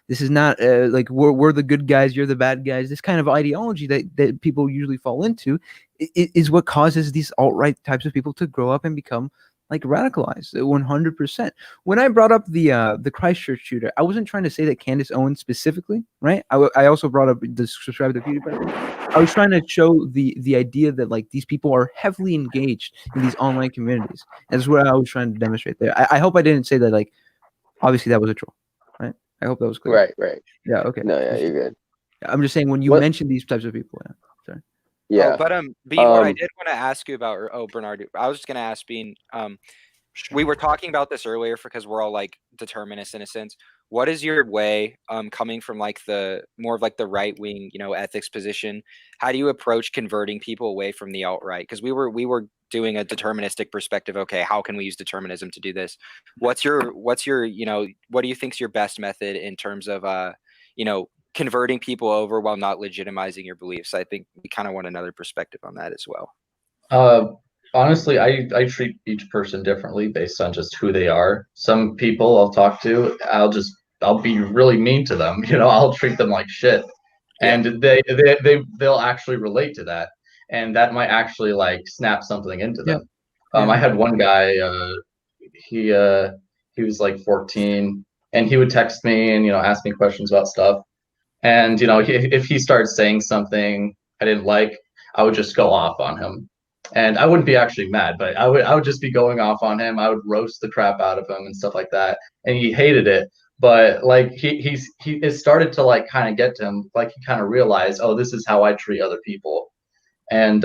like we're the good guys. You're the bad guys. This kind of ideology that people usually fall into is what causes these alt-right types of people to grow up and become like radicalized 100%. When I brought up the Christchurch shooter, I wasn't trying to say that Candace Owens specifically, right? I also brought up the subscribe to PewDiePie. I was trying to show the idea that like these people are heavily engaged in these online communities. That's what I was trying to demonstrate there. I hope I didn't say that like obviously that was a troll, right? I hope that was clear. Right. Yeah. Okay. No, yeah, you're good. I'm just saying when you mention these types of people. Yeah. Sorry. Yeah. Oh, but Bean, what I did want to ask you about, Bernard, I was just gonna ask Bean. We were talking about this earlier because we're all like determinists in a sense. What is your way, coming from like the more of like the right wing, ethics position? How do you approach converting people away from the alt right? Because we were doing a deterministic perspective. Okay, how can we use determinism to do this? What's your what do you think's your best method in terms of converting people over while not legitimizing your beliefs? I think we kind of want another perspective on that as well. Honestly, I treat each person differently based on just who they are. Some people I'll talk to, I'll be really mean to them. I'll treat them like shit, and they'll actually relate to that, and that might actually like snap something into them. I had one guy, he was like 14, and he would text me and ask me questions about stuff. And if he started saying something I didn't like, I would just go off on him, and I wouldn't be actually mad, but I would just be going off on him. I would roast the crap out of him and stuff like that, and he hated it. But like it started to like kind of get to him. Like he kind of realized, oh, this is how I treat other people. And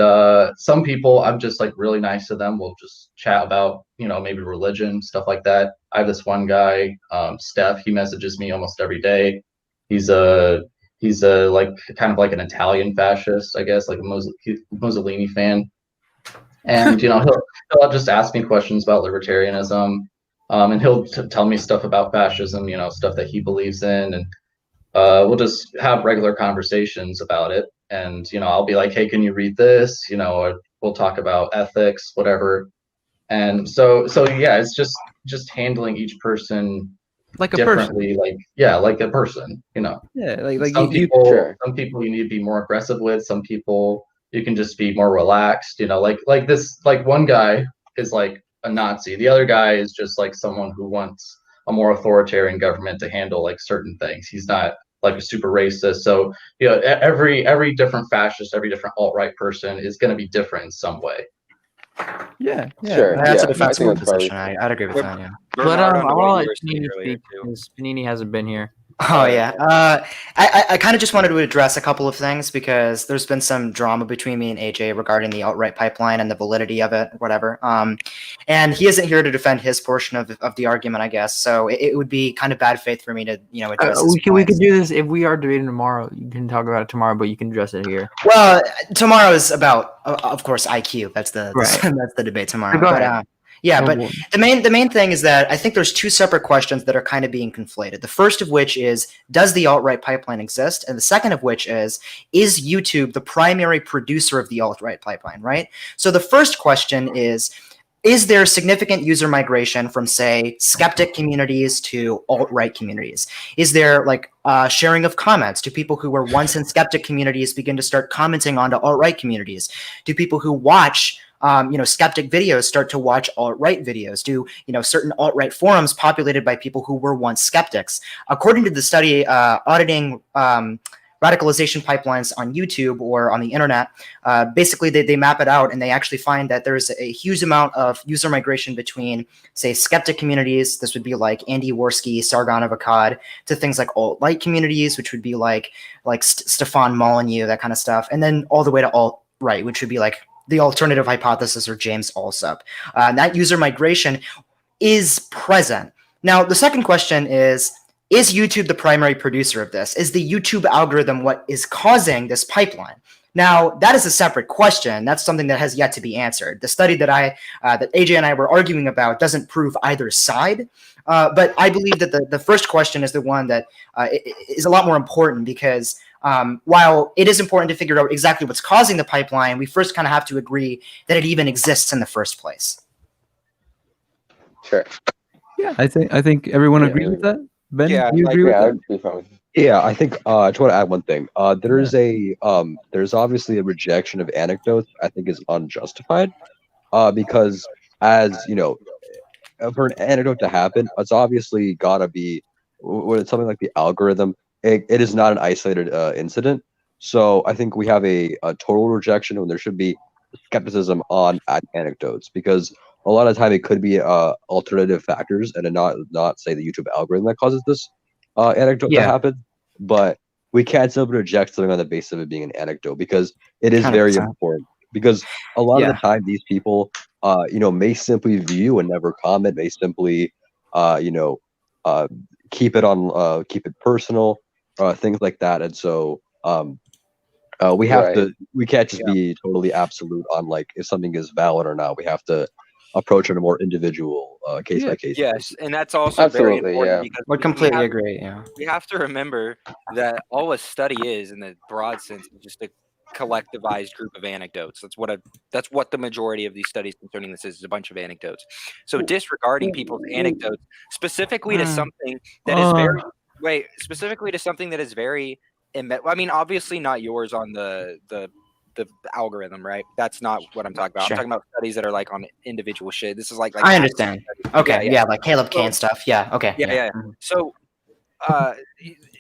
some people, I'm just like really nice to them. We'll just chat about maybe religion, stuff like that. I have this one guy, Steph. He messages me almost every day. He's like kind of like an Italian fascist, I guess, like a Mussolini fan. And he'll just ask me questions about libertarianism, and he'll tell me stuff about fascism, stuff that he believes in, and we'll just have regular conversations about it. And I'll be like, hey, can you read this? Or we'll talk about ethics, whatever. And so yeah, it's just handling each person like a differently, person. like a person, Yeah, like some people you need to be more aggressive with. Some people you can just be more relaxed, like this, like one guy is like a Nazi. The other guy is just like someone who wants a more authoritarian government to handle like certain things. He's not like a super racist. So every different fascist, every different alt-right person is going to be different in some way. Yeah. Sure. That's a I defensible think that's position. I'd agree with that. Yeah. But Bernard, I on what want you were to saying let Panini earlier, speak because Panini hasn't been here. Oh yeah. I kind of just wanted to address a couple of things because there's been some drama between me and AJ regarding the alt-right pipeline and the validity of it, or whatever. And he isn't here to defend his portion of the argument, I guess. So it would be kind of bad faith for me to address. We could do this if we are debating tomorrow. You can talk about it tomorrow, but you can address it here. Well, tomorrow is about, of course, IQ. That's the that's the debate tomorrow. Go ahead. But the main thing is that I think there's two separate questions that are kind of being conflated. The first of which is, does the alt-right pipeline exist? And the second of which is YouTube the primary producer of the alt-right pipeline, right? So the first question is there significant user migration from, say, skeptic communities to alt-right communities? Is there like sharing of comments? Do people who were once in skeptic communities begin to start commenting onto alt-right communities? Do people who watch skeptic videos start to watch alt-right videos? Do certain alt-right forums populated by people who were once skeptics? According to the study auditing radicalization pipelines on YouTube or on the internet, basically they map it out and they actually find that there's a huge amount of user migration between, say, skeptic communities. This would be like Andy Worski, Sargon of Akkad, to things like alt-right communities, which would be like Stefan Molyneux, that kind of stuff, and then all the way to alt-right, which would be like the alternative hypothesis or James Allsup. That user migration is present. Now, the second question is YouTube the primary producer of this? Is the YouTube algorithm what is causing this pipeline? Now, that is a separate question. That's something that has yet to be answered. The study that that AJ and I were arguing about doesn't prove either side. But I believe that the first question is the one that is a lot more important because while it is important to figure out exactly what's causing the pipeline, we first kind of have to agree that it even exists in the first place. Sure. Yeah, I think everyone agrees with that. Ben, do you agree with that? Yeah, I think I just want to add one thing. There's obviously a rejection of anecdotes I think is unjustified, because as for an anecdote to happen, it's obviously gotta be when it's something like the algorithm. It is not an isolated incident. So I think we have a total rejection when there should be skepticism on anecdotes, because a lot of time it could be alternative factors and not say the YouTube algorithm that causes this anecdote to happen. But we can't simply reject something on the basis of it being an anecdote, because it is very 100%. important. Because a lot of the time these people may simply view and never comment, may simply keep it personal, things like that. And so we can't just be totally absolute on like if something is valid or not. We have to approach it on a more individual case by case. Yes, and that's also very important because we completely agree. Yeah, we have to remember that all a study is, in the broad sense, is just a collectivized group of anecdotes. That's what the majority of these studies concerning this is a bunch of anecdotes. So disregarding people's anecdotes specifically to something that is very I mean, obviously not yours on the algorithm, right? That's not what I'm talking about. Sure. I'm talking about studies that are like on individual shit. This is like I understand. Okay, yeah, like Caleb Kane stuff. Yeah, okay. Yeah. So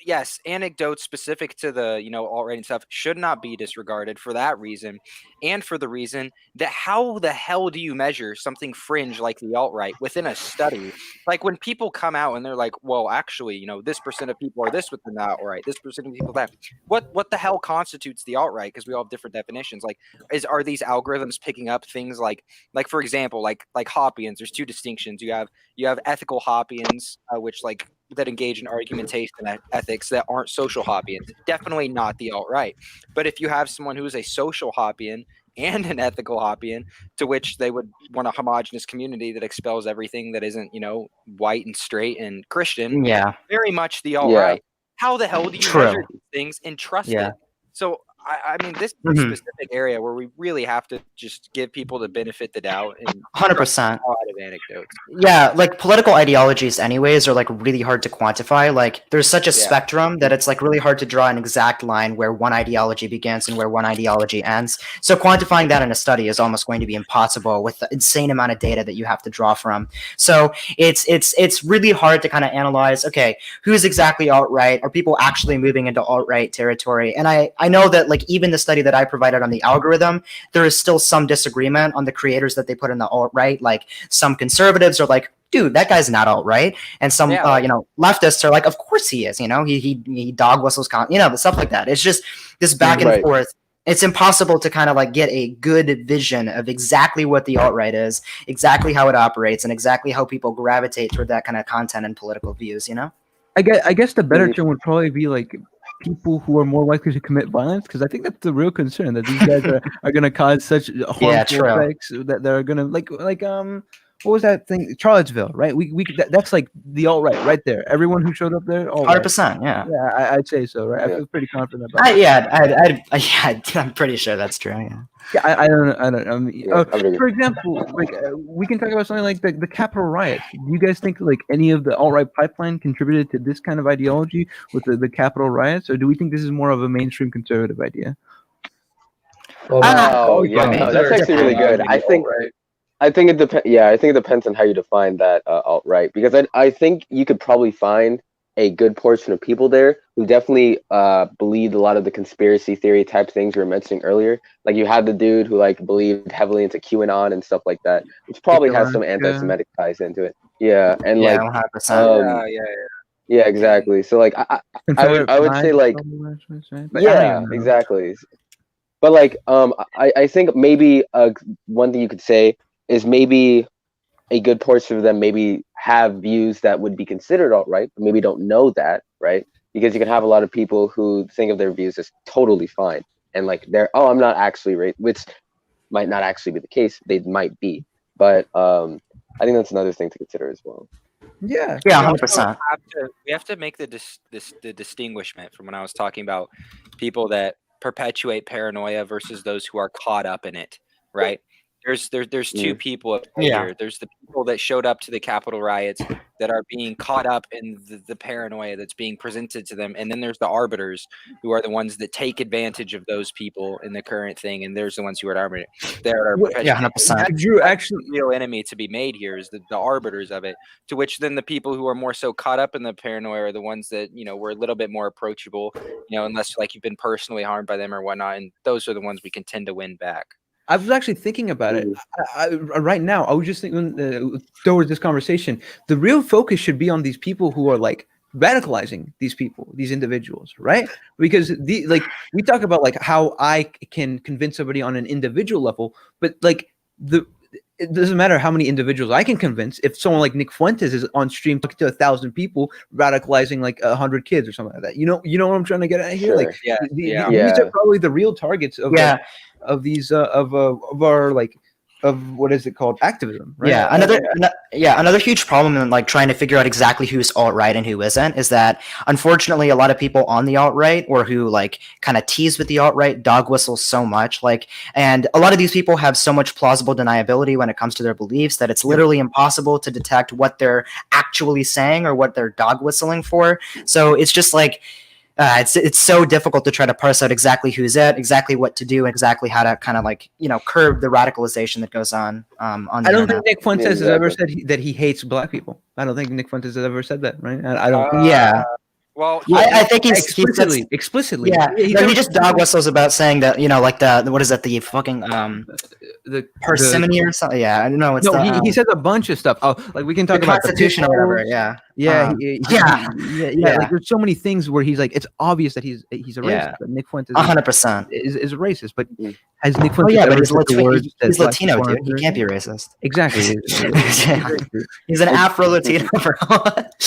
yes, anecdotes specific to the alt-right and stuff should not be disregarded for that reason, and for the reason that how the hell do you measure something fringe like the alt-right within a study? Like when people come out and they're like, well, actually, this percent of people are this within the alt-right, this percent of people that. What the hell constitutes the alt-right? Because we all have different definitions. Like, are these algorithms picking up things like for example, like Hoppians? There's two distinctions. You have ethical Hoppians, which like that engage in argumentation and ethics that aren't social Hoppians. Definitely not the alt-right. But if you have someone who is a social Hoppian and an ethical Hoppian, to which they would want a homogenous community that expels everything that isn't, white and straight and Christian, very much the alt-right. How the hell do you measure these things and trust it? So I mean, this is a specific area where we really have to just give people the benefit of the doubt and 100%. A lot of anecdotes. Yeah, like political ideologies anyways are like really hard to quantify. Like there's such a spectrum that it's like really hard to draw an exact line where one ideology begins and where one ideology ends. So quantifying that in a study is almost going to be impossible with the insane amount of data that you have to draw from. So it's really hard to kind of analyze, okay, who's exactly alt-right? Are people actually moving into alt-right territory? And I know that like even the study that I provided on the algorithm, there is still some disagreement on the creators that they put in the alt-right. Like some conservatives are like, dude, that guy's not alt-right, and some leftists are like, of course he is. He dog whistles, stuff like that. It's just this back and forth. It's impossible to kind of like get a good vision of exactly what the alt-right is, exactly how it operates, and exactly how people gravitate toward that kind of content and political views. I guess the better term would probably be like people who are more likely to commit violence, because I think that's the real concern, that these guys are going to cause such harmful effects that they're going to like what was that thing, Charlottesville, right? That's like the alt-right right there. Everyone who showed up there, 100%, yeah, I'd say so, right? I feel pretty confident about that. I'm pretty sure that's true. I don't know. For example, like we can talk about something like the Capitol riots. Do you guys think like any of the alt-right pipeline contributed to this kind of ideology with the Capitol riots, or do we think this is more of a mainstream conservative idea? That's actually really good. I think it depends. Yeah, I think it depends on how you define that alt-right, because I think you could probably find a good portion of people there who definitely believed a lot of the conspiracy theory type things you were mentioning earlier. Like you had the dude who like believed heavily into QAnon and stuff like that, which probably has some anti-Semitic ties into it. Yeah, and like 100%. Yeah, exactly. So like I would say like exactly. But like I think maybe one thing you could say is maybe a good portion of them maybe have views that would be considered alt-right, but maybe don't know that, right? Because you can have a lot of people who think of their views as totally fine, and like I'm not actually right, which might not actually be the case. They might be, but I think that's another thing to consider as well. Yeah, 100%. We have to make the distinguishment from when I was talking about people that perpetuate paranoia versus those who are caught up in it, right? There's two people up here. There's the people that showed up to the Capitol riots that are being caught up in the paranoia that's being presented to them, and then there's the arbiters who are the ones that take advantage of those people in the current thing, and there's the ones who are arbiters. They're 100%. Drew, actually, the real enemy to be made here is the arbiters of it. To which then the people who are more so caught up in the paranoia are the ones that were a little bit more approachable, unless like you've been personally harmed by them or whatnot, and those are the ones we can tend to win back. I was actually thinking about it right now. I was just thinking towards this conversation. The real focus should be on these people who are like radicalizing these people, these individuals, right? Because we talk about like how I can convince somebody on an individual level, but like it doesn't matter how many individuals I can convince if someone like Nick Fuentes is on stream talking to 1,000 people, radicalizing like 100 kids or something like that. You know what I'm trying to get at here? Sure. Like, these are probably the real targets of what is it called, activism, right? Another huge problem in like trying to figure out exactly who's alt-right and who isn't is that unfortunately a lot of people on the alt-right or who like kind of tease with the alt-right dog whistle so much, like, and a lot of these people have so much plausible deniability when it comes to their beliefs that it's literally impossible to detect what they're actually saying or what they're dog whistling for. So it's just like it's so difficult to try to parse out exactly who's it, exactly what to do, exactly how to kind of like curb the radicalization that goes on the I don't internet. think Nick Fuentes has ever said that he hates black people. I don't think Nick Fuentes has ever said that, right? I don't. Well, I think he's explicitly. Yeah, he just dog whistles about saying that like what is that, the fucking the parsimony or something. Yeah, I don't know. It's he says a bunch of stuff. Oh, like we can talk the about Constitution the or whatever. Yeah. Like there's so many things where he's like, it's obvious that he's a racist. Yeah. But Nick Fuentes 100% is a racist. But has Nick Fuentes? But he's Latino, dude. He can't be racist. Exactly. He's an Afro-Latino.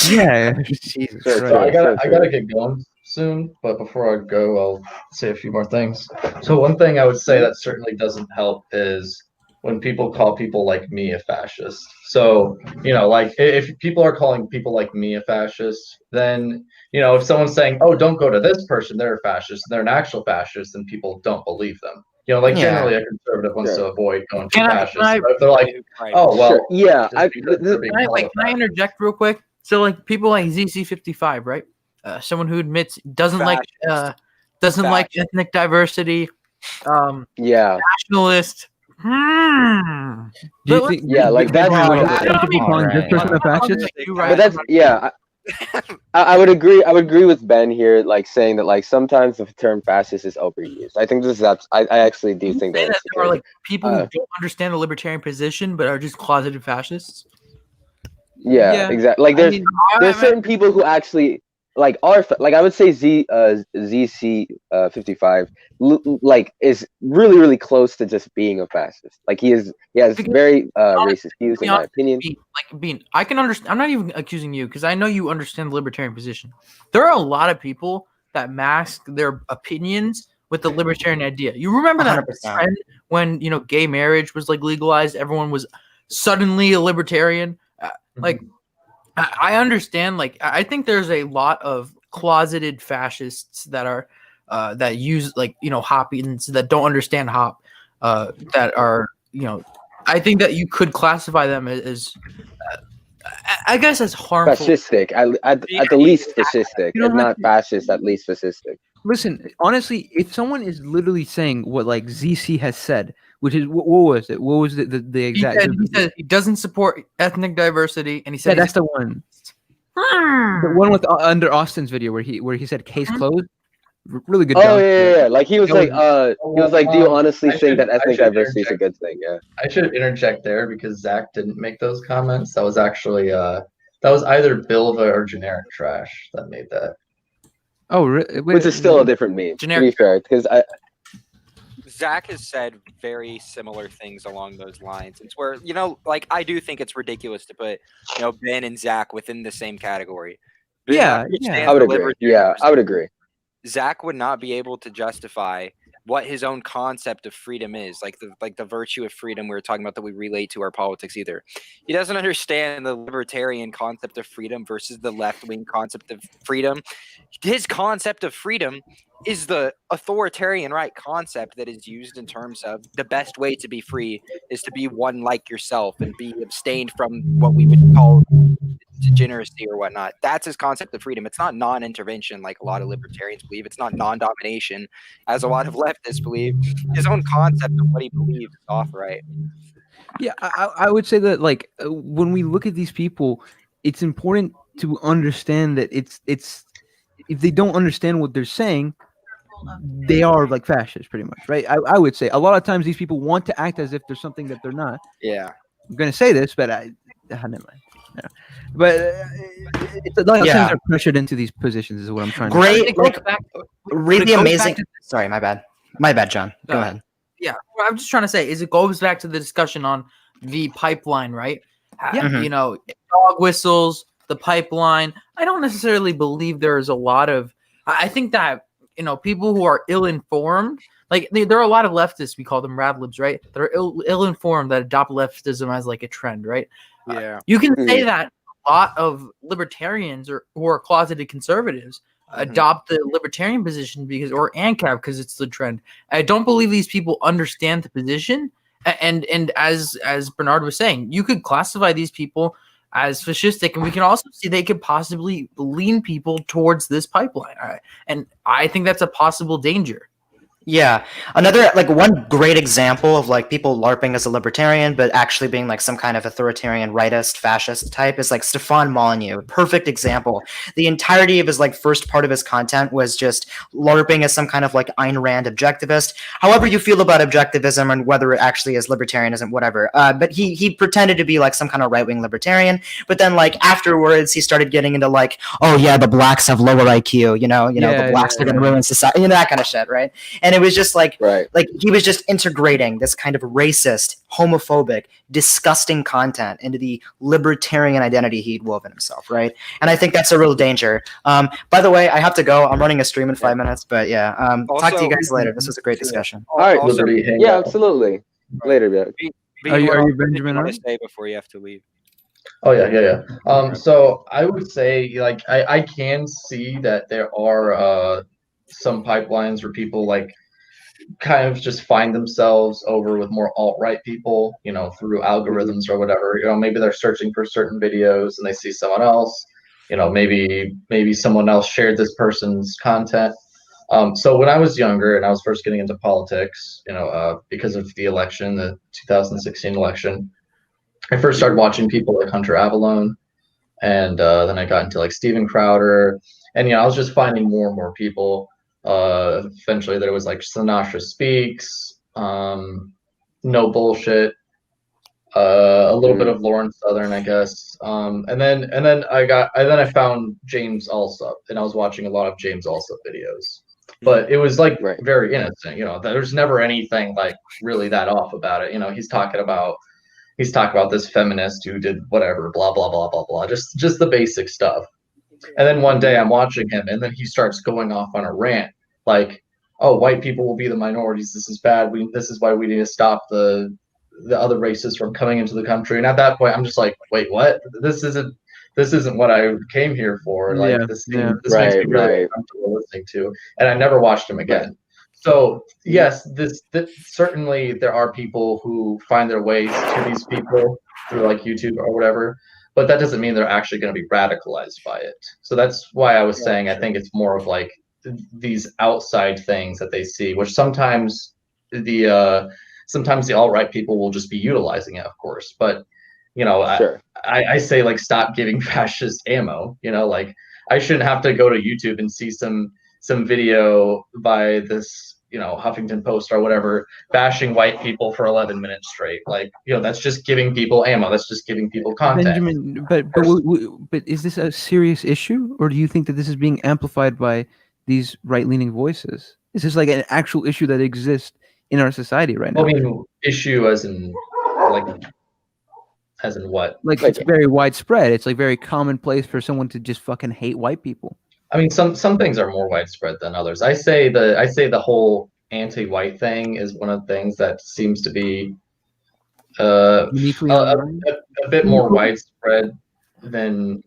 Yeah. Jesus Christ. So I gotta get going soon, but before I go, I'll say a few more things. So one thing I would say that certainly doesn't help is when people call people like me a fascist. So, like if people are calling people like me a fascist, then, if someone's saying, oh, don't go to this person, they're a fascist, and they're an actual fascist, then people don't believe them. Generally a conservative wants to avoid going to fascist. But if they're like, oh, well. Sure. Yeah. Can I interject real quick? So like people like ZC55, right? Someone who admits doesn't like ethnic diversity, nationalist. Do you think? Yeah, like that's. But that's I would agree. I would agree with Ben here, like saying that like sometimes the term fascist is overused. I think I actually do think that there are like people who don't understand the libertarian position but are just closeted fascists. Yeah, exactly. Like there's certain people who actually like are like I would say ZC 55 like is really close to just being a fascist. Like he has very racist views in my opinion. Bean, I can understand. I'm not even accusing you because I know you understand the libertarian position. There are a lot of people that mask their opinions with the libertarian idea. You remember that 100%. Trend when gay marriage was like legalized? Everyone was suddenly a libertarian. Like I understand. Like I think there's a lot of closeted fascists that are that use like Hoppians that don't understand hop that are I think that you could classify them as I guess as harmful. Fascistic at the least fascistic, if not fascist, at least fascistic. Listen, honestly, if someone is literally saying what like ZC has said, which is what was it? What was the exact? He said he doesn't support ethnic diversity, and he said that's the one. The one with under Austin's video where he said case closed. Really good. Oh yeah. Like he was like, do you honestly think that ethnic diversity is a good thing? Yeah. I should interject there because Zach didn't make those comments. That was actually that was either Bilva or Generic Trash that made that. Oh, really? Which is still a different meme. Generic. To be fair, because Zach has said very similar things along those lines. It's where like I do think it's ridiculous to put Ben and Zach within the same category. Yeah, I would agree. Yeah, I would agree. Zach would not be able to justify what his own concept of freedom is, like the virtue of freedom we were talking about that we relate to our politics either. He doesn't understand the libertarian concept of freedom versus the left-wing concept of freedom. His concept of freedom is the authoritarian right concept that is used in terms of the best way to be free is to be one like yourself and be abstained from what we would call degeneracy or whatnot. That's his concept of freedom. It's not non-intervention like a lot of libertarians believe. It's not non-domination as a lot of leftists believe. His own concept of what he believes is off right. Yeah, I would say that like when we look at these people, it's important to understand that it's if they don't understand what they're saying, they are like fascists pretty much, right? I would say a lot of times these people want to act as if there's something that they're not. Yeah. I'm going to say this, but never mind. No. But it's a lot of times they're pressured into these positions is what I'm trying to say. Great, like, really amazing. Sorry, my bad. My bad, John. Go ahead. Yeah, what I'm just trying to say is it goes back to the discussion on the pipeline, right? Yeah. You know, dog whistles, the pipeline. I don't necessarily believe there's a lot of. I think that people who are ill-informed, like there are a lot of leftists. We call them radlibs, right? That are ill-informed that adopt leftism as like a trend, right? Yeah. You can say that a lot of libertarians who are closeted conservatives adopt the libertarian position or ANCAP because it's the trend. I don't believe these people understand the position. And as Bernard was saying, you could classify these people as fascistic, and we can also see they could possibly lean people towards this pipeline. And I think that's a possible danger. Yeah. Another, like, one great example of like people LARPing as a libertarian, but actually being like some kind of authoritarian rightist fascist type is like Stefan Molyneux. Perfect example. The entirety of his like first part of his content was just LARPing as some kind of like Ayn Rand objectivist. However you feel about objectivism and whether it actually is libertarianism, whatever. But he pretended to be like some kind of right-wing libertarian. But then like afterwards he started getting into like, oh yeah, the blacks have lower IQ, the blacks are gonna ruin society, that kind of shit, right? And it was just like he was just integrating this kind of racist, homophobic, disgusting content into the libertarian identity he'd woven himself, right? And I think that's a real danger. By the way, I have to go. I'm running a stream in 5 minutes, but yeah, talk to you guys later. This was a great discussion. All right, yeah, absolutely. Later, Bill. Are you Benjamin? Want to say before you have to leave? Oh yeah. So I would say like I can see that there are some pipelines where people like kind of just find themselves over with more alt-right people, through algorithms or whatever. Maybe they're searching for certain videos and they see someone else, maybe someone else shared this person's content. So when I was younger and I was first getting into politics, because of the election, the 2016 election, I first started watching people like Hunter Avallone, and then I got into like Steven Crowder, and I was just finding more and more people. Eventually there was like Sinatra Speaks, No Bullshit, a little bit of Lauren Southern, I guess. And then I found James Alsop, and I was watching a lot of James Alsop videos. But it was like very innocent, there's never anything like really that off about it. He's talking about this feminist who did whatever, blah blah blah blah blah, just the basic stuff. And then one day I'm watching him, and then he starts going off on a rant like, oh, white people will be the minorities, this is bad, this is why we need to stop the other races from coming into the country. And at that point I'm just like, wait, what? This isn't what I came here for. Like this makes me really uncomfortable listening to. And I never watched him again. So yes, this certainly there are people who find their ways to these people through like YouTube or whatever, but that doesn't mean they're actually going to be radicalized by it. So that's why I was saying I think it's more of like these outside things that they see, which sometimes the alt-right people will just be utilizing it, of course. But I say like stop giving fascist ammo. Like I shouldn't have to go to YouTube and see some video by this Huffington Post or whatever bashing white people for 11 minutes straight. Like that's just giving people ammo. That's just giving people content. Benjamin, but is this a serious issue, or do you think that this is being amplified by these right-leaning voices? Is this like an actual issue that exists in our society right now? I mean, issue as in what? Like it's very widespread. It's like very commonplace for someone to just fucking hate white people. I mean, some things are more widespread than others. I say the whole anti-white thing is one of the things that seems to be Uniquely a, online? a bit more widespread than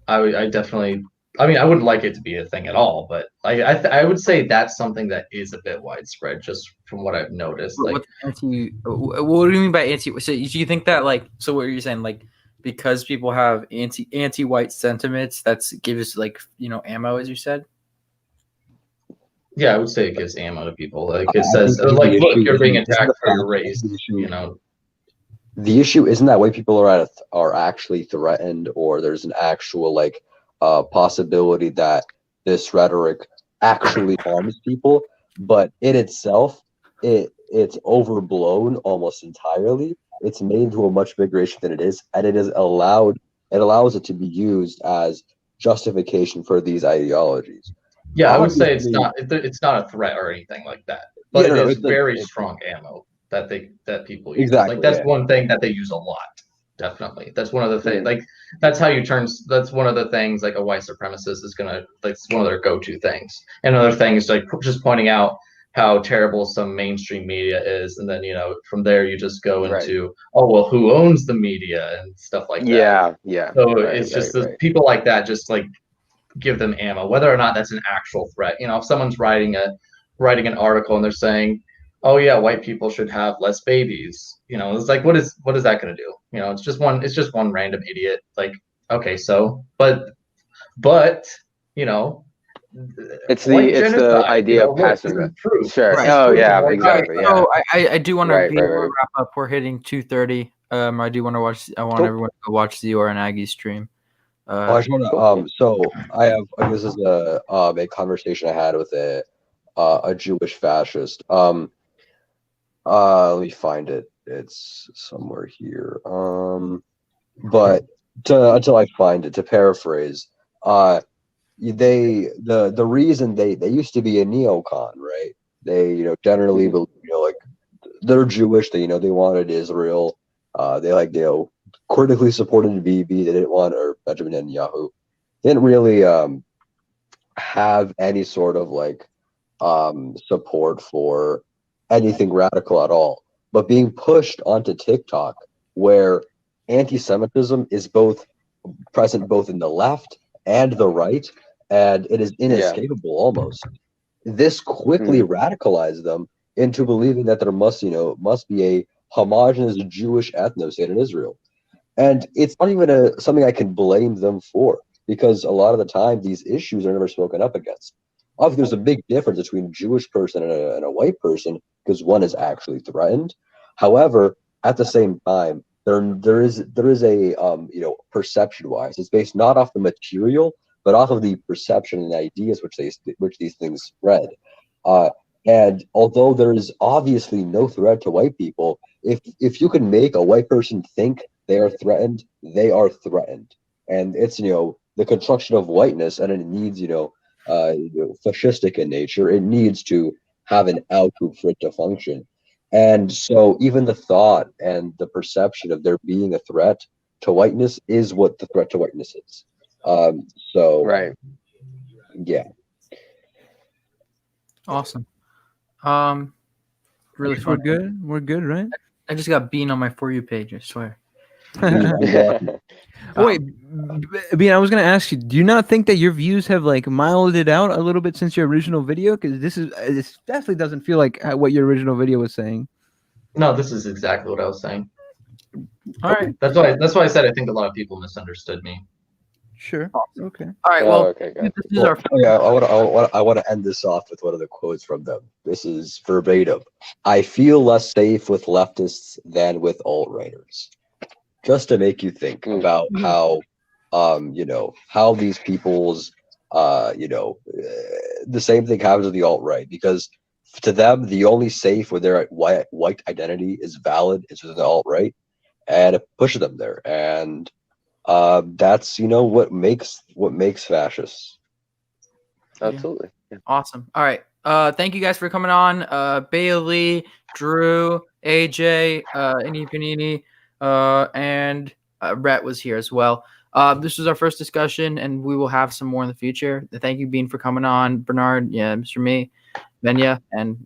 I definitely. I mean, I wouldn't like it to be a thing at all, but I would say that's something that is a bit widespread, just from what I've noticed. Like, What's what do you mean by anti? So you think that like, so what are you saying, like, because people have anti-white sentiments, that's gives like, ammo, as you said? yeah, I would say it gives ammo to people. Like it I says, think like, the look, issue you're being isn't attacked the for your fact. race. The issue, You know, the issue isn't that white people are actually threatened, or there's an actual like possibility that this rhetoric actually harms people, but in itself, it's overblown almost entirely. It's made into a much bigger issue than it is, and it allows it to be used as justification for these ideologies. yeah, I would say Obviously, it's not a threat or anything like that, yeah, but it no, is it's like very strong ammo that people use. Like exactly, that's yeah. one thing that they use a lot. Definitely, that's one of the things. Like that's how you turn. That's one of the things like a white supremacist is gonna like. It's one of their go-to things. And another thing is like just pointing out how terrible some mainstream media is, and then from there you just go into oh well, who owns the media and stuff like that. Yeah. So it's just the people like that just like give them ammo, whether or not that's an actual threat. If someone's writing an article and they're saying, "Oh yeah, white people should have less babies," it's like, what is that going to do? It's just one random idiot. Like, okay, so, but it's white the genocide, idea of look, passing this that. is proof. Sure. This is Oh proof of yeah, white exactly. genocide. Yeah. So I do want to Right. wrap up. We're hitting 2:30. I do want to watch. I want everyone to go watch the Or and Aggie stream. I just want to. So I have. This is a conversation I had with a Jewish fascist. Let me find it. It's somewhere here. But until I find it, to paraphrase, the reason they used to be a neocon, right? They generally like they're Jewish. They they wanted Israel. They critically supported Bibi. They didn't want or Benjamin Netanyahu. They didn't really have any sort of like support for anything radical at all. But being pushed onto TikTok, where anti-Semitism is present both in the left and the right, and it is inescapable almost. This quickly radicalized them into believing that there must be a homogenous Jewish ethno-state in Israel. And it's not even something I can blame them for, because a lot of the time these issues are never spoken up against. Obviously, there's a big difference between a Jewish person and a white person, because one is actually threatened. However, at the same time, there is a perception wise, it's based not off the material, but off of the perception and ideas which these things spread. And although there is obviously no threat to white people, if you can make a white person think they are threatened, they are threatened. And it's the construction of whiteness, and it needs fascistic in nature. It needs to have an outgroup for it to function. And so even the thought and the perception of there being a threat to whiteness is what the threat to whiteness is. So yeah. Awesome. Really We're fun. good. We're good, right? I just got Bean on my For You page, I swear. Wait, Bean, I was gonna ask you, do you not think that your views have like mild it out a little bit since your original video? Because this definitely doesn't feel like what your original video was saying. No, this is exactly what I was saying. All right. That's why I said I think a lot of people misunderstood me. Sure. Okay. All right. Well, okay, I want to end this off with one of the quotes from them. This is verbatim. "I feel less safe with leftists than with alt-righters." Just to make you think about how, how these people's, the same thing happens with the alt-right, because to them, the only safe where their white identity is valid is with the alt-right, and it pushes them there. And that's what makes fascists. Absolutely. Yeah. Awesome. All right. Thank you guys for coming on. Bailey, Drew, AJ, Ini Panini, and Rhett was here as well. This was our first discussion, and we will have some more in the future. Thank you, Bean, for coming on. Bernard, Mr. Me, Venya, and